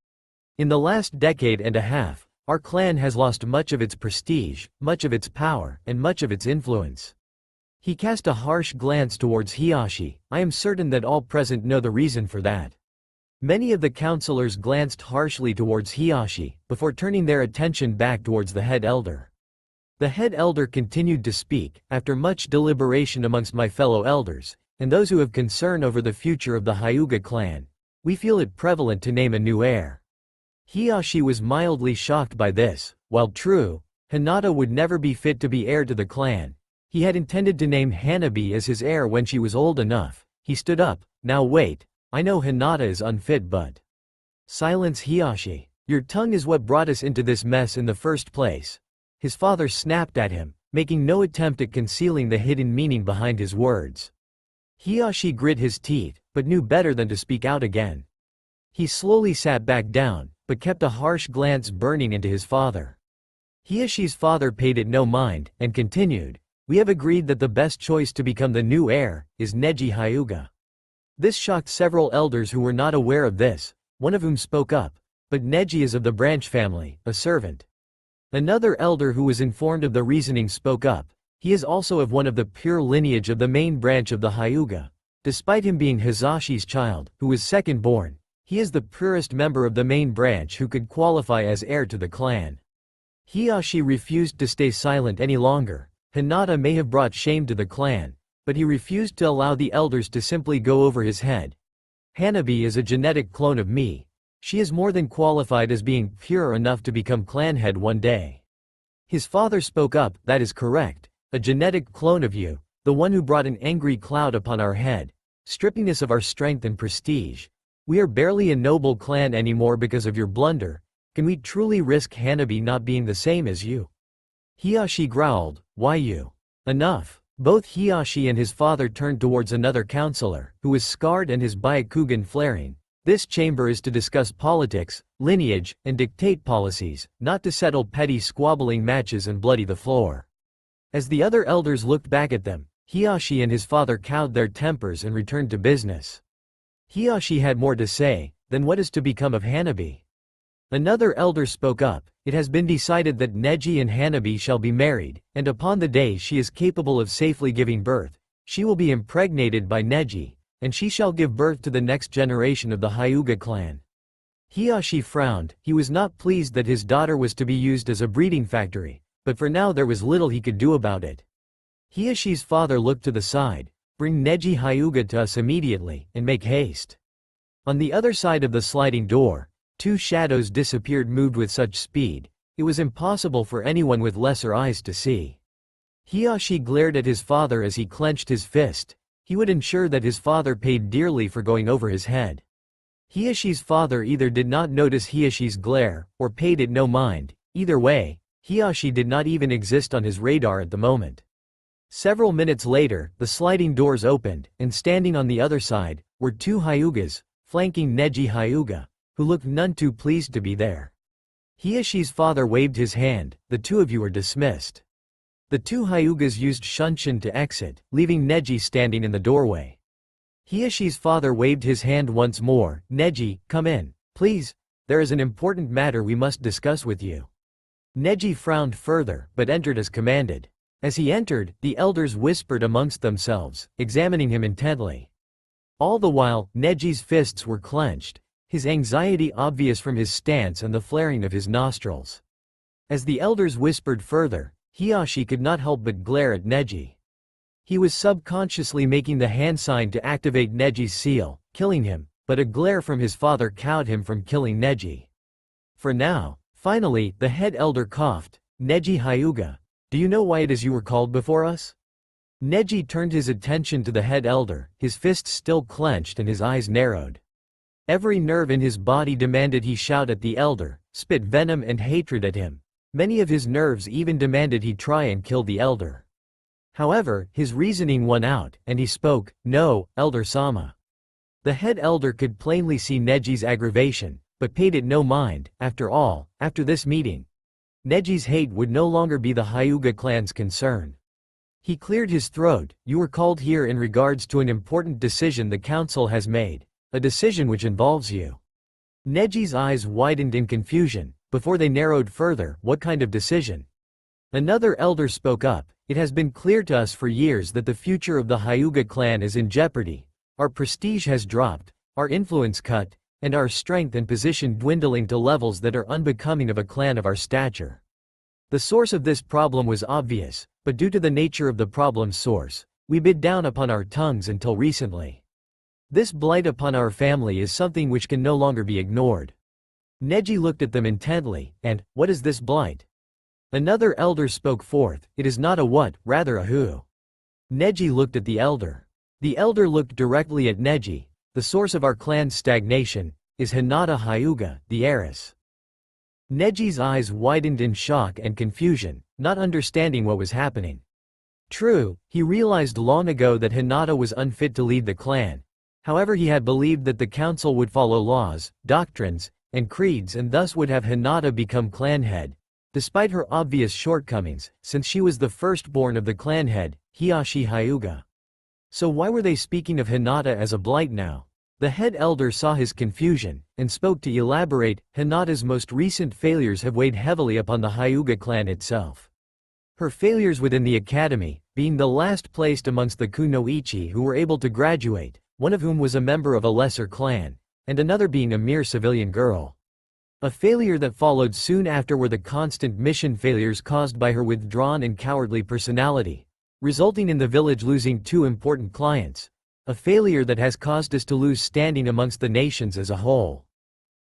Speaker 1: In the last decade and a half, our clan has lost much of its prestige, much of its power, and much of its influence." He cast a harsh glance towards Hiyashi. "I am certain that all present know the reason for that." Many of the councillors glanced harshly towards Hiyashi, before turning their attention back towards the head elder. The head elder continued to speak. "After much deliberation amongst my fellow elders, and those who have concern over the future of the Hyuga clan, we feel it prevalent to name a new heir." Hiyashi was mildly shocked by this. While true, Hinata would never be fit to be heir to the clan, he had intended to name Hanabi as his heir when she was old enough. He stood up. "Now wait. I know Hinata is unfit, but—" "Silence, Hiyashi. Your tongue is what brought us into this mess in the first place." His father snapped at him, making no attempt at concealing the hidden meaning behind his words. Hiyashi grit his teeth, but knew better than to speak out again. He slowly sat back down, but kept a harsh glance burning into his father. Hiyashi's father paid it no mind, and continued, "We have agreed that the best choice to become the new heir is Neji Hyuga." This shocked several elders who were not aware of this, one of whom spoke up. "But Neji is of the branch family, a servant." Another elder who was informed of the reasoning spoke up. "He is also of one of the pure lineage of the main branch of the Hyuga. Despite him being Hisashi's child, who was second born, he is the purest member of the main branch who could qualify as heir to the clan." Hiyashi refused to stay silent any longer. Hinata may have brought shame to the clan, but he refused to allow the elders to simply go over his head. "Hanabi is a genetic clone of me. She is more than qualified as being pure enough to become clan head one day." His father spoke up. "That is correct. A genetic clone of you, the one who brought an angry cloud upon our head, stripping us of our strength and prestige. We are barely a noble clan anymore because of your blunder. Can we truly risk Hanabi not being the same as you?" Hiyashi growled. "Why you?" "Enough." Both Hiyashi and his father turned towards another councillor, who was scarred and his Byakugan flaring. "This chamber is to discuss politics, lineage, and dictate policies, not to settle petty squabbling matches and bloody the floor." As the other elders looked back at them, Hiyashi and his father cowed their tempers and returned to business. Hiyashi had more to say. "Then what is to become of Hanabi?" Another elder spoke up. "It has been decided that Neji and Hanabi shall be married, and upon the day she is capable of safely giving birth, she will be impregnated by Neji, and she shall give birth to the next generation of the Hyuga clan." Hiyashi frowned. He was not pleased that his daughter was to be used as a breeding factory, but for now there was little he could do about it. Hiyashi's father looked to the side. "Bring Neji Hyuga to us immediately, and make haste." On the other side of the sliding door, two shadows disappeared, moved with such speed, it was impossible for anyone with lesser eyes to see. Hiyashi glared at his father as he clenched his fist. He would ensure that his father paid dearly for going over his head. Hiyashi's father either did not notice Hiyashi's glare, or paid it no mind. Either way, Hiyashi did not even exist on his radar at the moment. Several minutes later, the sliding doors opened, and standing on the other side, were two Hyugas, flanking Neji Hyuga, who looked none too pleased to be there. Hiyashi's father waved his hand. "The two of you are dismissed." The two Hyugas used Shunshin to exit, leaving Neji standing in the doorway. Hiyashi's father waved his hand once more. "Neji, come in, please. There is an important matter we must discuss with you." Neji frowned further, but entered as commanded. As he entered, the elders whispered amongst themselves, examining him intently. All the while, Neji's fists were clenched, his anxiety obvious from his stance and the flaring of his nostrils. As the elders whispered further, Hiyashi could not help but glare at Neji. He was subconsciously making the hand sign to activate Neji's seal, killing him, but a glare from his father cowed him from killing Neji. For now. Finally, the head elder coughed. Neji Hyuga, do you know why it is you were called before us? Neji turned his attention to the head elder, his fists still clenched and his eyes narrowed. Every nerve in his body demanded he shout at the elder, spit venom and hatred at him. Many of his nerves even demanded he try and kill the elder. However, his reasoning won out, and he spoke, "No, Elder Sama." The head elder could plainly see Neji's aggravation, but paid it no mind. After all, after this meeting, Neji's hate would no longer be the Hyuga clan's concern. He cleared his throat. "You were called here in regards to an important decision the council has made. A decision which involves you." Neji's eyes widened in confusion. Before they narrowed further, what kind of decision? Another elder spoke up. "It has been clear to us for years that the future of the Hyuga clan is in jeopardy. Our prestige has dropped, our influence cut, and our strength and position dwindling to levels that are unbecoming of a clan of our stature. The source of this problem was obvious, but due to the nature of the problem's source, we bit down upon our tongues until recently. This blight upon our family is something which can no longer be ignored." Neji looked at them intently, and, "What is this blight?" Another elder spoke forth, "It is not a what, rather a who." Neji looked at the elder. The elder looked directly at Neji. "The source of our clan's stagnation is Hinata Hyuga, the heiress." Neji's eyes widened in shock and confusion, not understanding what was happening. True, he realized long ago that Hinata was unfit to lead the clan. However, he had believed that the council would follow laws, doctrines, and creeds and thus would have Hinata become clan head. Despite her obvious shortcomings, since she was the firstborn of the clan head, Hiyashi Hyuga. So why were they speaking of Hinata as a blight now? The head elder saw his confusion, and spoke to elaborate. "Hinata's most recent failures have weighed heavily upon the Hyuga clan itself. Her failures within the academy, being the last placed amongst the kunoichi who were able to graduate, one of whom was a member of a lesser clan, and another being a mere civilian girl. A failure that followed soon after were the constant mission failures caused by her withdrawn and cowardly personality, resulting in the village losing 2 important clients. A failure that has caused us to lose standing amongst the nations as a whole.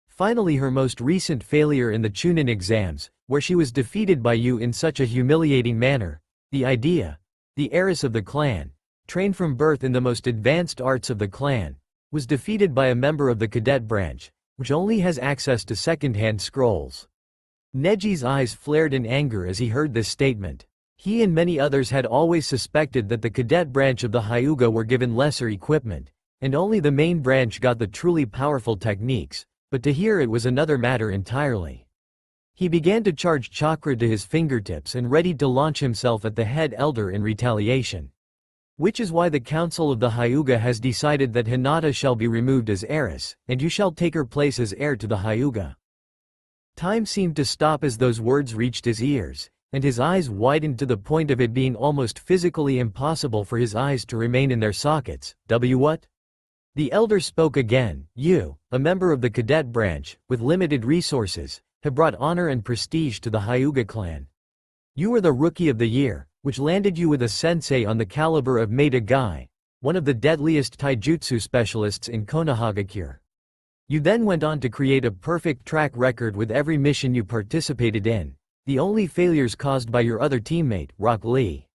Speaker 1: Finally, her most recent failure in the Chunin exams, where she was defeated by you in such a humiliating manner. The idea, the heiress of the clan, trained from birth in the most advanced arts of the clan, was defeated by a member of the cadet branch, which only has access to second-hand scrolls." Neji's eyes flared in anger as he heard this statement. He and many others had always suspected that the cadet branch of the Hyuga were given lesser equipment, and only the main branch got the truly powerful techniques, but to hear it was another matter entirely. He began to charge chakra to his fingertips and readied to launch himself at the head elder in retaliation. Which is why the council of the Hyuga has decided that Hinata shall be removed as heiress, and you shall take her place as heir to the Hyuga. Time seemed to stop as those words reached his ears, and his eyes widened to the point of it being almost physically impossible for his eyes to remain in their sockets. What? The elder spoke again. "You, a member of the cadet branch, with limited resources, have brought honor and prestige to the Hyuga clan. You were the Rookie of the Year, which landed you with a sensei on the caliber of Maida Gai, one of the deadliest taijutsu specialists in Konohagakure. You then went on to create a perfect track record with every mission you participated in, the only failures caused by your other teammate, Rock Lee.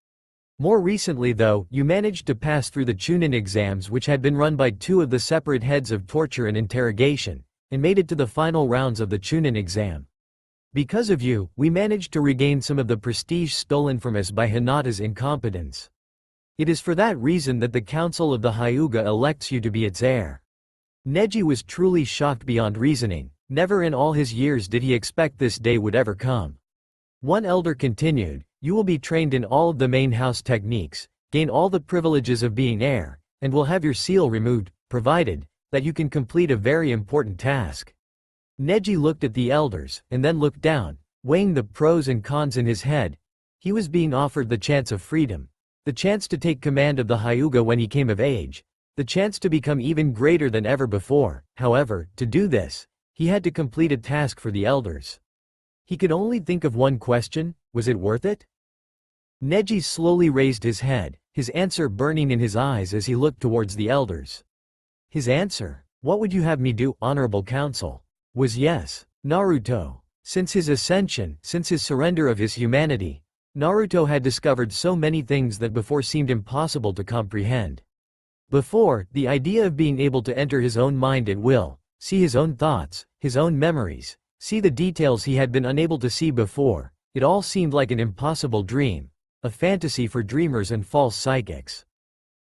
Speaker 1: More recently though, you managed to pass through the Chunin exams which had been run by 2 of the separate heads of torture and interrogation, and made it to the final rounds of the Chunin exam. Because of you, we managed to regain some of the prestige stolen from us by Hinata's incompetence. It is for that reason that the council of the Hyuga elects you to be its heir." Neji was truly shocked beyond reasoning. Never in all his years did he expect this day would ever come. One elder continued, "You will be trained in all of the main house techniques, gain all the privileges of being heir, and will have your seal removed, provided that you can complete a very important task." Neji looked at the elders, and then looked down, weighing the pros and cons in his head. He was being offered the chance of freedom. The chance to take command of the Hyuga when he came of age. The chance to become even greater than ever before. However, to do this, he had to complete a task for the elders. He could only think of one question: was it worth it? Neji slowly raised his head, his answer burning in his eyes as he looked towards the elders. His answer, "What would you have me do, honorable council?" was yes. Naruto. Since his ascension, since his surrender of his humanity, Naruto had discovered so many things that before seemed impossible to comprehend. Before, the idea of being able to enter his own mind at will, see his own thoughts, his own memories, see the details he had been unable to see before, it all seemed like an impossible dream, a fantasy for dreamers and false psychics.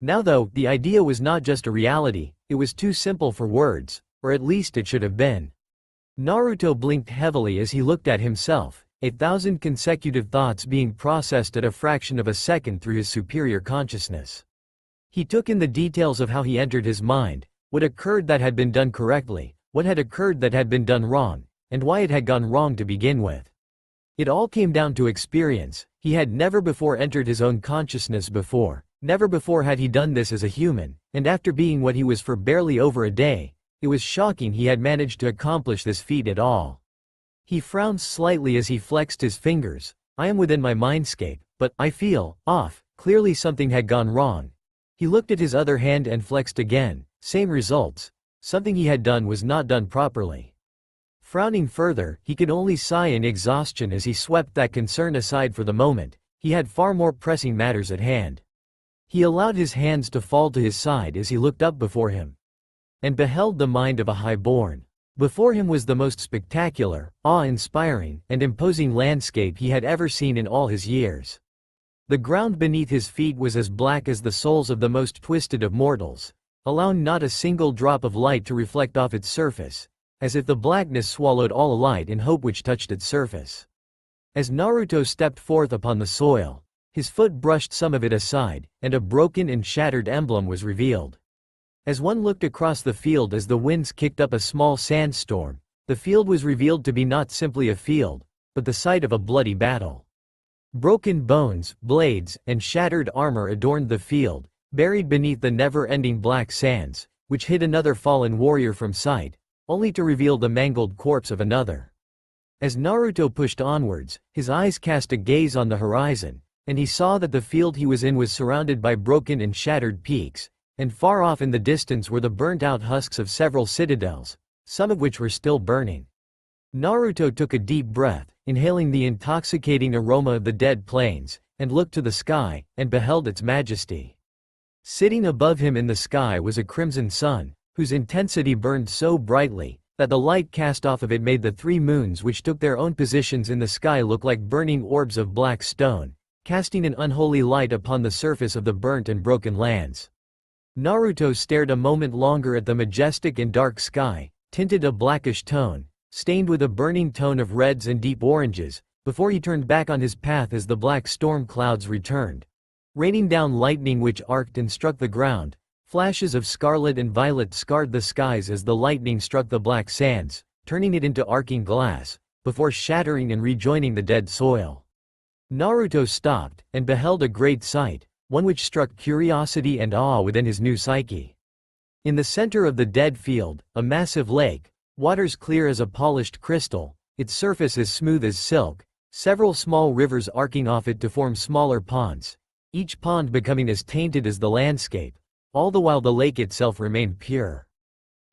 Speaker 1: Now though, the idea was not just a reality, it was too simple for words, or at least it should have been. Naruto blinked heavily as he looked at himself, 1,000 consecutive thoughts being processed at a fraction of a second through his superior consciousness. He took in the details of how he entered his mind, what occurred that had been done correctly, what had occurred that had been done wrong, and why it had gone wrong to begin with. It all came down to experience. He had never before entered his own consciousness before, never before had he done this as a human, and after being what he was for barely over a day, it was shocking he had managed to accomplish this feat at all. He frowned slightly as he flexed his fingers. I am within my mindscape, but I feel off. Clearly something had gone wrong. He looked at his other hand and flexed again. Same results. Something he had done was not done properly. Frowning further, he could only sigh in exhaustion as he swept that concern aside for the moment. He had far more pressing matters at hand. He allowed his hands to fall to his side as he looked up before him and beheld the mind of a highborn. Before him was the most spectacular, awe-inspiring, and imposing landscape he had ever seen in all his years. The ground beneath his feet was as black as the souls of the most twisted of mortals, allowing not a single drop of light to reflect off its surface, as if the blackness swallowed all light in hope which touched its surface. As Naruto stepped forth upon the soil, his foot brushed some of it aside, and a broken and shattered emblem was revealed. As one looked across the field as the winds kicked up a small sandstorm, the field was revealed to be not simply a field, but the site of a bloody battle. Broken bones, blades, and shattered armor adorned the field, buried beneath the never-ending black sands, which hid another fallen warrior from sight, only to reveal the mangled corpse of another. As Naruto pushed onwards, his eyes cast a gaze on the horizon, and he saw that the field he was in was surrounded by broken and shattered peaks, and far off in the distance were the burnt-out husks of several citadels, some of which were still burning. Naruto took a deep breath, inhaling the intoxicating aroma of the dead plains, and looked to the sky, and beheld its majesty. Sitting above him in the sky was a crimson sun, whose intensity burned so brightly, that the light cast off of it made the three moons which took their own positions in the sky look like burning orbs of black stone, casting an unholy light upon the surface of the burnt and broken lands. Naruto stared a moment longer at the majestic and dark sky, tinted a blackish tone, stained with a burning tone of reds and deep oranges, before he turned back on his path as the black storm clouds returned, raining down lightning which arced and struck the ground. Flashes of scarlet and violet scarred the skies as the lightning struck the black sands, turning it into arcing glass, before shattering and rejoining the dead soil. Naruto stopped, and beheld a great sight, one which struck curiosity and awe within his new psyche. In the center of the dead field, a massive lake, waters clear as a polished crystal, its surface as smooth as silk, several small rivers arcing off it to form smaller ponds, each pond becoming as tainted as the landscape, all the while the lake itself remained pure.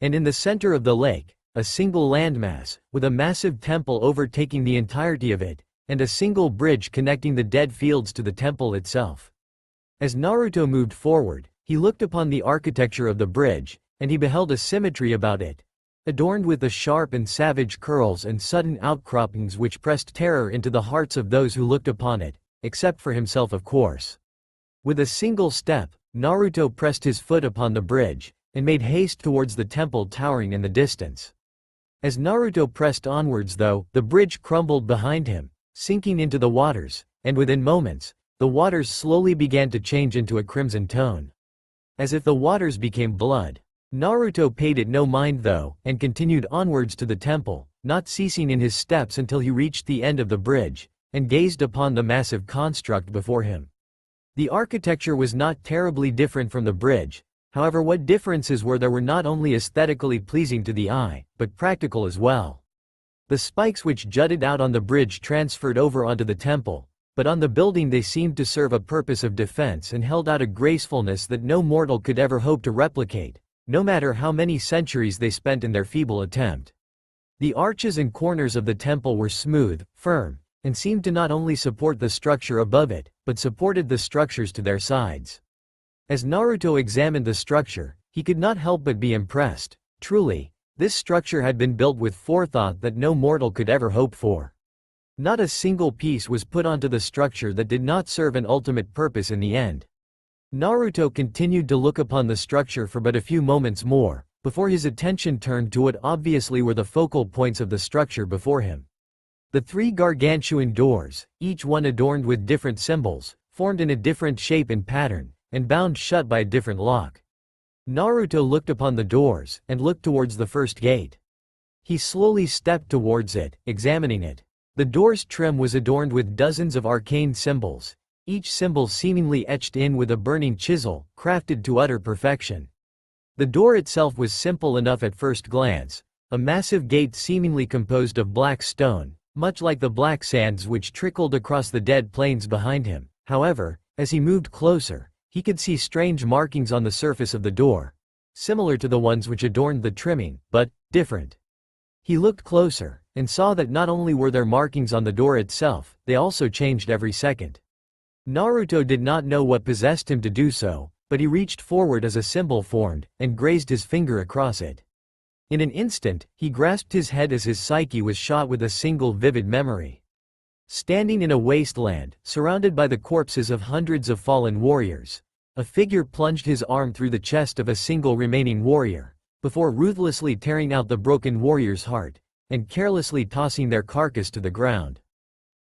Speaker 1: And in the center of the lake, a single landmass, with a massive temple overtaking the entirety of it, and a single bridge connecting the dead fields to the temple itself. As Naruto moved forward, he looked upon the architecture of the bridge, and he beheld a symmetry about it, adorned with the sharp and savage curls and sudden outcroppings which pressed terror into the hearts of those who looked upon it, except for himself of course. With a single step, Naruto pressed his foot upon the bridge, and made haste towards the temple towering in the distance. As Naruto pressed onwards though, the bridge crumbled behind him, sinking into the waters, and within moments, the waters slowly began to change into a crimson tone. As if the waters became blood. Naruto paid it no mind though, and continued onwards to the temple, not ceasing in his steps until he reached the end of the bridge, and gazed upon the massive construct before him. The architecture was not terribly different from the bridge, however what differences there were not only aesthetically pleasing to the eye, but practical as well. The spikes which jutted out on the bridge transferred over onto the temple, but on the building they seemed to serve a purpose of defense and held out a gracefulness that no mortal could ever hope to replicate, no matter how many centuries they spent in their feeble attempt. The arches and corners of the temple were smooth, firm, and seemed to not only support the structure above it, but supported the structures to their sides. As Naruto examined the structure, he could not help but be impressed. Truly, this structure had been built with forethought that no mortal could ever hope for. Not a single piece was put onto the structure that did not serve an ultimate purpose in the end. Naruto continued to look upon the structure for but a few moments more, before his attention turned to what obviously were the focal points of the structure before him. The three gargantuan doors, each one adorned with different symbols, formed in a different shape and pattern, and bound shut by a different lock. Naruto looked upon the doors, and looked towards the first gate. He slowly stepped towards it, examining it. The door's trim was adorned with dozens of arcane symbols, each symbol seemingly etched in with a burning chisel, crafted to utter perfection. The door itself was simple enough at first glance, a massive gate seemingly composed of black stone, much like the black sands which trickled across the dead plains behind him. However, as he moved closer, he could see strange markings on the surface of the door, similar to the ones which adorned the trimming, but different. He looked closer, and saw that not only were there markings on the door itself, they also changed every second. Naruto did not know what possessed him to do so, but he reached forward as a symbol formed, and grazed his finger across it. In an instant, he grasped his head as his psyche was shot with a single vivid memory. Standing in a wasteland, surrounded by the corpses of hundreds of fallen warriors, a figure plunged his arm through the chest of a single remaining warrior, before ruthlessly tearing out the broken warrior's heart, and carelessly tossing their carcass to the ground.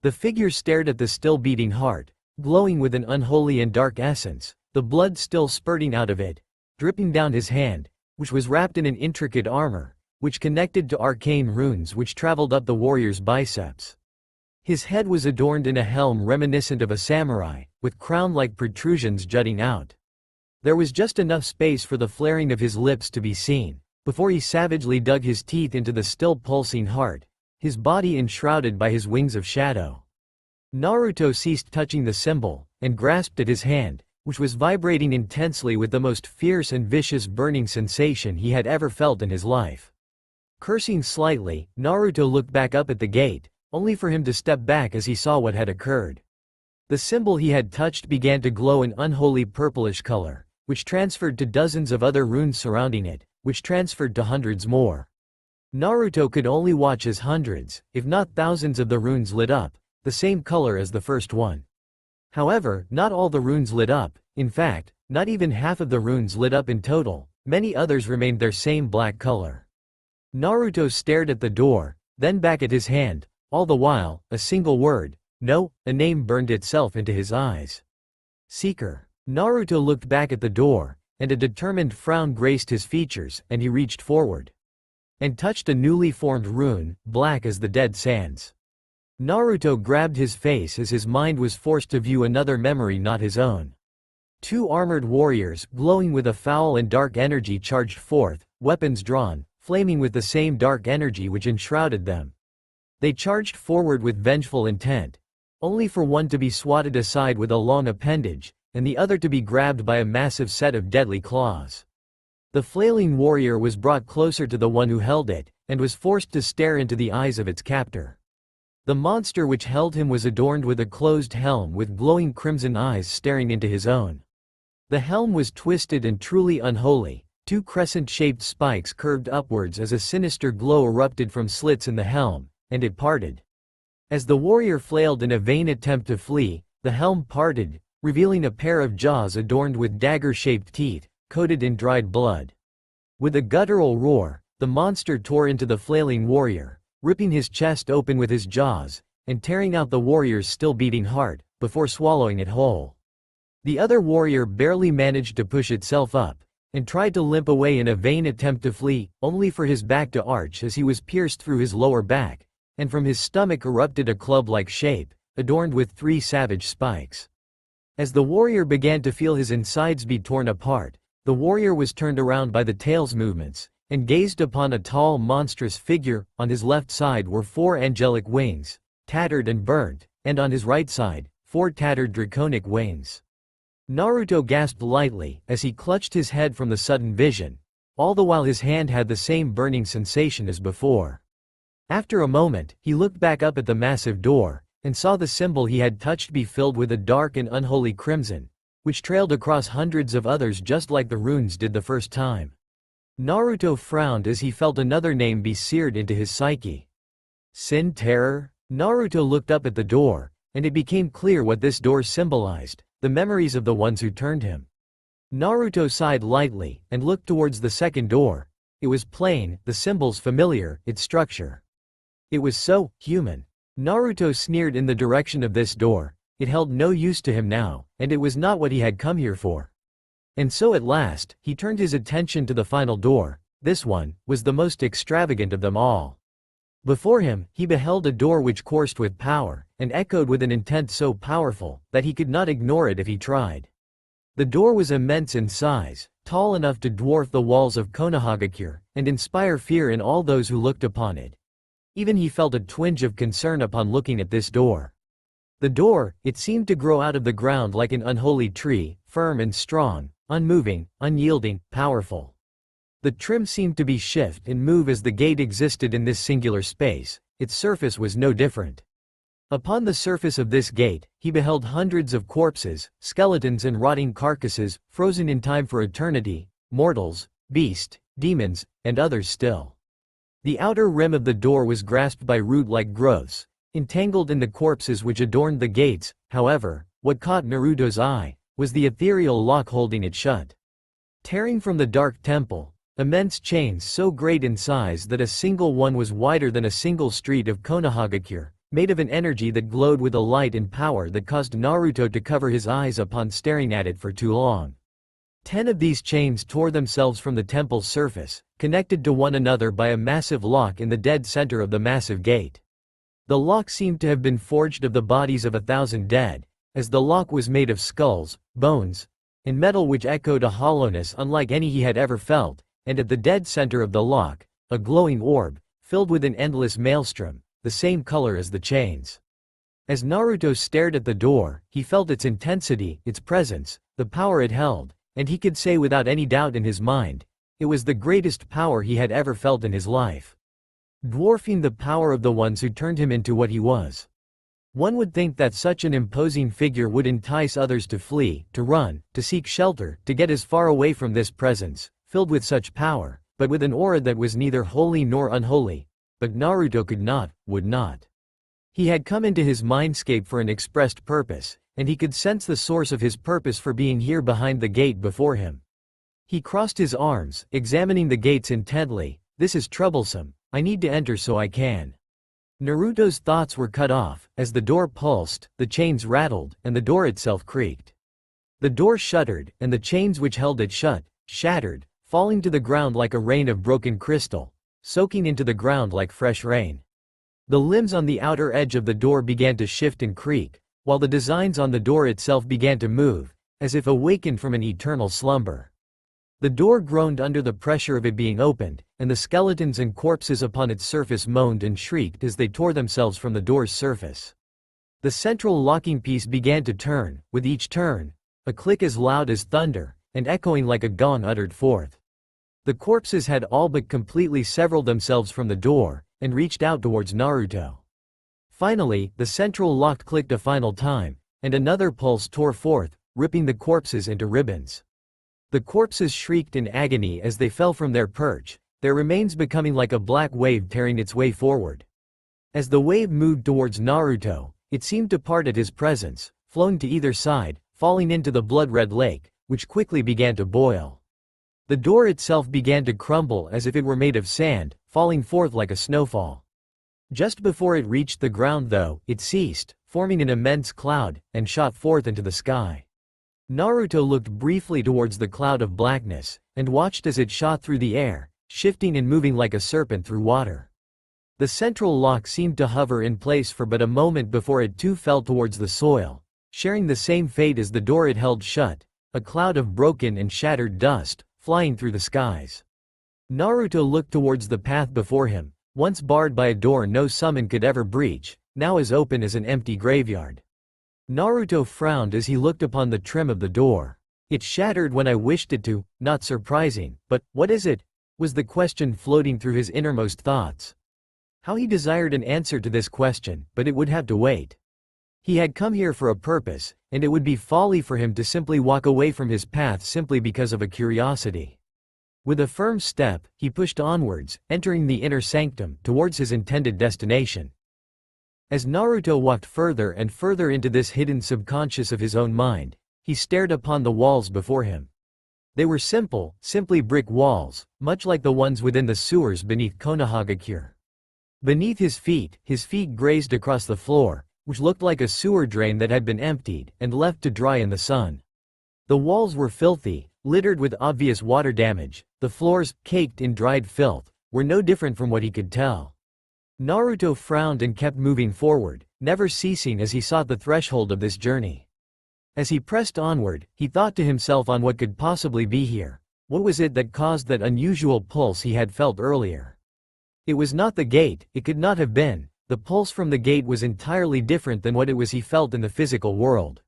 Speaker 1: The figure stared at the still beating heart, glowing with an unholy and dark essence, the blood still spurting out of it, dripping down his hand, which was wrapped in an intricate armor, which connected to arcane runes which traveled up the warrior's biceps. His head was adorned in a helm reminiscent of a samurai, with crown-like protrusions jutting out. There was just enough space for the flaring of his lips to be seen, before he savagely dug his teeth into the still pulsing heart, his body enshrouded by his wings of shadow. Naruto ceased touching the symbol, and grasped at his hand, which was vibrating intensely with the most fierce and vicious burning sensation he had ever felt in his life. Cursing slightly, Naruto looked back up at the gate, only for him to step back as he saw what had occurred. The symbol he had touched began to glow an unholy purplish color, which transferred to dozens of other runes surrounding it, which transferred to hundreds more. Naruto could only watch as hundreds, if not thousands of the runes lit up, the same color as the first one. However, not all the runes lit up, in fact, not even half of the runes lit up in total, many others remained their same black color. Naruto stared at the door, then back at his hand, all the while, a single word, no, a name burned itself into his eyes. Seeker. Naruto looked back at the door, and a determined frown graced his features, and he reached forward and touched a newly formed rune, black as the dead sands. Naruto grabbed his face as his mind was forced to view another memory not his own. Two armored warriors, glowing with a foul and dark energy, charged forth, weapons drawn, flaming with the same dark energy which enshrouded them. They charged forward with vengeful intent, only for one to be swatted aside with a long appendage, and the other to be grabbed by a massive set of deadly claws. The flailing warrior was brought closer to the one who held it, and was forced to stare into the eyes of its captor. The monster which held him was adorned with a closed helm with glowing crimson eyes staring into his own. The helm was twisted and truly unholy, two crescent-shaped spikes curved upwards as a sinister glow erupted from slits in the helm, and it parted. As the warrior flailed in a vain attempt to flee, the helm parted, revealing a pair of jaws adorned with dagger-shaped teeth, coated in dried blood. With a guttural roar, the monster tore into the flailing warrior, ripping his chest open with his jaws, and tearing out the warrior's still beating heart, before swallowing it whole. The other warrior barely managed to push itself up, and tried to limp away in a vain attempt to flee, only for his back to arch as he was pierced through his lower back, and from his stomach erupted a club-like shape, adorned with 3 savage spikes. As the warrior began to feel his insides be torn apart, the warrior was turned around by the tail's movements, and gazed upon a tall monstrous figure. On his left side were 4 angelic wings, tattered and burnt, and on his right side, 4 tattered draconic wings. Naruto gasped lightly as he clutched his head from the sudden vision, all the while his hand had the same burning sensation as before. After a moment, he looked back up at the massive door, and saw the symbol he had touched be filled with a dark and unholy crimson, which trailed across hundreds of others just like the runes did the first time. Naruto frowned as he felt another name be seared into his psyche. Sin Terror? Naruto looked up at the door, and it became clear what this door symbolized, the memories of the ones who turned him. Naruto sighed lightly, and looked towards the second door. It was plain, the symbols familiar, its structure. It was so human. Naruto sneered in the direction of this door. It held no use to him now, and it was not what he had come here for. And so at last, he turned his attention to the final door. This one was the most extravagant of them all. Before him, he beheld a door which coursed with power, and echoed with an intent so powerful, that he could not ignore it if he tried. The door was immense in size, tall enough to dwarf the walls of Konohagakure, and inspire fear in all those who looked upon it. Even he felt a twinge of concern upon looking at this door. The door, it seemed to grow out of the ground like an unholy tree, firm and strong, unmoving, unyielding, powerful. The trim seemed to be shift and move as the gate existed in this singular space. Its surface was no different. Upon the surface of this gate, he beheld hundreds of corpses, skeletons and rotting carcasses, frozen in time for eternity, mortals, beasts, demons, and others still. The outer rim of the door was grasped by root-like growths, entangled in the corpses which adorned the gates. However, what caught Naruto's eye was the ethereal lock holding it shut. Tearing from the dark temple, immense chains so great in size that a single one was wider than a single street of Konohagakure, made of an energy that glowed with a light and power that caused Naruto to cover his eyes upon staring at it for too long. 10 of these chains tore themselves from the temple's surface, connected to one another by a massive lock in the dead center of the massive gate. The lock seemed to have been forged of the bodies of 1,000 dead, as the lock was made of skulls, bones, and metal which echoed a hollowness unlike any he had ever felt, and at the dead center of the lock, a glowing orb, filled with an endless maelstrom, the same color as the chains. As Naruto stared at the door, he felt its intensity, its presence, the power it held, and he could say without any doubt in his mind, it was the greatest power he had ever felt in his life. Dwarfing the power of the ones who turned him into what he was. One would think that such an imposing figure would entice others to flee, to run, to seek shelter, to get as far away from this presence, filled with such power, but with an aura that was neither holy nor unholy. But Naruto could not, would not. He had come into his mindscape for an expressed purpose, and he could sense the source of his purpose for being here behind the gate before him. He crossed his arms, examining the gates intently. This is troublesome. I need to enter so I can. Naruto's thoughts were cut off. As the door pulsed, the chains rattled, and the door itself creaked. The door shuddered, and the chains which held it shut, shattered, falling to the ground like a rain of broken crystal, soaking into the ground like fresh rain. The limbs on the outer edge of the door began to shift and creak, while the designs on the door itself began to move, as if awakened from an eternal slumber. The door groaned under the pressure of it being opened, and the skeletons and corpses upon its surface moaned and shrieked as they tore themselves from the door's surface. The central locking piece began to turn. With each turn, a click as loud as thunder, and echoing like a gong uttered forth. The corpses had all but completely severed themselves from the door, and reached out towards Naruto. Finally, the central lock clicked a final time, and another pulse tore forth, ripping the corpses into ribbons. The corpses shrieked in agony as they fell from their perch, their remains becoming like a black wave tearing its way forward. As the wave moved towards Naruto, it seemed to part at his presence, flowing to either side, falling into the blood-red lake, which quickly began to boil. The door itself began to crumble as if it were made of sand, falling forth like a snowfall. Just before it reached the ground though, it ceased, forming an immense cloud, and shot forth into the sky. Naruto looked briefly towards the cloud of blackness, and watched as it shot through the air, shifting and moving like a serpent through water. The central lock seemed to hover in place for but a moment before it too fell towards the soil, sharing the same fate as the door it held shut, a cloud of broken and shattered dust, flying through the skies. Naruto looked towards the path before him, once barred by a door no summon could ever breach, now as open as an empty graveyard. Naruto frowned as he looked upon the trim of the door. It shattered when I wished it to, not surprising, but, what is it? Was the question floating through his innermost thoughts. How he desired an answer to this question, but it would have to wait. He had come here for a purpose, and it would be folly for him to simply walk away from his path simply because of a curiosity. With a firm step, he pushed onwards, entering the inner sanctum, towards his intended destination. As Naruto walked further and further into this hidden subconscious of his own mind, he stared upon the walls before him. They were simply brick walls, much like the ones within the sewers beneath Konohagakure. Beneath his feet grazed across the floor, which looked like a sewer drain that had been emptied and left to dry in the sun. The walls were filthy, littered with obvious water damage. The floors, caked in dried filth, were no different from what he could tell. Naruto frowned and kept moving forward, never ceasing as he sought the threshold of this journey. As he pressed onward, he thought to himself on what could possibly be here. What was it that caused that unusual pulse he had felt earlier? It was not the gate, it could not have been. The pulse from the gate was entirely different than what it was he felt in the physical world.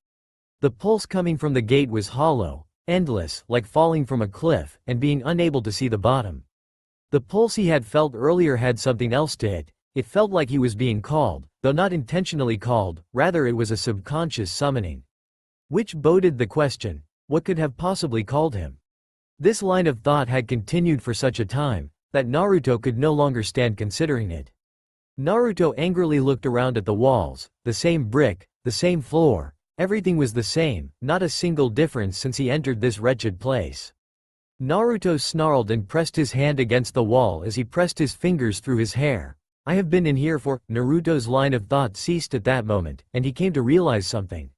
Speaker 1: The pulse coming from the gate was hollow, endless, like falling from a cliff, and being unable to see the bottom. The pulse he had felt earlier had something else to it. It felt like he was being called, though not intentionally called, rather it was a subconscious summoning. Which boded the question, what could have possibly called him? This line of thought had continued for such a time, that Naruto could no longer stand considering it. Naruto angrily looked around at the walls, the same brick, the same floor, everything was the same, not a single difference since he entered this wretched place. Naruto snarled and pressed his hand against the wall as he pressed his fingers through his hair. I have been in here for. Naruto's line of thought ceased at that moment, and he came to realize something.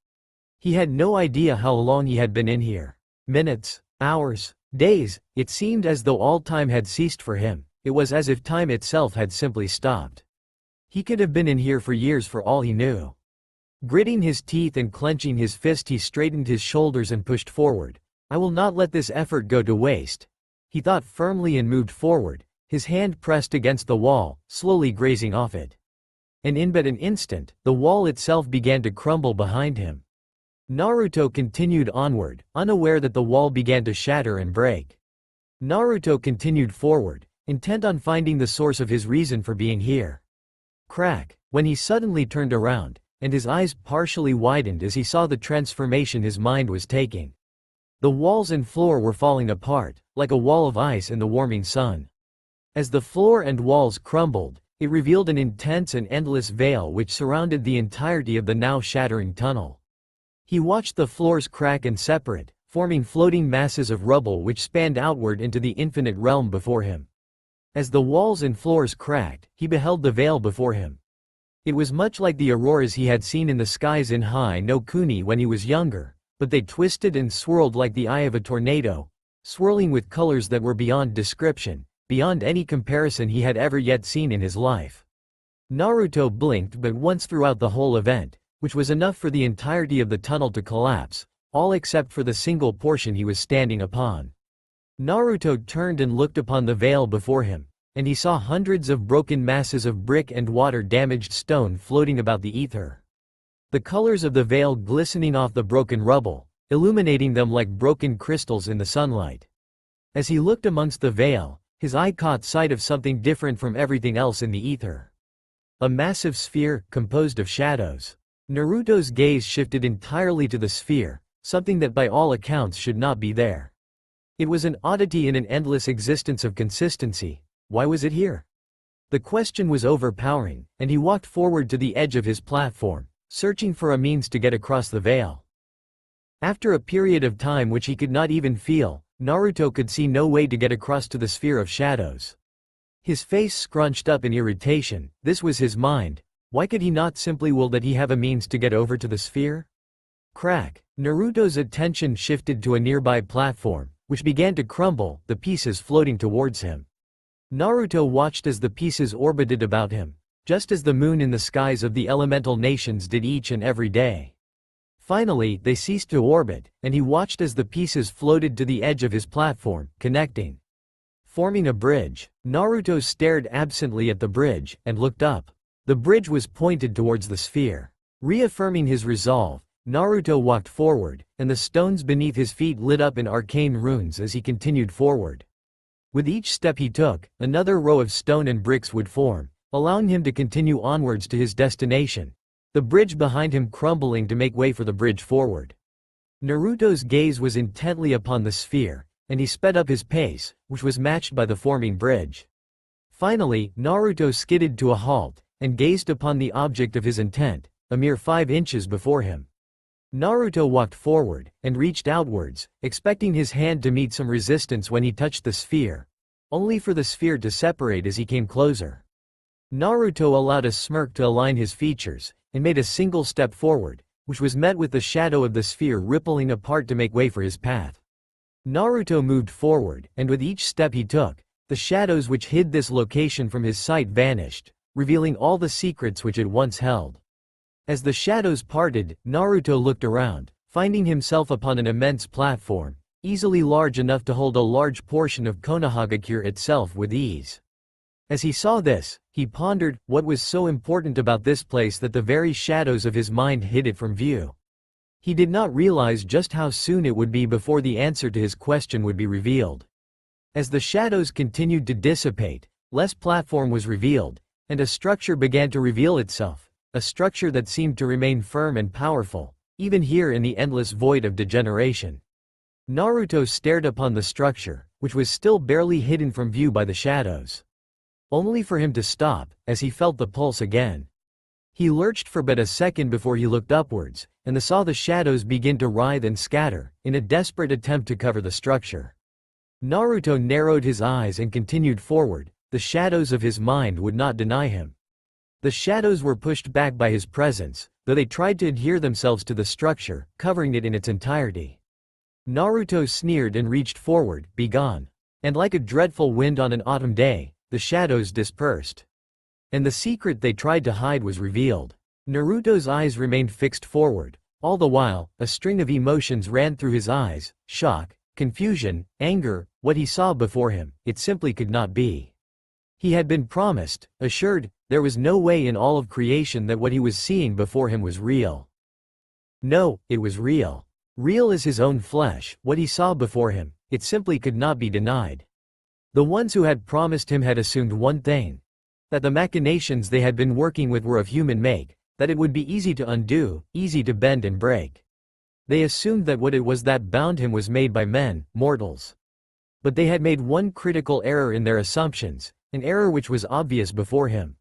Speaker 1: He had no idea how long he had been in here. Minutes, hours, days, it seemed as though all time had ceased for him. It was as if time itself had simply stopped. He could have been in here for years for all he knew. Gritting his teeth and clenching his fist, he straightened his shoulders and pushed forward. I will not let this effort go to waste. He thought firmly and moved forward, his hand pressed against the wall, slowly grazing off it. And in but an instant, the wall itself began to crumble behind him. Naruto continued onward, unaware that the wall began to shatter and break. Naruto continued forward, intent on finding the source of his reason for being here. Crack, when he suddenly turned around, and his eyes partially widened as he saw the transformation his mind was taking. The walls and floor were falling apart, like a wall of ice in the warming sun. As the floor and walls crumbled, it revealed an intense and endless veil which surrounded the entirety of the now shattering tunnel. He watched the floors crack and separate, forming floating masses of rubble which spanned outward into the infinite realm before him. As the walls and floors cracked, he beheld the veil before him. It was much like the auroras he had seen in the skies in High no Kuni when he was younger, but they twisted and swirled like the eye of a tornado, swirling with colors that were beyond description, beyond any comparison he had ever yet seen in his life. Naruto blinked but once throughout the whole event, which was enough for the entirety of the tunnel to collapse, all except for the single portion he was standing upon. Naruto turned and looked upon the veil before him, and he saw hundreds of broken masses of brick and water-damaged stone floating about the ether. The colors of the veil glistening off the broken rubble, illuminating them like broken crystals in the sunlight. As he looked amongst the veil, his eye caught sight of something different from everything else in the ether. A massive sphere, composed of shadows. Naruto's gaze shifted entirely to the sphere, something that by all accounts should not be there. It was an oddity in an endless existence of consistency. Why was it here? The question was overpowering, and he walked forward to the edge of his platform, searching for a means to get across the veil. After a period of time which he could not even feel, Naruto could see no way to get across to the sphere of shadows. His face scrunched up in irritation. This was his mind. Why could he not simply will that he have a means to get over to the sphere? Crack. Naruto's attention shifted to a nearby platform, which began to crumble, the pieces floating towards him. Naruto watched as the pieces orbited about him, just as the moon in the skies of the elemental nations did each and every day. Finally, they ceased to orbit, and he watched as the pieces floated to the edge of his platform, connecting, forming a bridge. Naruto stared absently at the bridge, and looked up. The bridge was pointed towards the sphere. Reaffirming his resolve, Naruto walked forward, and the stones beneath his feet lit up in arcane runes as he continued forward. With each step he took, another row of stone and bricks would form, allowing him to continue onwards to his destination, the bridge behind him crumbling to make way for the bridge forward. Naruto's gaze was intently upon the sphere, and he sped up his pace, which was matched by the forming bridge. Finally, Naruto skidded to a halt, and gazed upon the object of his intent, a mere 5 inches before him. Naruto walked forward, and reached outwards, expecting his hand to meet some resistance when he touched the sphere, only for the sphere to separate as he came closer. Naruto allowed a smirk to align his features, and made a single step forward, which was met with the shadow of the sphere rippling apart to make way for his path. Naruto moved forward, and with each step he took, the shadows which hid this location from his sight vanished, revealing all the secrets which it once held. As the shadows parted, Naruto looked around, finding himself upon an immense platform, easily large enough to hold a large portion of Konohagakure itself with ease. As he saw this, he pondered what was so important about this place that the very shadows of his mind hid it from view. He did not realize just how soon it would be before the answer to his question would be revealed. As the shadows continued to dissipate, less platform was revealed, and a structure began to reveal itself. A structure that seemed to remain firm and powerful, even here in the endless void of degeneration. Naruto stared upon the structure, which was still barely hidden from view by the shadows. Only for him to stop, as he felt the pulse again. He lurched for but a second before he looked upwards, and saw the shadows begin to writhe and scatter, in a desperate attempt to cover the structure. Naruto narrowed his eyes and continued forward. The shadows of his mind would not deny him. The shadows were pushed back by his presence, though they tried to adhere themselves to the structure, covering it in its entirety. Naruto sneered and reached forward, "Begone." And like a dreadful wind on an autumn day, the shadows dispersed. And the secret they tried to hide was revealed. Naruto's eyes remained fixed forward. All the while, a string of emotions ran through his eyes: shock, confusion, anger. What he saw before him, it simply could not be. He had been promised, assured, there was no way in all of creation that what he was seeing before him was real. No, it was real. Real as his own flesh. What he saw before him, it simply could not be denied. The ones who had promised him had assumed one thing: that the machinations they had been working with were of human make, that it would be easy to undo, easy to bend and break. They assumed that what it was that bound him was made by men, mortals. But they had made one critical error in their assumptions, an error which was obvious before him.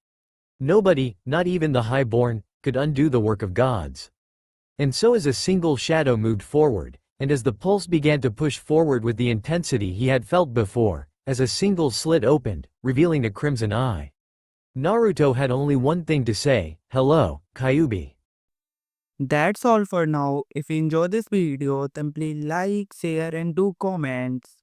Speaker 1: Nobody, not even the highborn, could undo the work of gods. And so as a single shadow moved forward, and as the pulse began to push forward with the intensity he had felt before, as a single slit opened, revealing a crimson eye, Naruto had only one thing to say: "Hello, Kyuubi."
Speaker 2: That's all for now. If you enjoy this video, then please like, share and do comments.